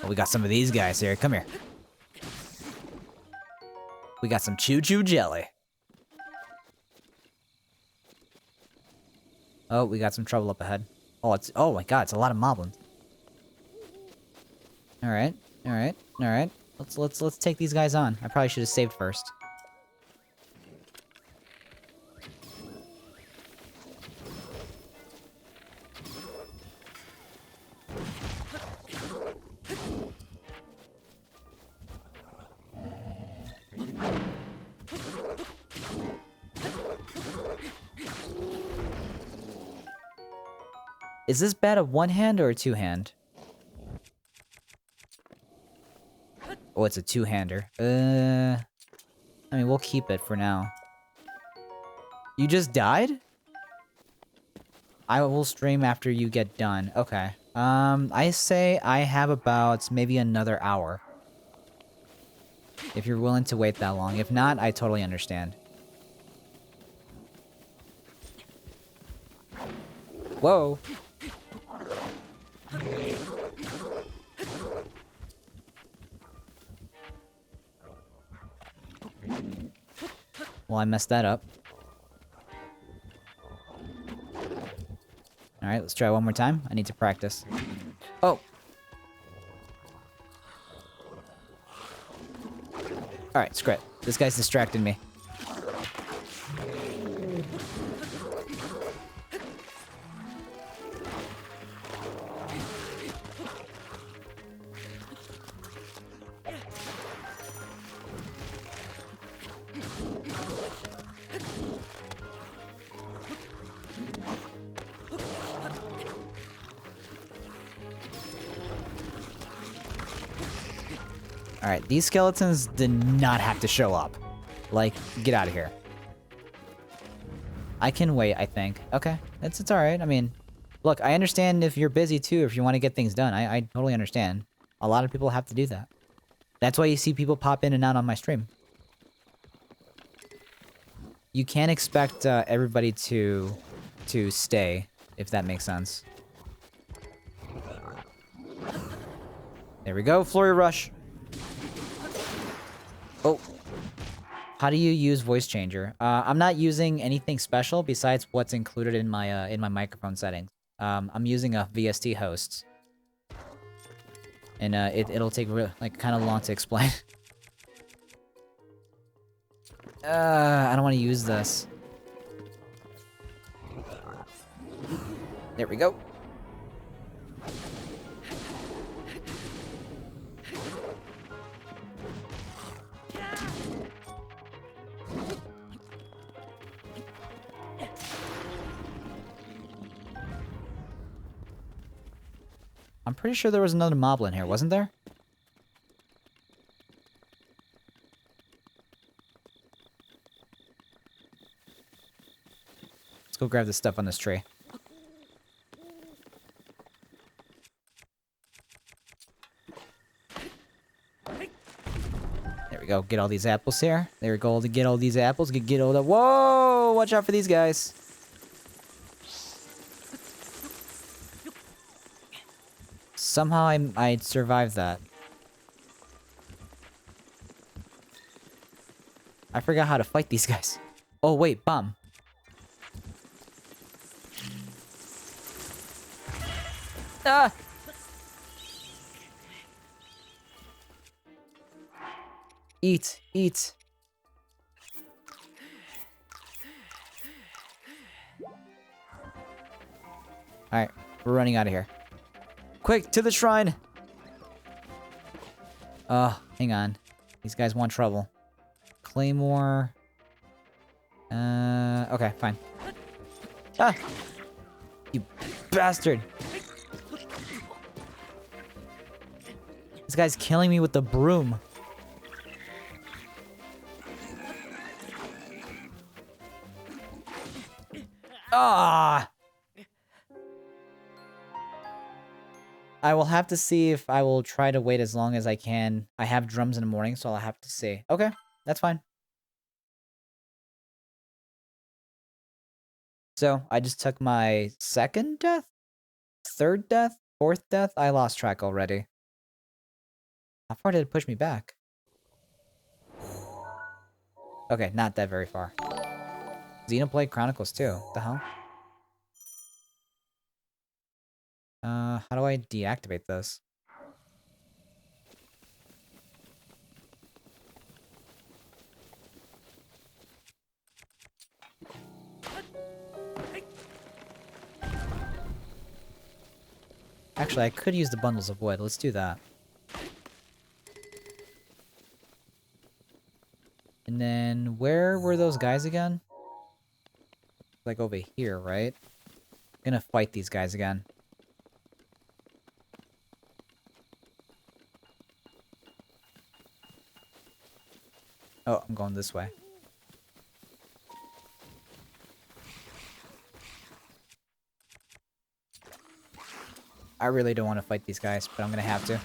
Oh, we got some of these guys here. Come here. We got some choo-choo jelly. Oh, we got some trouble up ahead. Oh my god, it's a lot of moblins. Alright, alright, alright. Let's take these guys on. I probably should have saved first. Is this bat a one-hand or a two-hand? Oh, it's a two-hander. I mean, we'll keep it for now. You just died? I will stream after you get done. Okay. I say I have about maybe another hour. If you're willing to wait that long. If not, I totally understand. Whoa. Well, I messed that up. Alright, let's try one more time. I need to practice. Oh! Alright, screw it. This guy's distracting me. Alright, these skeletons did not have to show up. Like, get out of here. I can wait, I think. Okay, it's alright. I mean, look, I understand if you're busy too, if you want to get things done. I totally understand. A lot of people have to do that. That's why you see people pop in and out on my stream. You can't expect everybody to stay, if that makes sense. There we go, Flurry Rush. Oh. How do you use voice changer? I'm not using anything special besides what's included in my microphone settings. I'm using a VST host. And it'll take like kind of long to explain. I don't want to use this. There we go. I'm pretty sure there was another moblin here, wasn't there? Let's go grab the stuff on this tree. go get all these apples here. There we go to get all these apples. Get all the... Whoa! Watch out for these guys. Somehow I survived that. I forgot how to fight these guys. Oh, wait, bomb. Ah! Eat, eat. Alright, we're running out of here. Quick, to the shrine! Hang on. These guys want trouble. Claymore. Okay, fine. Ah! You bastard! This guy's killing me with the broom. Ah! I will have to see if I will try to wait as long as I can. I have drums in the morning, so I'll have to see. Okay, that's fine. So, I just took my second death? Third death? Fourth death? I lost track already. How far did it push me back? Okay, not that very far. Xenoblade Chronicles 2. What the hell? How do I deactivate this? Actually, I could use the bundles of wood. Let's do that. And then, where were those guys again? Like over here, right? Gonna fight these guys again. Oh, I'm going this way. I really don't want to fight these guys, but I'm gonna have to.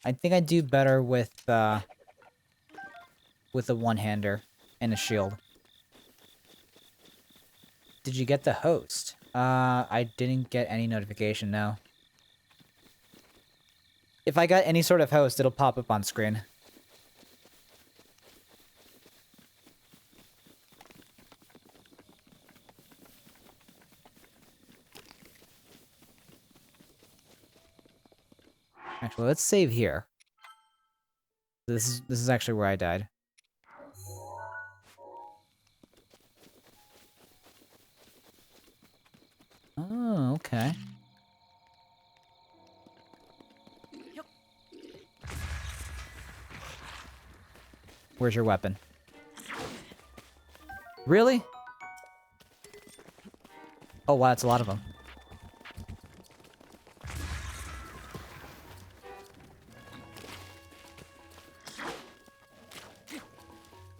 I think I do better with a one-hander and a shield. Did you get the host? I didn't get any notification, no. If I got any sort of host, it'll pop up on screen. Actually, let's save here. This is actually where I died. Oh, okay. Where's your weapon? Really? Oh wow, that's a lot of them.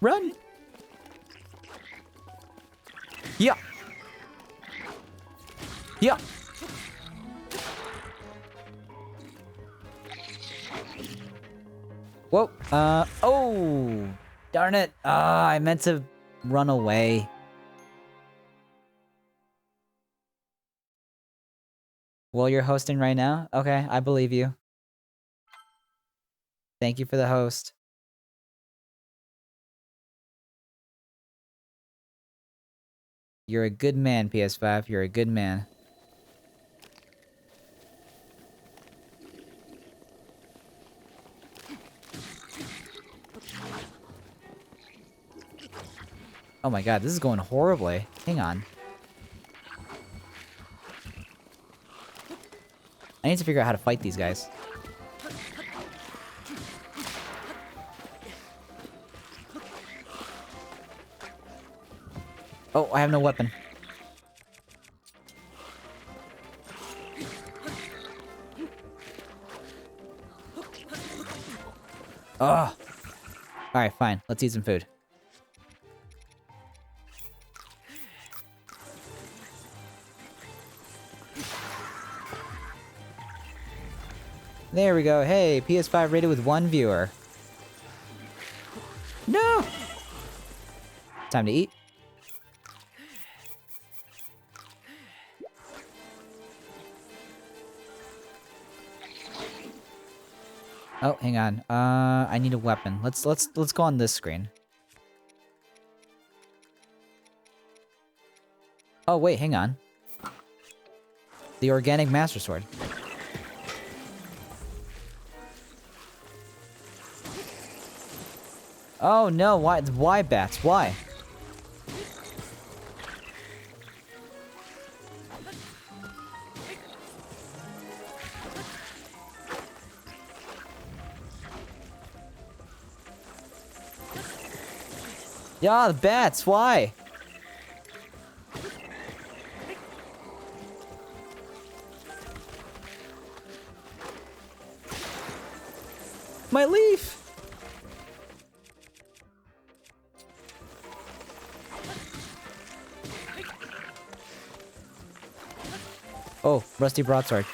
Run! Yeah! Yeah! Whoa, oh! Darn it! I meant to run away. Well, you're hosting right now? Okay, I believe you. Thank you for the host. You're a good man, PS5. You're a good man. Oh my god, this is going horribly. Hang on. I need to figure out how to fight these guys. Oh, I have no weapon. Ugh. Alright, fine. Let's eat some food. There we go. Hey, PS5 rated with 1 viewer. No! Time to eat. Oh, hang on. I need a weapon. Let's go on this screen. Oh, wait, hang on. The organic master sword. Oh no, why bats? Why? Yeah, the bats, why? My leaf! Oh, rusty broadsword.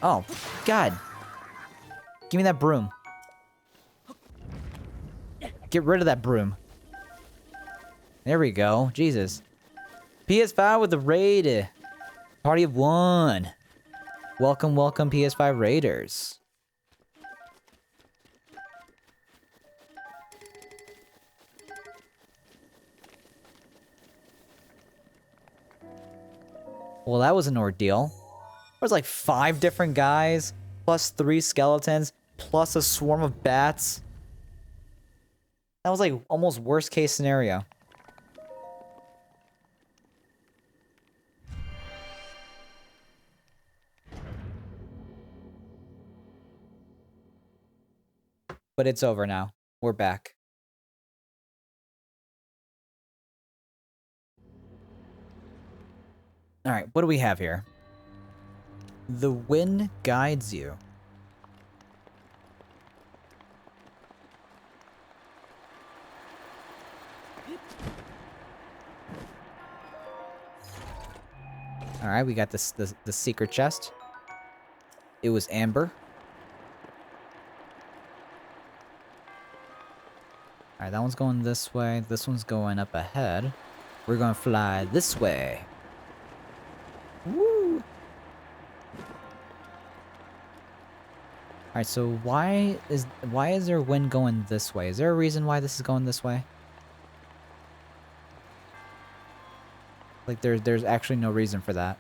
Oh, God. Give me that broom. Get rid of that broom. There we go. Jesus. PS5 with the raid. Party of 1. Welcome, welcome, PS5 Raiders. Well, that was an ordeal. There was like 5 different guys, plus 3 skeletons, plus a swarm of bats. That was like almost worst case scenario. But it's over now. We're back. Alright, what do we have here? The wind guides you. Alright, we got the secret chest. It was amber. Alright, that one's going this way. This one's going up ahead. We're gonna fly this way. Woo! Alright, so why is there wind going this way? Is there a reason why this is going this way? Like there's actually no reason for that.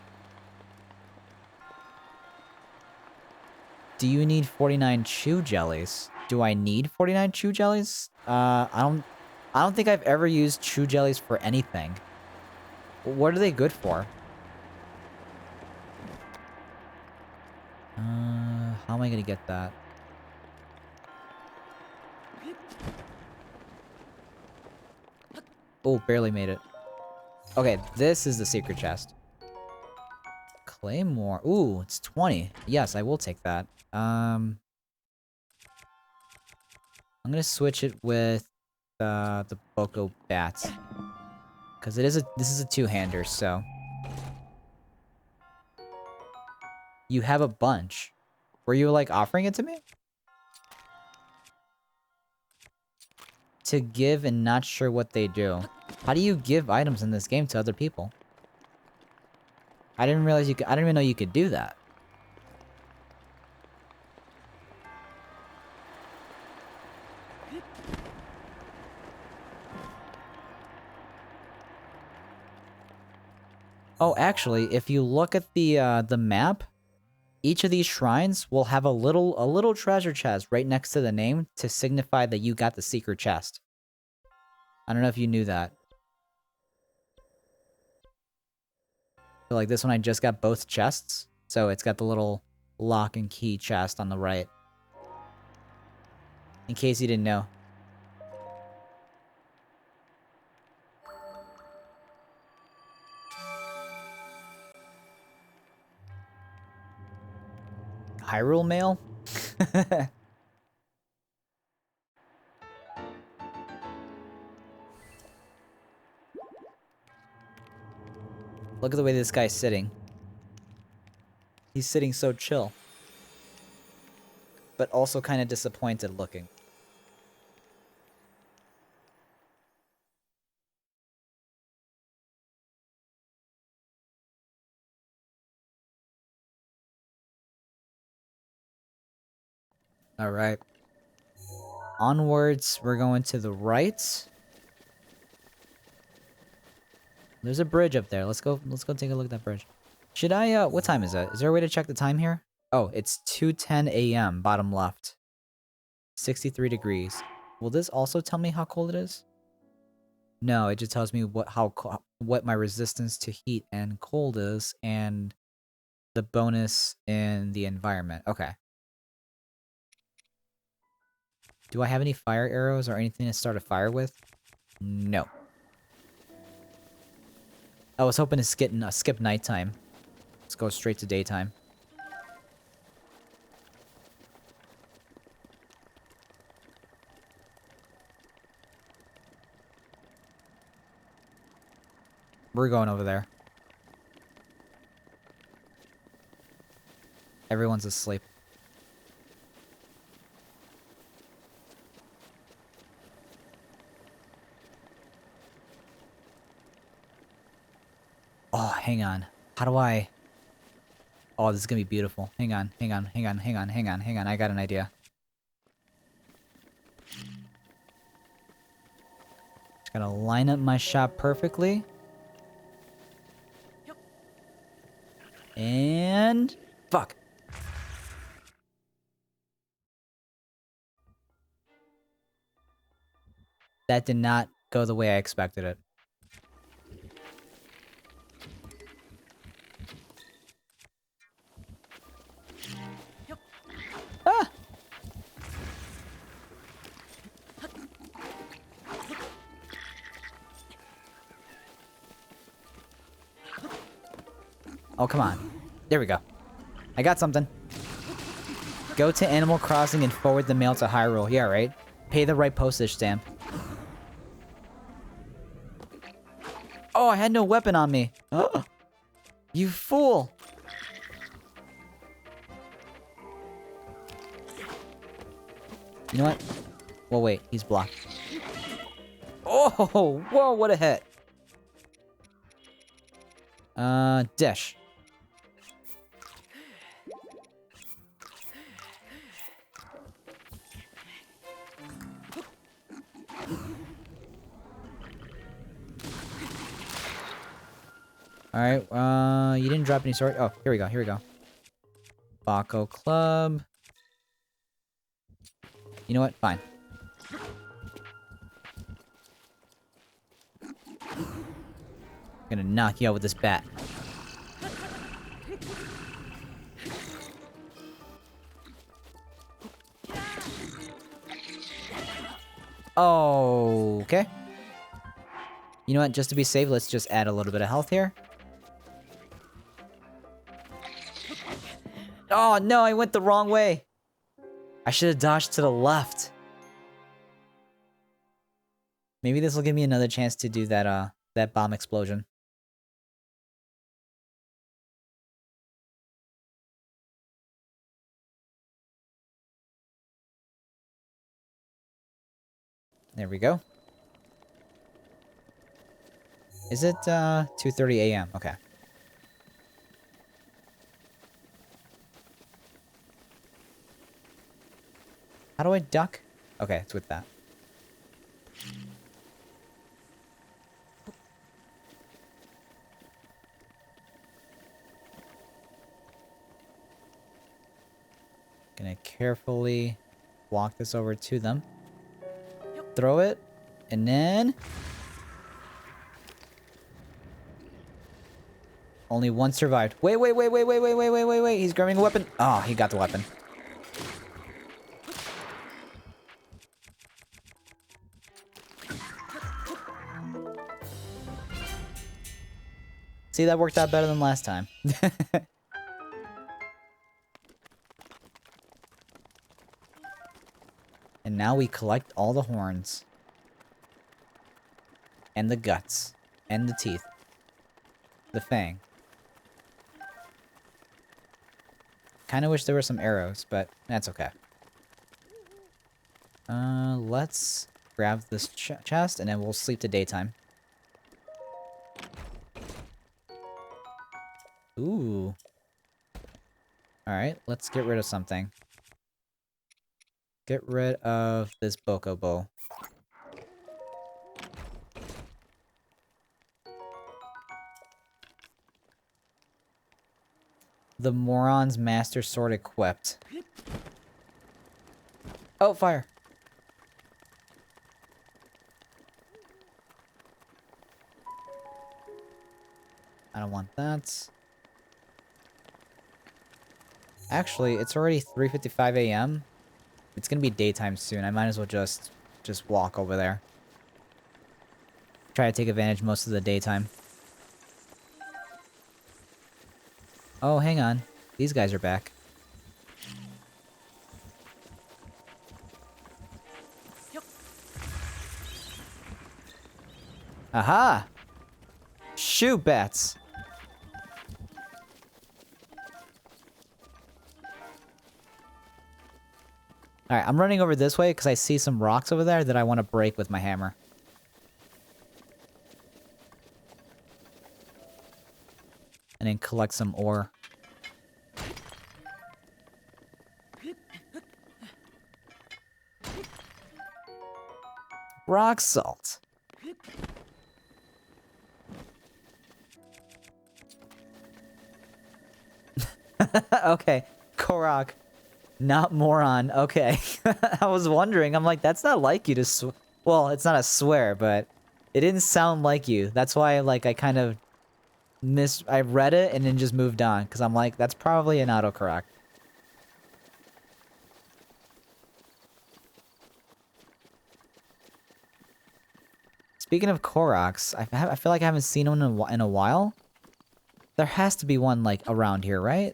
Do you need 49 chew jellies? Do I need 49 chew jellies? I don't think I've ever used chew jellies for anything. What are they good for? How am I gonna get that? Oh, barely made it. Okay, this is the secret chest. Claymore. Ooh, it's 20. Yes, I will take that. I'm gonna switch it with the Boko bats. Cause this is a two-hander, so. You have a bunch. Were you like offering it to me? To give and not sure what they do. How do you give items in this game to other people? I didn't realize you could, I didn't even know you could do that. Oh, actually, if you look at the map, each of these shrines will have a little treasure chest right next to the name to signify that you got the secret chest. I don't know if you knew that. So like this one, I just got both chests, so it's got the little lock and key chest on the right. In case you didn't know. Hyrule Mail? Look at the way this guy's sitting. He's sitting so chill. But also kind of disappointed looking. Alright. Onwards, we're going to the right. There's a bridge up there. Let's go take a look at that bridge. Should I, what time is it? Is there a way to check the time here? Oh, it's 2:10 a.m., bottom left. 63 degrees. Will this also tell me how cold it is? No, it just tells me what my resistance to heat and cold is, and the bonus in the environment. Okay. Do I have any fire arrows or anything to start a fire with? No. I was hoping to skip nighttime. Let's go straight to daytime. We're going over there. Everyone's asleep. Oh, hang on. How do I... Oh, this is gonna be beautiful. Hang on. I got an idea. Just gotta line up my shot perfectly. And... Fuck. That did not go the way I expected it. Ah! Oh, come on. There we go. I got something. Go to Animal Crossing and forward the mail to Hyrule. Yeah, right? Pay the right postage stamp. Oh, I had no weapon on me. You fool! You know what? Well, wait. He's blocked. Oh! Whoa, what a hit. Dish. Alright, you didn't drop any sword. Oh, here we go. Baco Club. You know what? Fine. I'm gonna knock you out with this bat. Oh, okay. You know what? Just to be safe, let's just add a little bit of health here. Oh, no, I went the wrong way. I should have dodged to the left. Maybe this will give me another chance to do that, that bomb explosion. There we go. Is it, 2:30 a.m.? Okay. How do I duck? Okay, it's with that. Gonna carefully walk this over to them. Throw it, and then... Only one survived. Wait. He's grabbing a weapon. Oh, he got the weapon. See, that worked out better than last time. And now we collect all the horns. And the guts. And the teeth. The fang. Kinda wish there were some arrows, but that's okay. Let's grab this chest and then we'll sleep to daytime. Ooh. Alright, let's get rid of something. Get rid of this Bokobo. The Moron's Master Sword equipped. Oh, fire! I don't want that. Actually, it's already 3:55 a.m. It's gonna be daytime soon. I might as well just walk over there. Try to take advantage most of the daytime. Oh, hang on. These guys are back. Aha! Shoot, bats! Alright, I'm running over this way because I see some rocks over there that I want to break with my hammer. And then collect some ore. Rock salt. Okay, Korok. Not moron. Okay. I was wondering. I'm like, that's not like you to well, it's not a swear, but it didn't sound like you. That's why, like, I kind of I read it and then just moved on. Because I'm like, that's probably an autocorrect. Speaking of Koroks, I feel like I haven't seen one in a while. There has to be one, like, around here, right?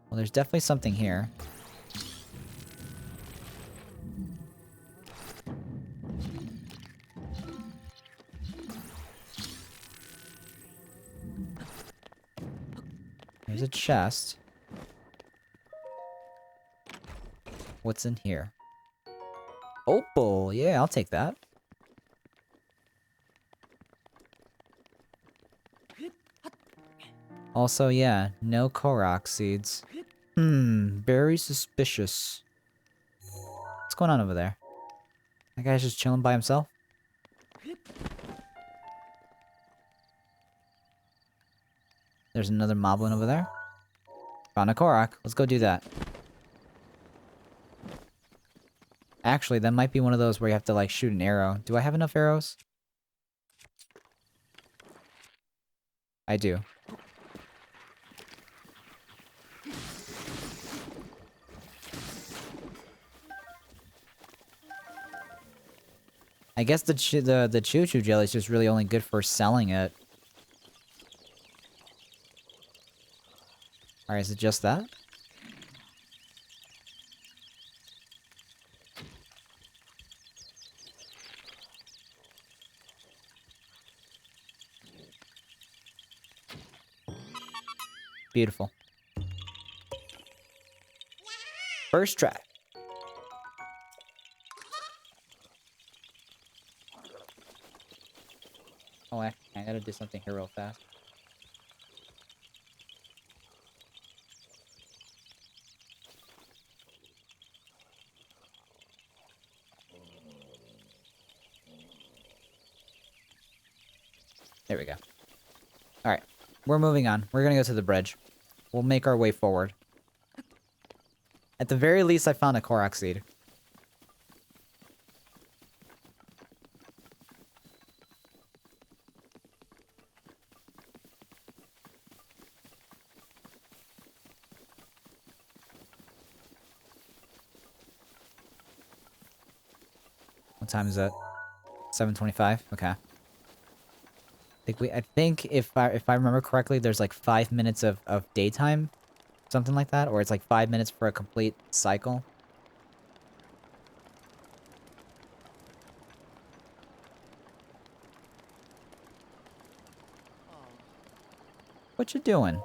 Well, there's definitely something here. There's a chest. What's in here? Opal! Yeah, I'll take that. Also, yeah, no Korok seeds. Very suspicious. What's going on over there? That guy's just chilling by himself? There's another moblin over there. Found a Korok. Let's go do that. Actually, that might be one of those where you have to, like, shoot an arrow. Do I have enough arrows? I do. I guess the choo-choo jelly is just really only good for selling it. Alright, is it just that? Beautiful. First try. Oh, I gotta do something here real fast. There we go. Alright. We're moving on. We're gonna go to the bridge. We'll make our way forward. At the very least, I found a Korok seed. What time is it? 7:25. Okay. I think if I remember correctly, there's like 5 minutes of daytime, something like that, or it's like 5 minutes for a complete cycle. What you doing?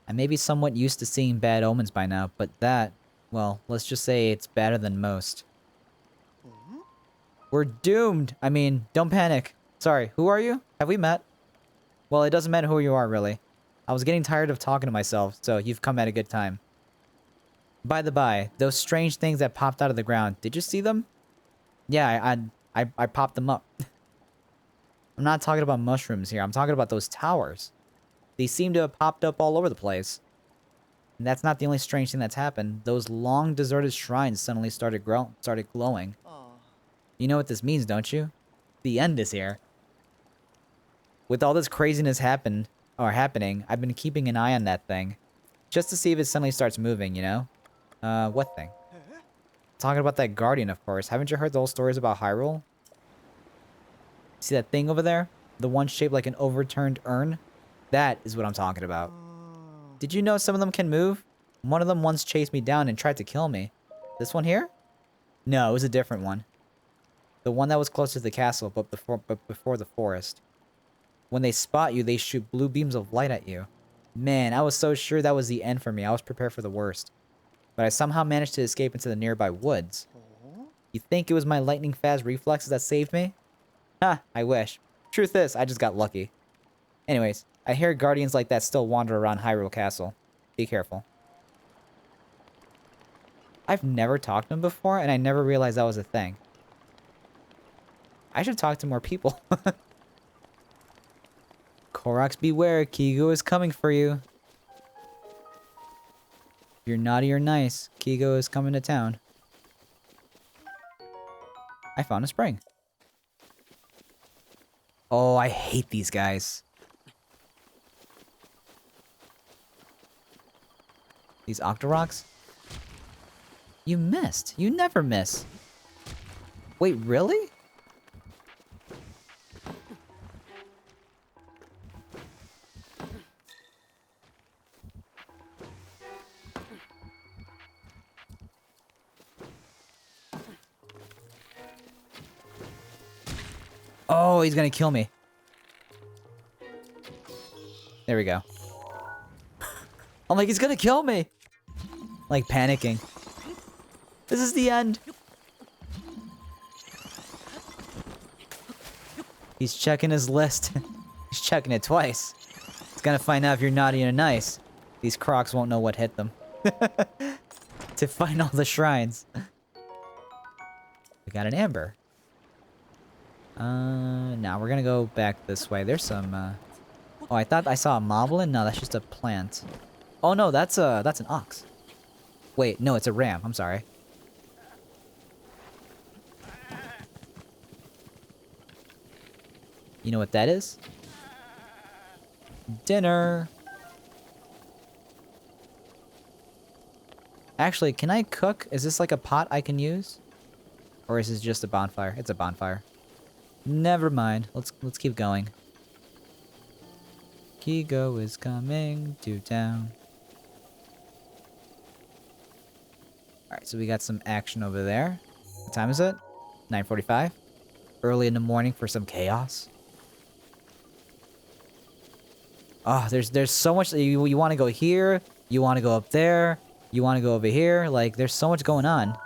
I may be somewhat used to seeing bad omens by now, but that, well, let's just say it's better than most. We're doomed! I mean, don't panic. Sorry, who are you? Have we met? Well, it doesn't matter who you are, really. I was getting tired of talking to myself, so you've come at a good time. By the by, those strange things that popped out of the ground, did you see them? Yeah, I popped them up. I'm not talking about mushrooms here, I'm talking about those towers. They seem to have popped up all over the place. And that's not the only strange thing that's happened. Those long deserted shrines suddenly started glowing. You know what this means, don't you? The end is here. With all this craziness happening, I've been keeping an eye on that thing. Just to see if it suddenly starts moving, you know? What thing? Talking about that guardian, of course. Haven't you heard the whole stories about Hyrule? See that thing over there? The one shaped like an overturned urn? That is what I'm talking about. Did you know some of them can move? One of them once chased me down and tried to kill me. This one here? No, it was a different one. The one that was closer to the castle, but before the forest. When they spot you, they shoot blue beams of light at you. Man, I was so sure that was the end for me. I was prepared for the worst. But I somehow managed to escape into the nearby woods. You think it was my lightning-fast reflexes that saved me? Ha, I wish. Truth is, I just got lucky. Anyways, I hear guardians like that still wander around Hyrule Castle. Be careful. I've never talked to him before, and I never realized that was a thing. I should talk to more people. Koroks, beware. Kigo is coming for you. If you're naughty or nice, Kigo is coming to town. I found a spring. Oh, I hate these guys. These Octoroks? You missed. You never miss. Wait, really? Oh, he's gonna kill me. There we go. I'm like, he's gonna kill me! Like, panicking. This is the end! He's checking his list. He's checking it twice. He's gonna find out if you're naughty or nice. These Crocs won't know what hit them. To find all the shrines. We got an amber. Now we're gonna go back this way. There's some, Oh, I thought I saw a moblin. No, that's just a plant. Oh no, that's an ox. Wait, no, it's a ram. I'm sorry. You know what that is? Dinner. Actually, can I cook? Is this like a pot I can use? Or is this just a bonfire? It's a bonfire. Never mind. Let's keep going. Kigo is coming to town. Alright, so we got some action over there. What time is it? 9:45. Early in the morning for some chaos. Oh, there's so much. You want to go here. You want to go up there. You want to go over here. Like, there's so much going on.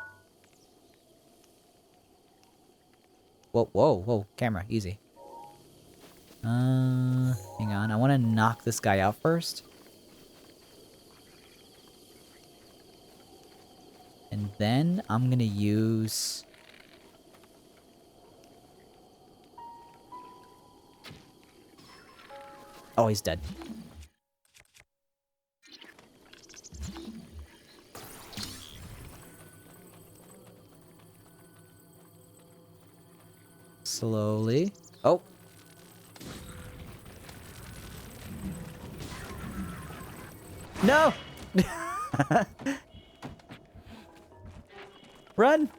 Whoa, camera, easy. Hang on, I want to knock this guy out first. And then I'm gonna use... Oh, he's dead. Slowly. Oh. No! Run!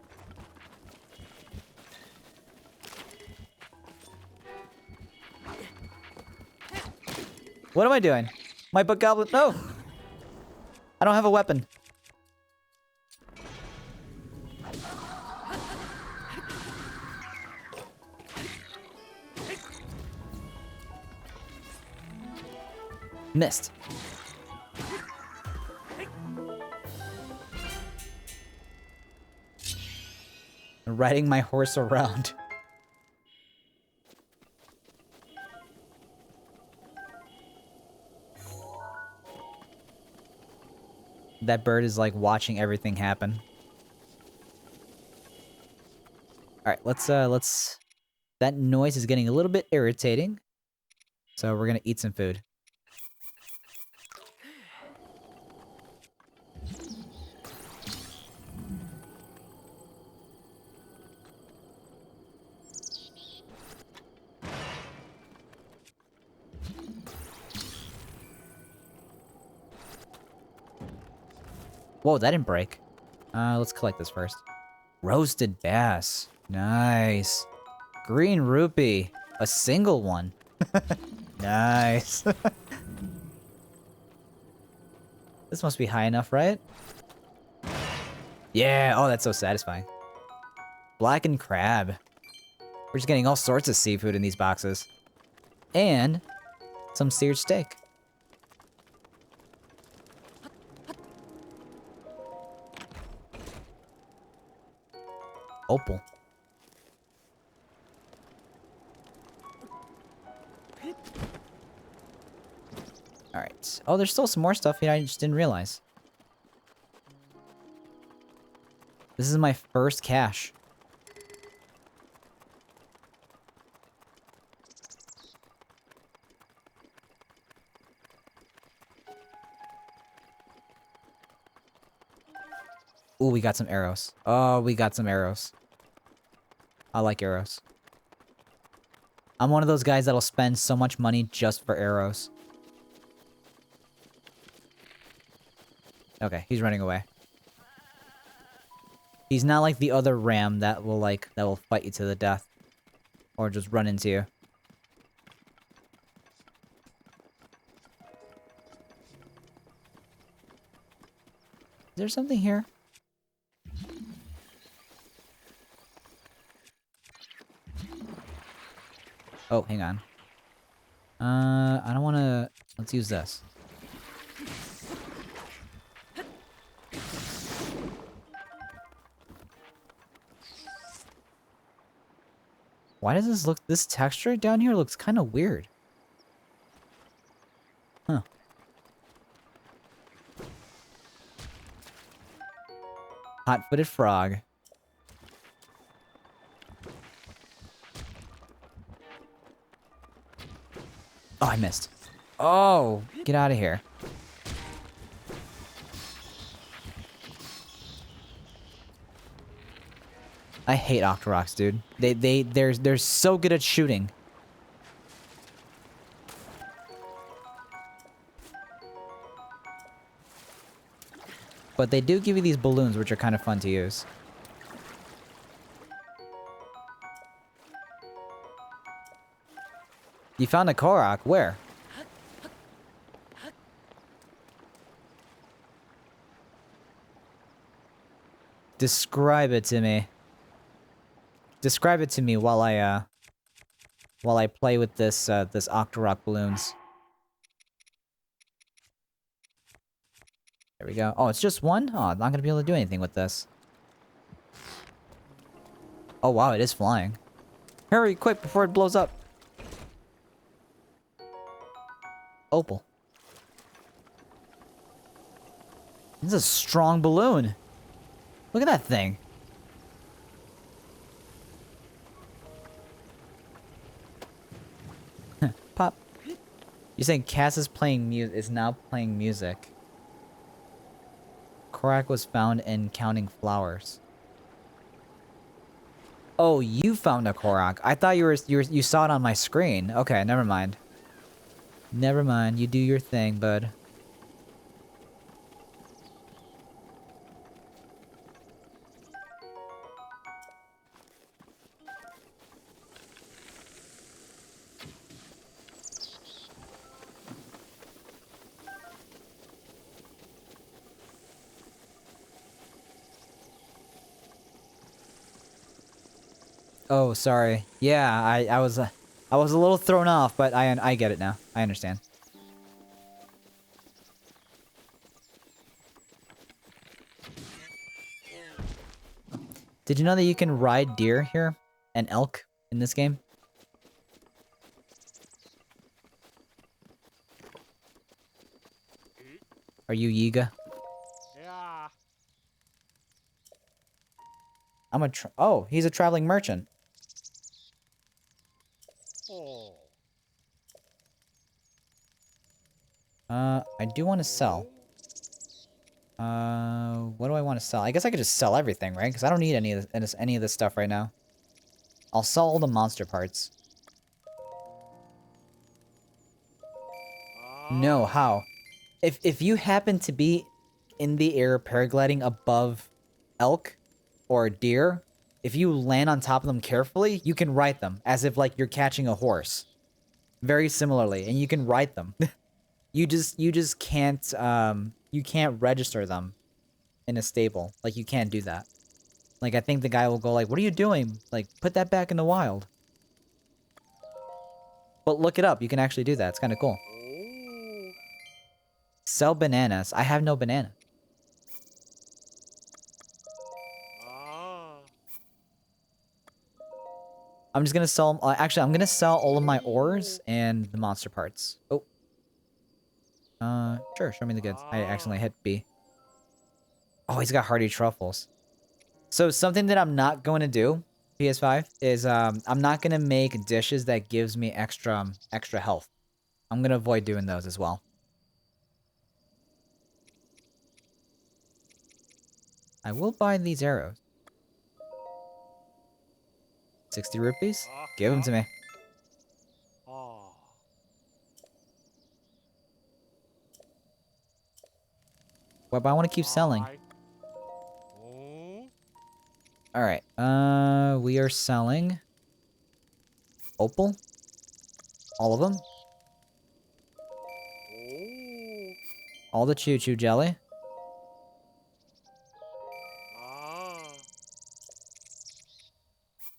What am I doing? My book goblin. No! I don't have a weapon. Missed. Riding my horse around. That bird is like watching everything happen. Alright, let's that noise is getting a little bit irritating. So we're gonna eat some food. Whoa, that didn't break. Let's collect this first. Roasted bass. Nice. Green rupee. A single one. Nice. This must be high enough, right? Yeah, oh, that's so satisfying. Blackened crab. We're just getting all sorts of seafood in these boxes. And some seared steak. Opal. Alright. Oh, there's still some more stuff here I just didn't realize. This is my first cache. Ooh, we got some arrows. Oh, we got some arrows. I like arrows. I'm one of those guys that'll spend so much money just for arrows. Okay, he's running away. He's not like the other ram that will fight you to the death. Or just run into you. Is there something here? Oh, hang on. I don't wanna... Let's use this. Why does this look... This texture down here looks kind of weird. Huh. Hot-footed frog. Oh, I missed. Oh, get out of here. I hate Octoroks, dude. They're so good at shooting. But they do give you these balloons, which are kind of fun to use. You found a Korok? Where? Describe it to me. Describe it to me while I play with this this Octorok balloons. There we go. Oh, it's just one? Oh, I'm not gonna be able to do anything with this. Oh wow, it is flying. Hurry, quick, before it blows up. Opal. This is a strong balloon. Look at that thing. Pop. You're saying Cass is now playing music. Korok was found in counting flowers. Oh, you found a Korok. I thought you saw it on my screen. Okay, never mind. Never mind. You do your thing, bud. Oh, sorry. Yeah, I was I was a little thrown off, but I get it now. I understand. Did you know that you can ride deer here and elk in this game? Are you Yiga? Yeah. I'm a oh, he's a traveling merchant. Oh. I do want to sell. What do I want to sell? I guess I could just sell everything, right? Because I don't need any of this stuff right now. I'll sell all the monster parts. No, how? If you happen to be in the air paragliding above elk or deer, if you land on top of them carefully, you can ride them as if like you're catching a horse. Very similarly, and you can ride them. you just can't you can't register them in a stable. Like you can't do that. Like I think the guy will go like, "What are you doing? Like put that back in the wild." But look it up. You can actually do that. It's kind of cool. Oh. Sell bananas. I have no banana. Ah. I'm just gonna sell. Actually, I'm gonna sell all of my ores and the monster parts. Oh. Sure. Show me the goods. I accidentally hit B. Oh, he's got hearty truffles. So something that I'm not going to do, PS5, is I'm not gonna make dishes that gives me extra health. I'm gonna avoid doing those as well. I will buy these arrows. 60 rupees? Give them to me. Ah. Well, but I want to keep selling. Oh. Alright, we are selling opal. All of them. Oh. All the choo-choo jelly. Ah.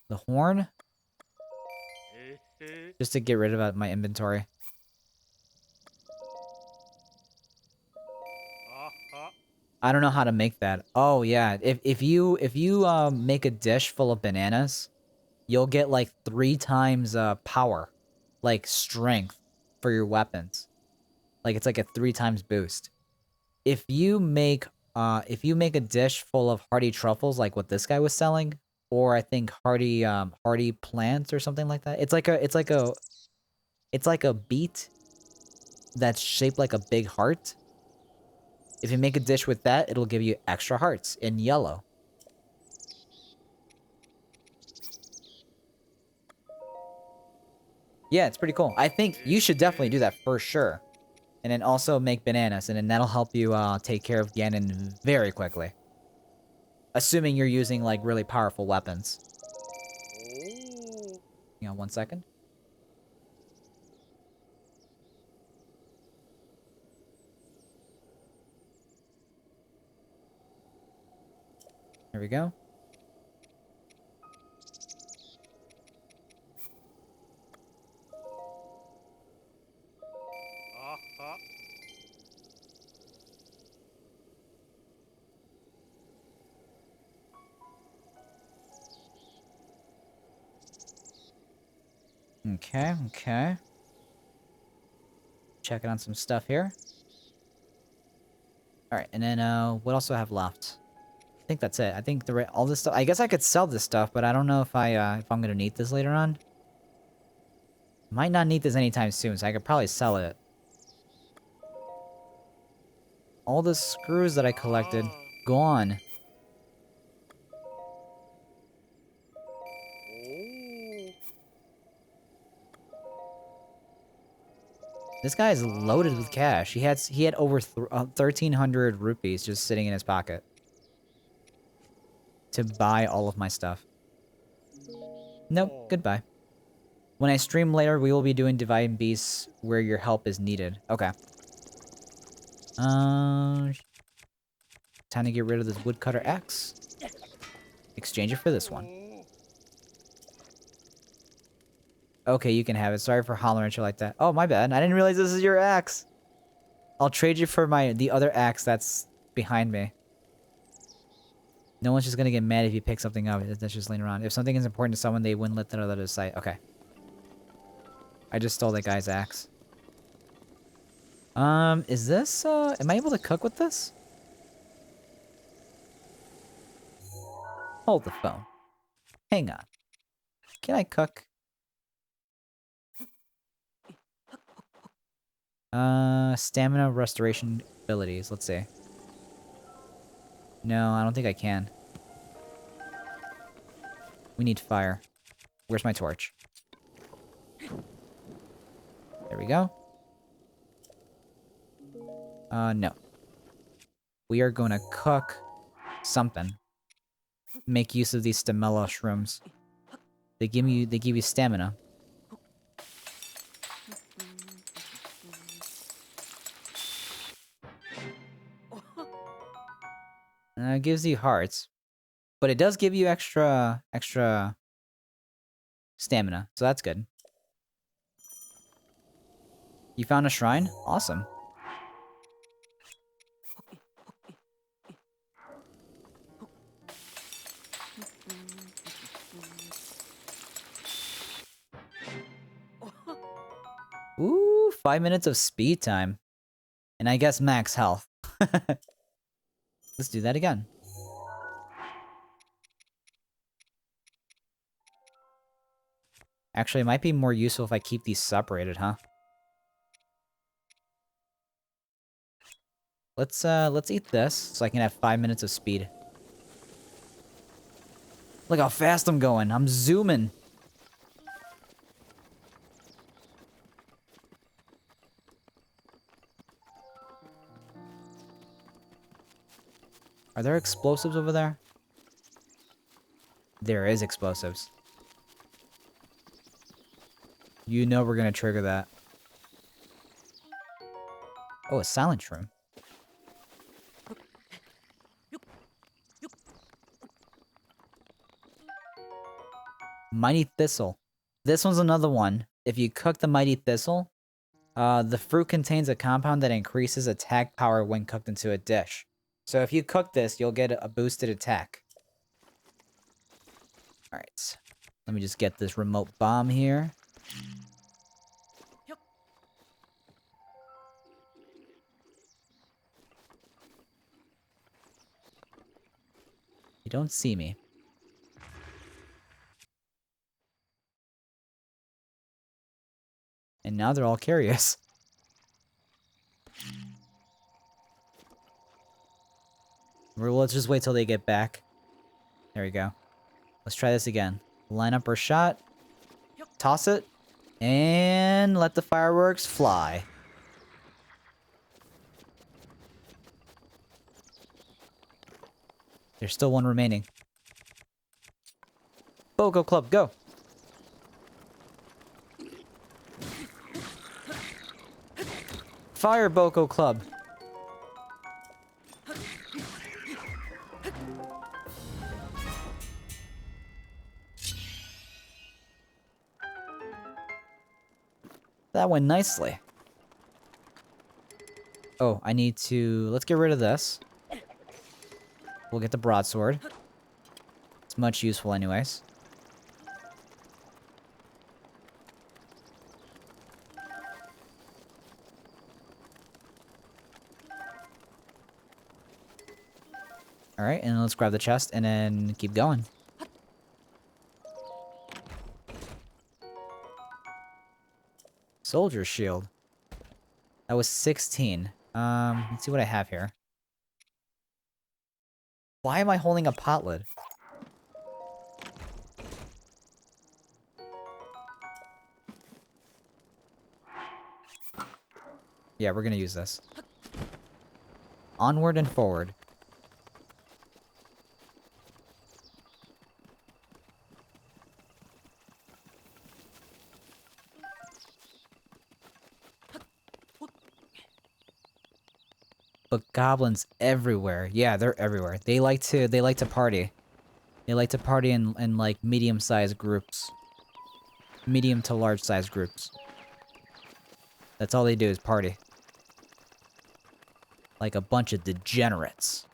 The horn. Eh. Just to get rid of my inventory. Ah. I don't know how to make that. Oh yeah, if you make a dish full of bananas, you'll get like 3 times power, like strength for your weapons. Like it's like a 3 times boost. If you make a dish full of hearty truffles like what this guy was selling, or I think hearty plants or something like that. It's like a beet that's shaped like a big heart. If you make a dish with that, it'll give you extra hearts in yellow. Yeah, it's pretty cool. I think you should definitely do that for sure. And then also make bananas, and then that'll help you take care of Ganon very quickly. Assuming you're using, like, really powerful weapons. Oh. Hang on 1 second. There we go. Ah. Okay, okay. Checking on some stuff here. Alright, and then, what else do I have left? I think that's it. I think all this stuff... I guess I could sell this stuff, but I don't know if I'm gonna need this later on. Might not need this anytime soon, so I could probably sell it. All the screws that I collected, gone. Oh. This guy is loaded with cash. He had over 1,300 rupees just sitting in his pocket to buy all of my stuff. Nope, goodbye. When I stream later, we will be doing Divine Beasts where your help is needed. Okay. Time to get rid of this woodcutter axe. Exchange it for this one. Okay, you can have it. Sorry for hollering at you like that. Oh, my bad. I didn't realize this is your axe. I'll trade you for the other axe that's behind me. No one's just gonna get mad if you pick something up that's just laying around. If something is important to someone, they wouldn't let that other out of sight. Okay. I just stole that guy's axe. Is this, am I able to cook with this? Hold the phone. Hang on. Can I cook? Stamina restoration abilities. Let's see. No, I don't think I can. We need fire. Where's my torch? There we go. No. We are going to cook something. Make use of these stamella shrooms. They give you stamina. It gives you hearts, but it does give you extra stamina, so that's good. You found a shrine? Awesome. Ooh, 5 minutes of speed time. And I guess max health. Let's do that again. Actually, it might be more useful if I keep these separated, huh? Let's eat this so I can have 5 minutes of speed. Look how fast I'm going. I'm zooming. Are there explosives over there? There is explosives. You know we're gonna trigger that. Oh, a silent shroom. Mighty Thistle. This one's another one. If you cook the Mighty Thistle, the fruit contains a compound that increases attack power when cooked into a dish. So if you cook this, you'll get a boosted attack. Alright. Let me just get this remote bomb here. You don't see me. And now they're all curious. Let's just wait till they get back. There we go. Let's try this again. Line up our shot. Toss it. And let the fireworks fly. There's still one remaining. Boko Club, go! Fire Boko Club! That went nicely. Oh, I need to... Let's get rid of this. We'll get the broadsword. It's much useful anyways. Alright, and let's grab the chest and then keep going. Soldier shield. That was 16. Let's see what I have here. Why am I holding a pot lid? Yeah, we're gonna use this. Onward and forward. But goblins everywhere. Yeah, they're everywhere. They like to party. They like to party in like medium-sized groups. medium to large size groups. That's all they do is party. Like a bunch of degenerates.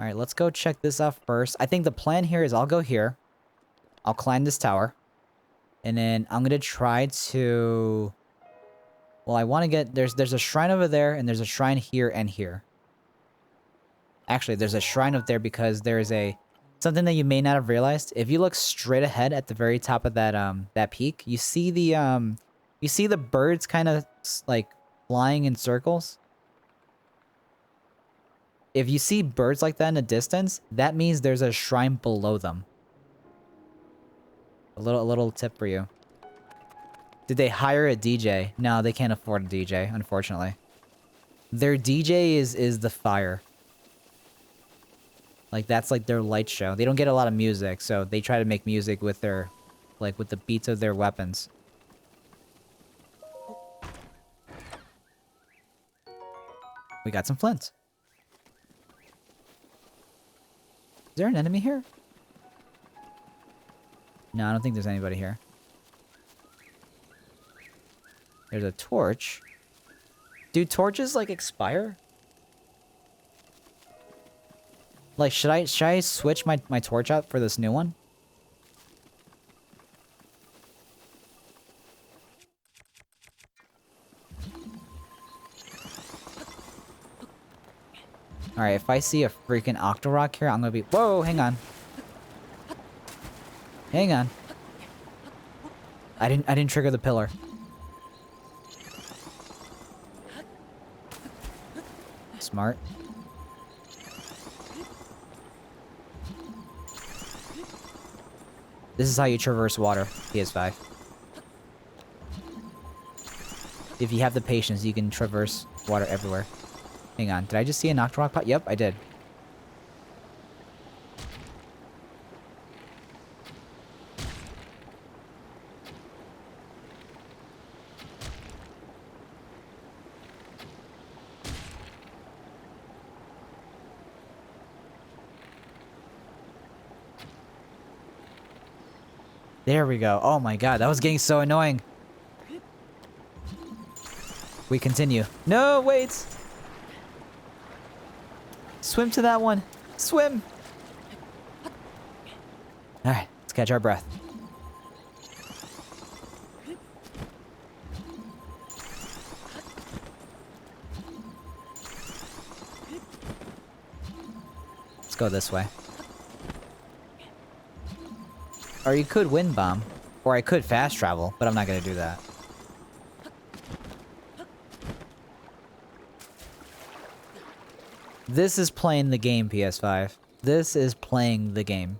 Alright, let's go check this out first. I think the plan here is I'll go here. I'll climb this tower. And then I'm gonna try to... Well, I want to get... There's a shrine over there, and there's a shrine here and here. Actually, there's a shrine up there because there's a... Something that you may not have realized. If you look straight ahead at the very top of that peak, you see the birds kind of like flying in circles. If you see birds like that in the distance, that means there's a shrine below them. A little tip for you. Did they hire a DJ? No, they can't afford a DJ, unfortunately. Their DJ is the fire. Like, that's like their light show. They don't get a lot of music, so they try to make music with their... Like, with the beats of their weapons. We got some flint. Is there an enemy here? No, I don't think there's anybody here. There's a torch. Do torches, like, expire? Like, should I switch my torch out for this new one? Alright, if I see a freaking Octorok here, I'm gonna be... Whoa, hang on. Hang on. I didn't trigger the pillar. Smart. This is how you traverse water, PS5. If you have the patience, you can traverse water everywhere. Hang on, did I just see an Octorok pot? Yep, I did. There we go. Oh my god, that was getting so annoying. We continue. No, wait! Swim to that one. Swim! Alright, let's catch our breath. Let's go this way. Or you could wind bomb. Or I could fast travel, but I'm not gonna do that. This is playing the game, PS5. This is playing the game.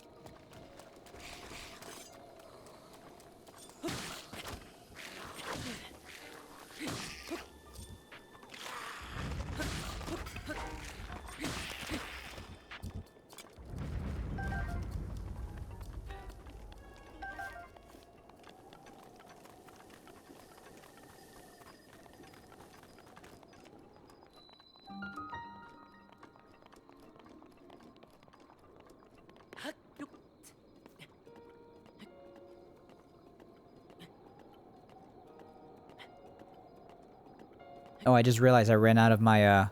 Oh, I just realized I ran out of my,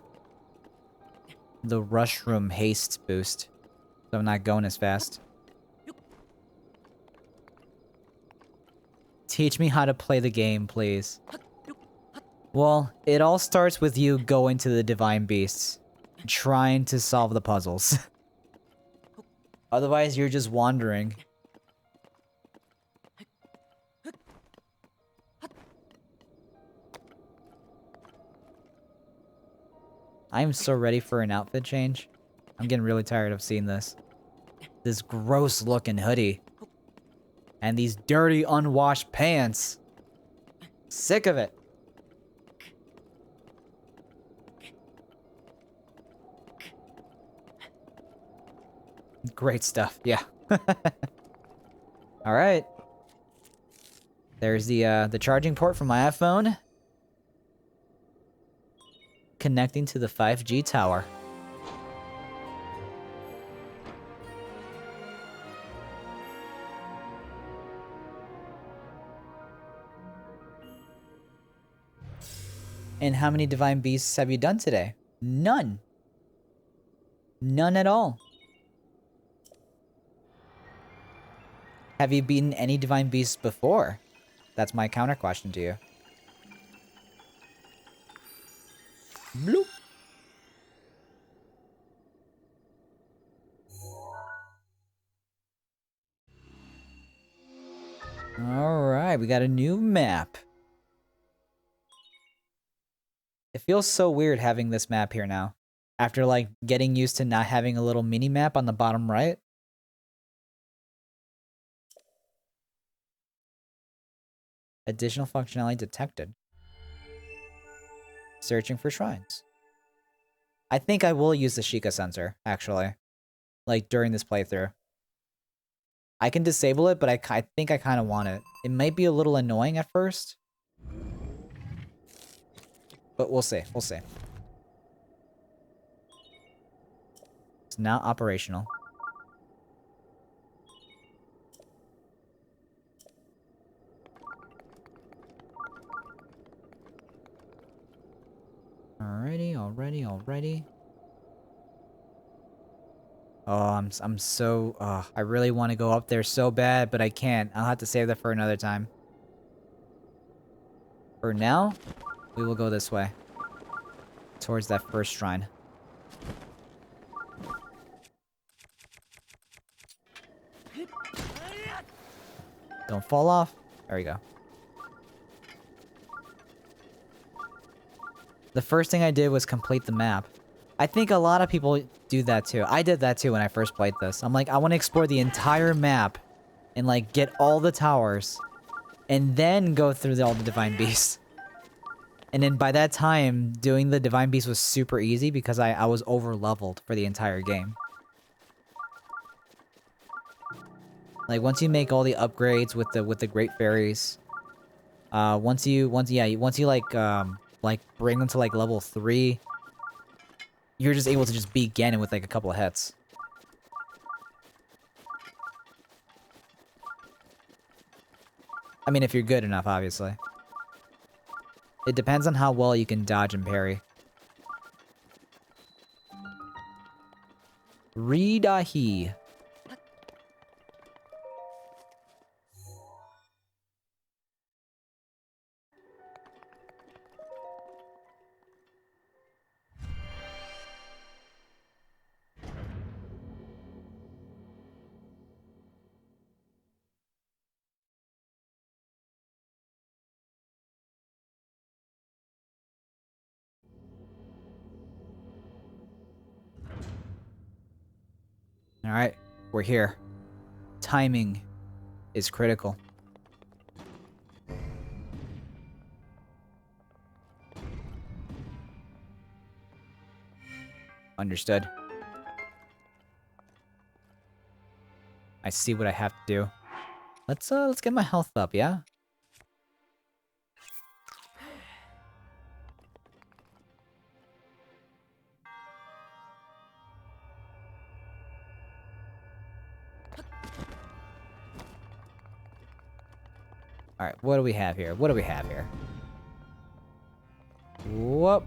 the Rushroom haste boost. So I'm not going as fast. Teach me how to play the game, please. Well, it all starts with you going to the Divine Beasts. Trying to solve the puzzles. Otherwise, you're just wandering. I am so ready for an outfit change. I'm getting really tired of seeing this. This gross looking hoodie. And these dirty, unwashed pants. Sick of it. Great stuff, yeah. Alright. There's the charging port for my iPhone. Connecting to the 5G tower. And how many divine beasts have you done today? None. None at all. Have you beaten any divine beasts before? That's my counter question to you. Bloop. Alright, we got a new map. It feels so weird having this map here now. After, like, getting used to not having a little mini-map on the bottom right. Additional functionality detected. Searching for shrines. I think I will use the Sheikah sensor, actually. Like, during this playthrough. I can disable it, but I think I kind of want it. It might be a little annoying at first. But we'll see. We'll see. It's now operational. Alrighty. Oh, I'm so... I really want to go up there so bad, but I can't. I'll have to save that for another time. For now, we will go this way. Towards that first shrine. Don't fall off. There we go. The first thing I did was complete the map. I think a lot of people do that too. I did that too when I first played this. I'm like, I want to explore the entire map and like get all the towers and then go through all the divine beasts. And then by that time, doing the divine beast was super easy because I was over leveled for the entire game. Like once you make all the upgrades with the great fairies, once you like bring them to like level 3, you're just able to just beat Ganon with like a couple of hits. I mean, if you're good enough, obviously. It depends on how well you can dodge and parry. Ridahi. Alright, we're here. Timing is critical. Understood. I see what I have to do. Let's get my health up, yeah? Alright, what do we have here? What do we have here? Whoop.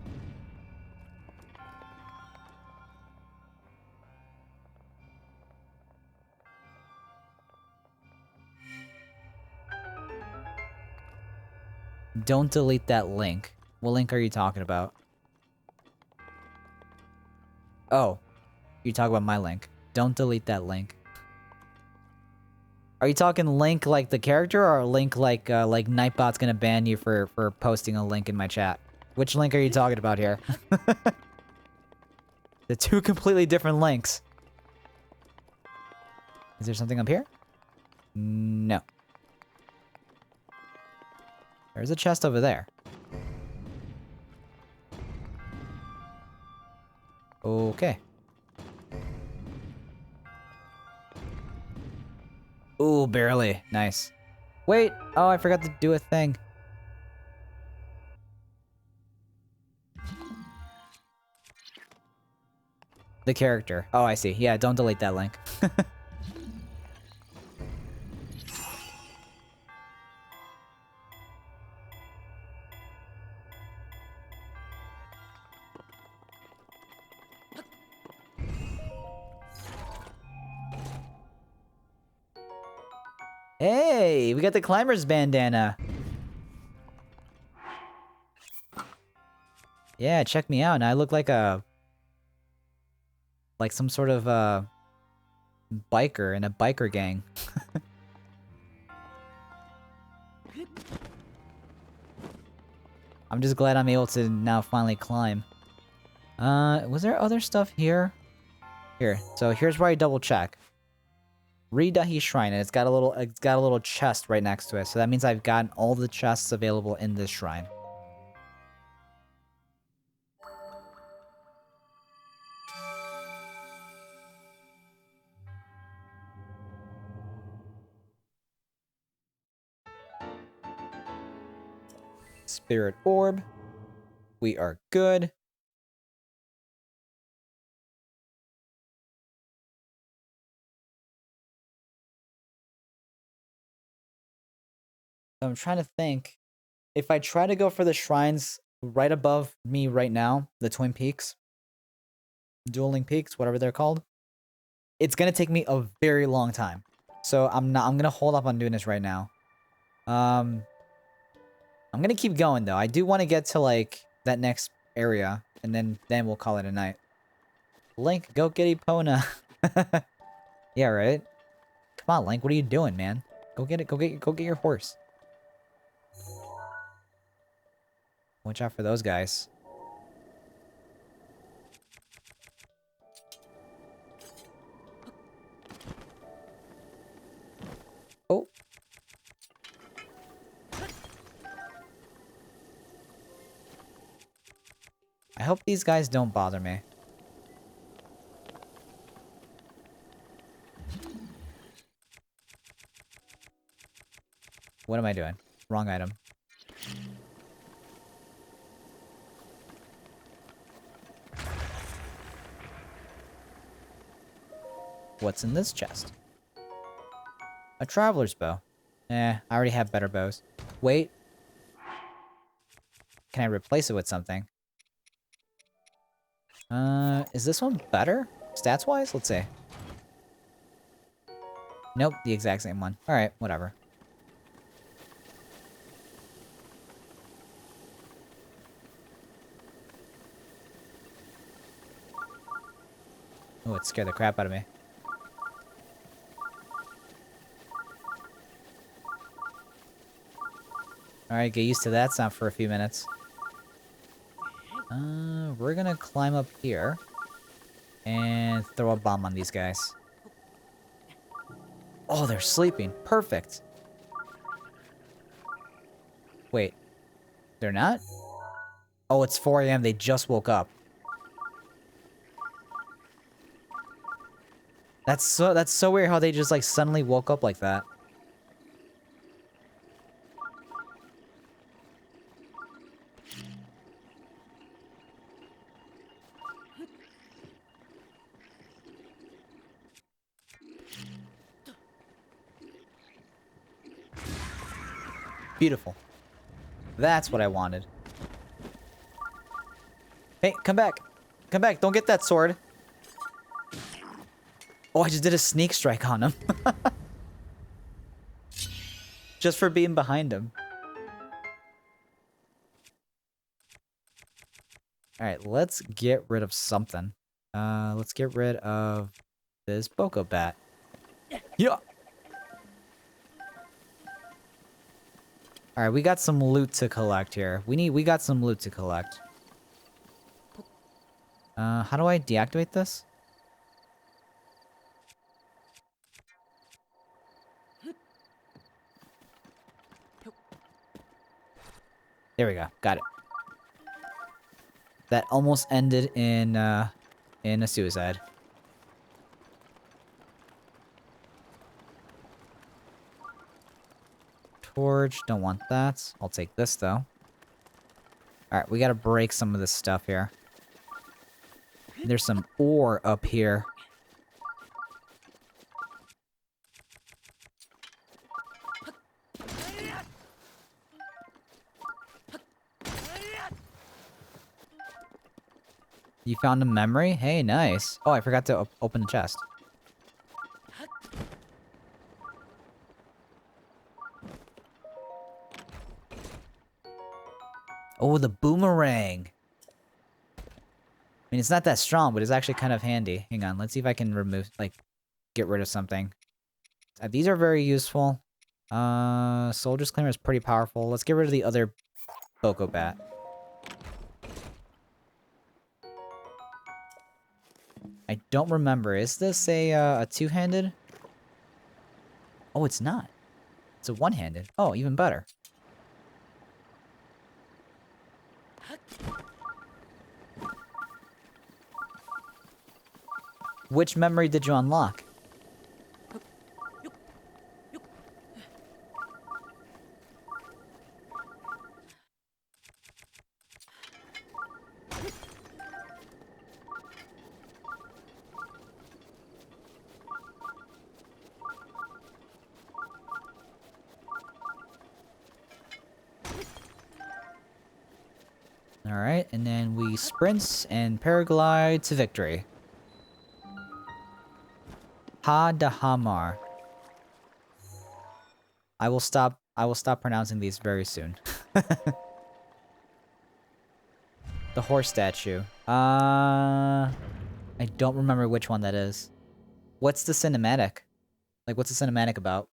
Don't delete that link. What link are you talking about? Oh, you talk about my link. Don't delete that link. Are you talking link like the character, or link like Nightbot's gonna ban you for posting a link in my chat? Which link are you talking about here? The two completely different links. Is there something up here? No. There's a chest over there. Okay. Ooh, barely. Nice. Wait! Oh, I forgot to do a thing. The character. Oh, I see. Yeah, don't delete that link. Hey, we got the climber's bandana. Yeah, check me out. Now I look like some sort of biker in a biker gang. I'm just glad I'm able to now finally climb. Was there other stuff here? Here. So here's where I double check. Ridahi Shrine, and it's got a little chest right next to it. So that means I've gotten all the chests available in this shrine. Spirit Orb. We are good. I'm trying to think. If I try to go for the shrines right above me right now, the Twin Peaks, Dueling Peaks, whatever they're called, it's gonna take me a very long time. So I'm gonna hold up on doing this right now. I'm gonna keep going though. I do want to get to like that next area, and then we'll call it a night. Link, go get Epona. Yeah, right. Come on, Link. What are you doing, man? Go get it. Go get your horse. Watch out for those guys. Oh. I hope these guys don't bother me. What am I doing? Wrong item. What's in this chest? A traveler's bow. I already have better bows. Wait. Can I replace it with something? Is this one better? Stats-wise? Let's see. Nope, the exact same one. Alright, whatever. Oh, it scared the crap out of me. Alright, get used to that sound for a few minutes. We're gonna climb up here. And throw a bomb on these guys. Oh, they're sleeping. Perfect. Wait. They're not? Oh, it's 4 AM. They just woke up. That's so weird how they just like suddenly woke up like that. Beautiful. That's what I wanted. Hey, come back. Come back. Don't get that sword. Oh, I just did a sneak strike on him. Just for being behind him. Alright, let's get rid of something. Let's get rid of this Boko Bat. Yeah! Alright, we got some loot to collect here. We got some loot to collect. How do I deactivate this? There we go. Got it. That almost ended in a suicide. Torch. Don't want that. I'll take this, though. Alright, we gotta break some of this stuff here. There's some ore up here. You found a memory? Hey, nice. Oh, I forgot to open the chest. Oh, the boomerang. I mean, it's not that strong, but it's actually kind of handy. Hang on, let's see if I can remove, like, get rid of something. These are very useful. Soldier's Claymore is pretty powerful. Let's get rid of the other Boko Bat. I don't remember. Is this a two-handed? Oh, it's not. It's a one-handed. Oh, even better. Which memory did you unlock? Alright, and then we sprint and paraglide to victory. Ha-da-hamar. I will stop pronouncing these very soon. The horse statue. I don't remember which one that is. What's the cinematic? Like, what's the cinematic about?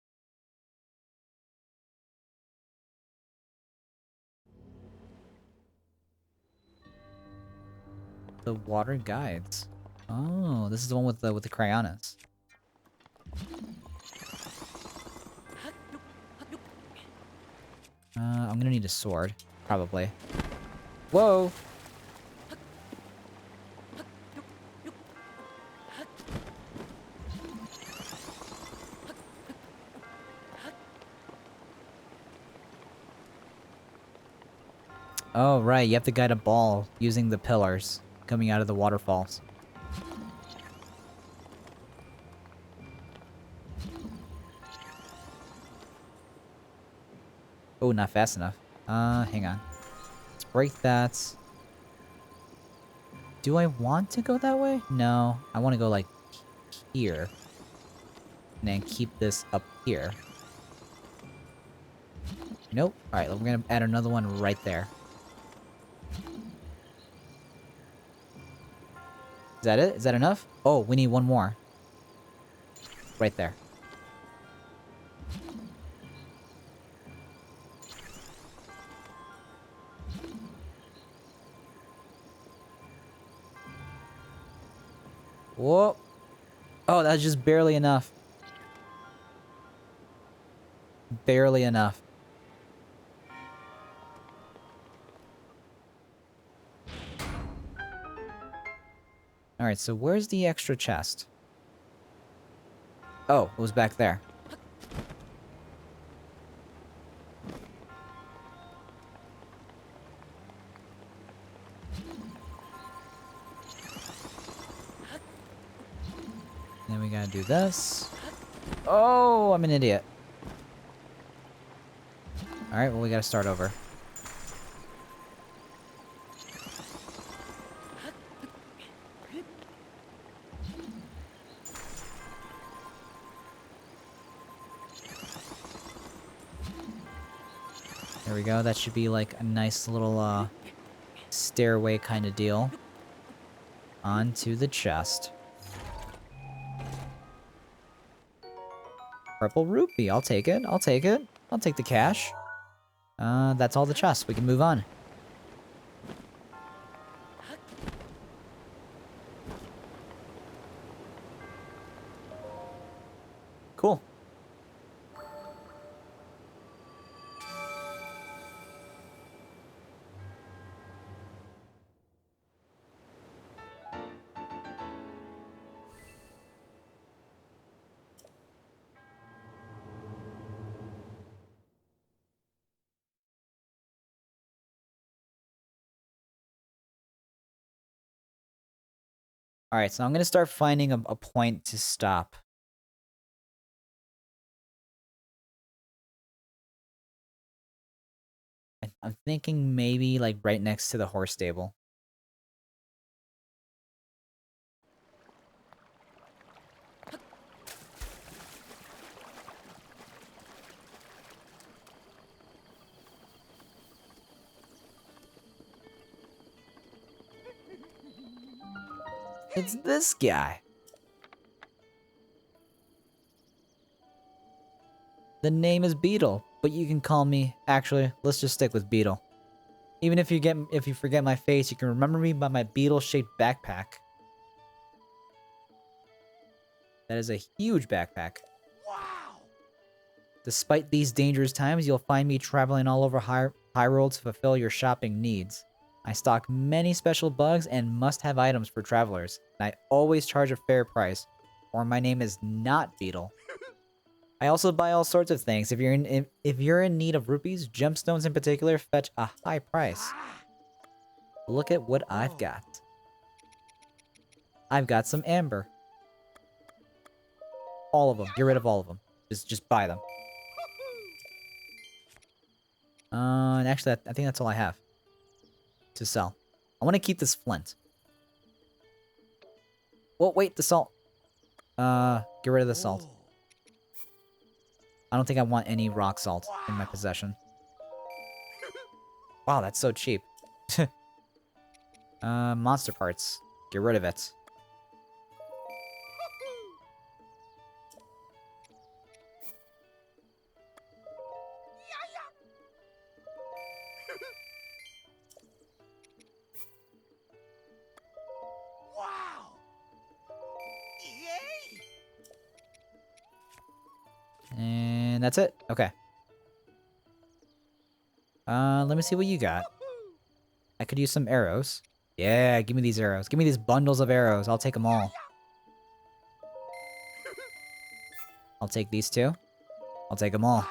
The water guides. Oh, this is the one with the Cryonis. I'm gonna need a sword, probably. Whoa! Oh, right, you have to guide a ball using the pillars coming out of the waterfalls. Oh, not fast enough. Hang on. Let's break that. Do I want to go that way? No, I want to go, like, here. And then keep this up here. Nope. Alright, we're gonna add another one right there. Is that it? Is that enough? Oh, we need one more. Right there. Whoa. Oh, that's just barely enough. Barely enough. Alright, so where's the extra chest? Oh, it was back there. Then we gotta do this. Oh, I'm an idiot. Alright, well, we gotta start over. There we go. That should be like a nice little stairway kind of deal. Onto the chest. Purple rupee. I'll take it. I'll take it. I'll take the cash. That's all the chest. We can move on. Cool. Alright, so I'm gonna start finding a point to stop. I'm thinking maybe like right next to the horse stable. It's this guy. The name is Beetle, but you can call me... Actually, let's just stick with Beetle. Even if you forget my face, you can remember me by my beetle-shaped backpack. That is a huge backpack. Wow! Despite these dangerous times, you'll find me traveling all over Hyrule to fulfill your shopping needs. I stock many special bugs and must-have items for travelers, and I always charge a fair price, or my name is not Beetle. I also buy all sorts of things. If you're in need of rupees, gemstones in particular fetch a high price. Look at what I've got. I've got some amber. All of them. Get rid of all of them. Just buy them. And actually, I think that's all I have to sell. I want to keep this flint. Oh, wait, the salt. Get rid of the salt. I don't think I want any rock salt in my possession. Wow, that's so cheap. Monster parts. Get rid of it. Wow! Yay! And that's it. Okay. Let me see what you got. I could use some arrows. Yeah, give me these arrows. Give me these bundles of arrows. I'll take them all. I'll take these two. I'll take them all. Wow!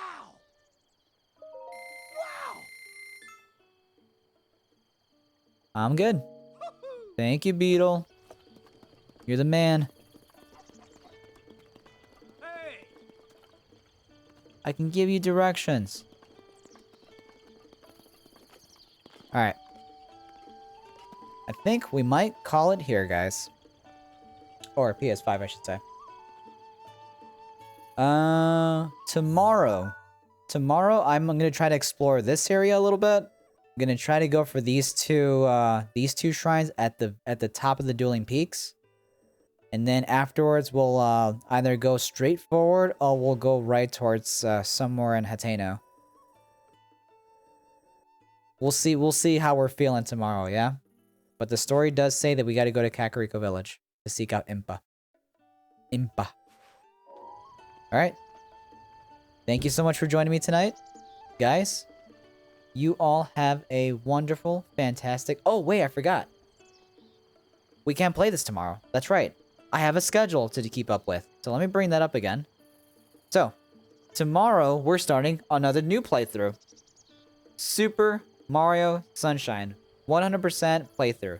Wow! I'm good. Thank you, Beetle. You're the man. Hey! I can give you directions. Alright. I think we might call it here, guys. Or PS5, I should say. Tomorrow. Tomorrow, I'm gonna try to explore this area a little bit. I'm gonna try to go for these two shrines at the top of the Dueling Peaks. And then afterwards, we'll either go straight forward or we'll go right towards somewhere in Hateno. We'll see how we're feeling tomorrow, yeah? But the story does say that we gotta go to Kakariko Village to seek out Impa. Impa. Alright. Thank you so much for joining me tonight. Guys, you all have a wonderful, fantastic... Oh, wait, I forgot. We can't play this tomorrow. That's right. I have a schedule to keep up with. So let me bring that up again. So, tomorrow we're starting another new playthrough. Super Mario Sunshine. 100% playthrough.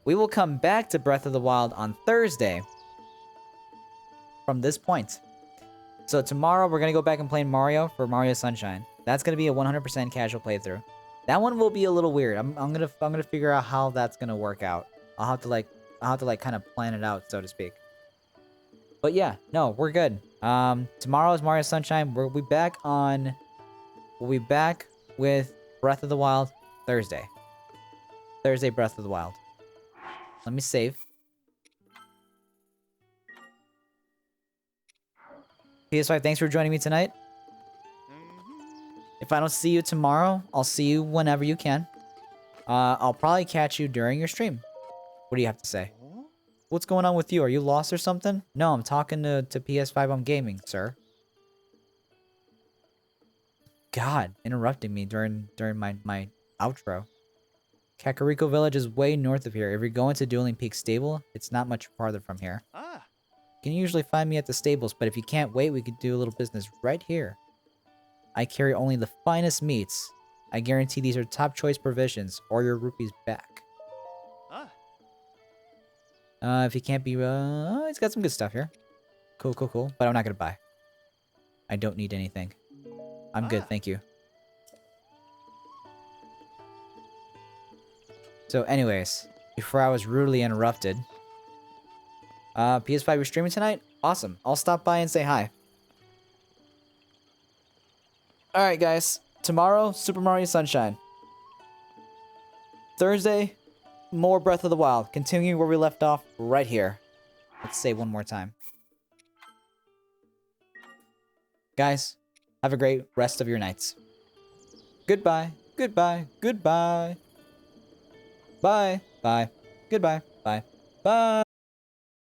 We will come back to Breath of the Wild on Thursday. From this point. So tomorrow we're going to go back and play Mario for Mario Sunshine. That's going to be a 100% casual playthrough. That one will be a little weird. I'm going to figure out how that's going to work out. I'll have to kind of plan it out, so to speak. But yeah, no, we're good. Tomorrow is Mario Sunshine. We'll be back with Breath of the Wild Thursday. Thursday, Breath of the Wild. Let me save. PS5, thanks for joining me tonight. If I don't see you tomorrow, I'll see you whenever you can. I'll probably catch you during your stream. What do you have to say? What's going on with you? Are you lost or something? No, I'm talking to PS5 on gaming, sir. God, interrupting me during my outro. Kakariko Village is way north of here. If you're going to Dueling Peak Stable, it's not much farther from here. Ah! You can usually find me at the stables, but if you can't wait, we could do a little business right here. I carry only the finest meats. I guarantee these are top choice provisions, or your rupees back. Ah! If you can't be, it's got some good stuff here. Cool, cool, cool. But I'm not gonna buy. I don't need anything. I'm good, thank you. So anyways, before I was rudely interrupted, PS5, you're streaming tonight? Awesome. I'll stop by and say hi. Alright, guys. Tomorrow, Super Mario Sunshine. Thursday, more Breath of the Wild. Continuing where we left off, right here. Let's save one more time. Guys, have a great rest of your nights. Goodbye, goodbye, goodbye. Bye, bye, goodbye, bye, bye.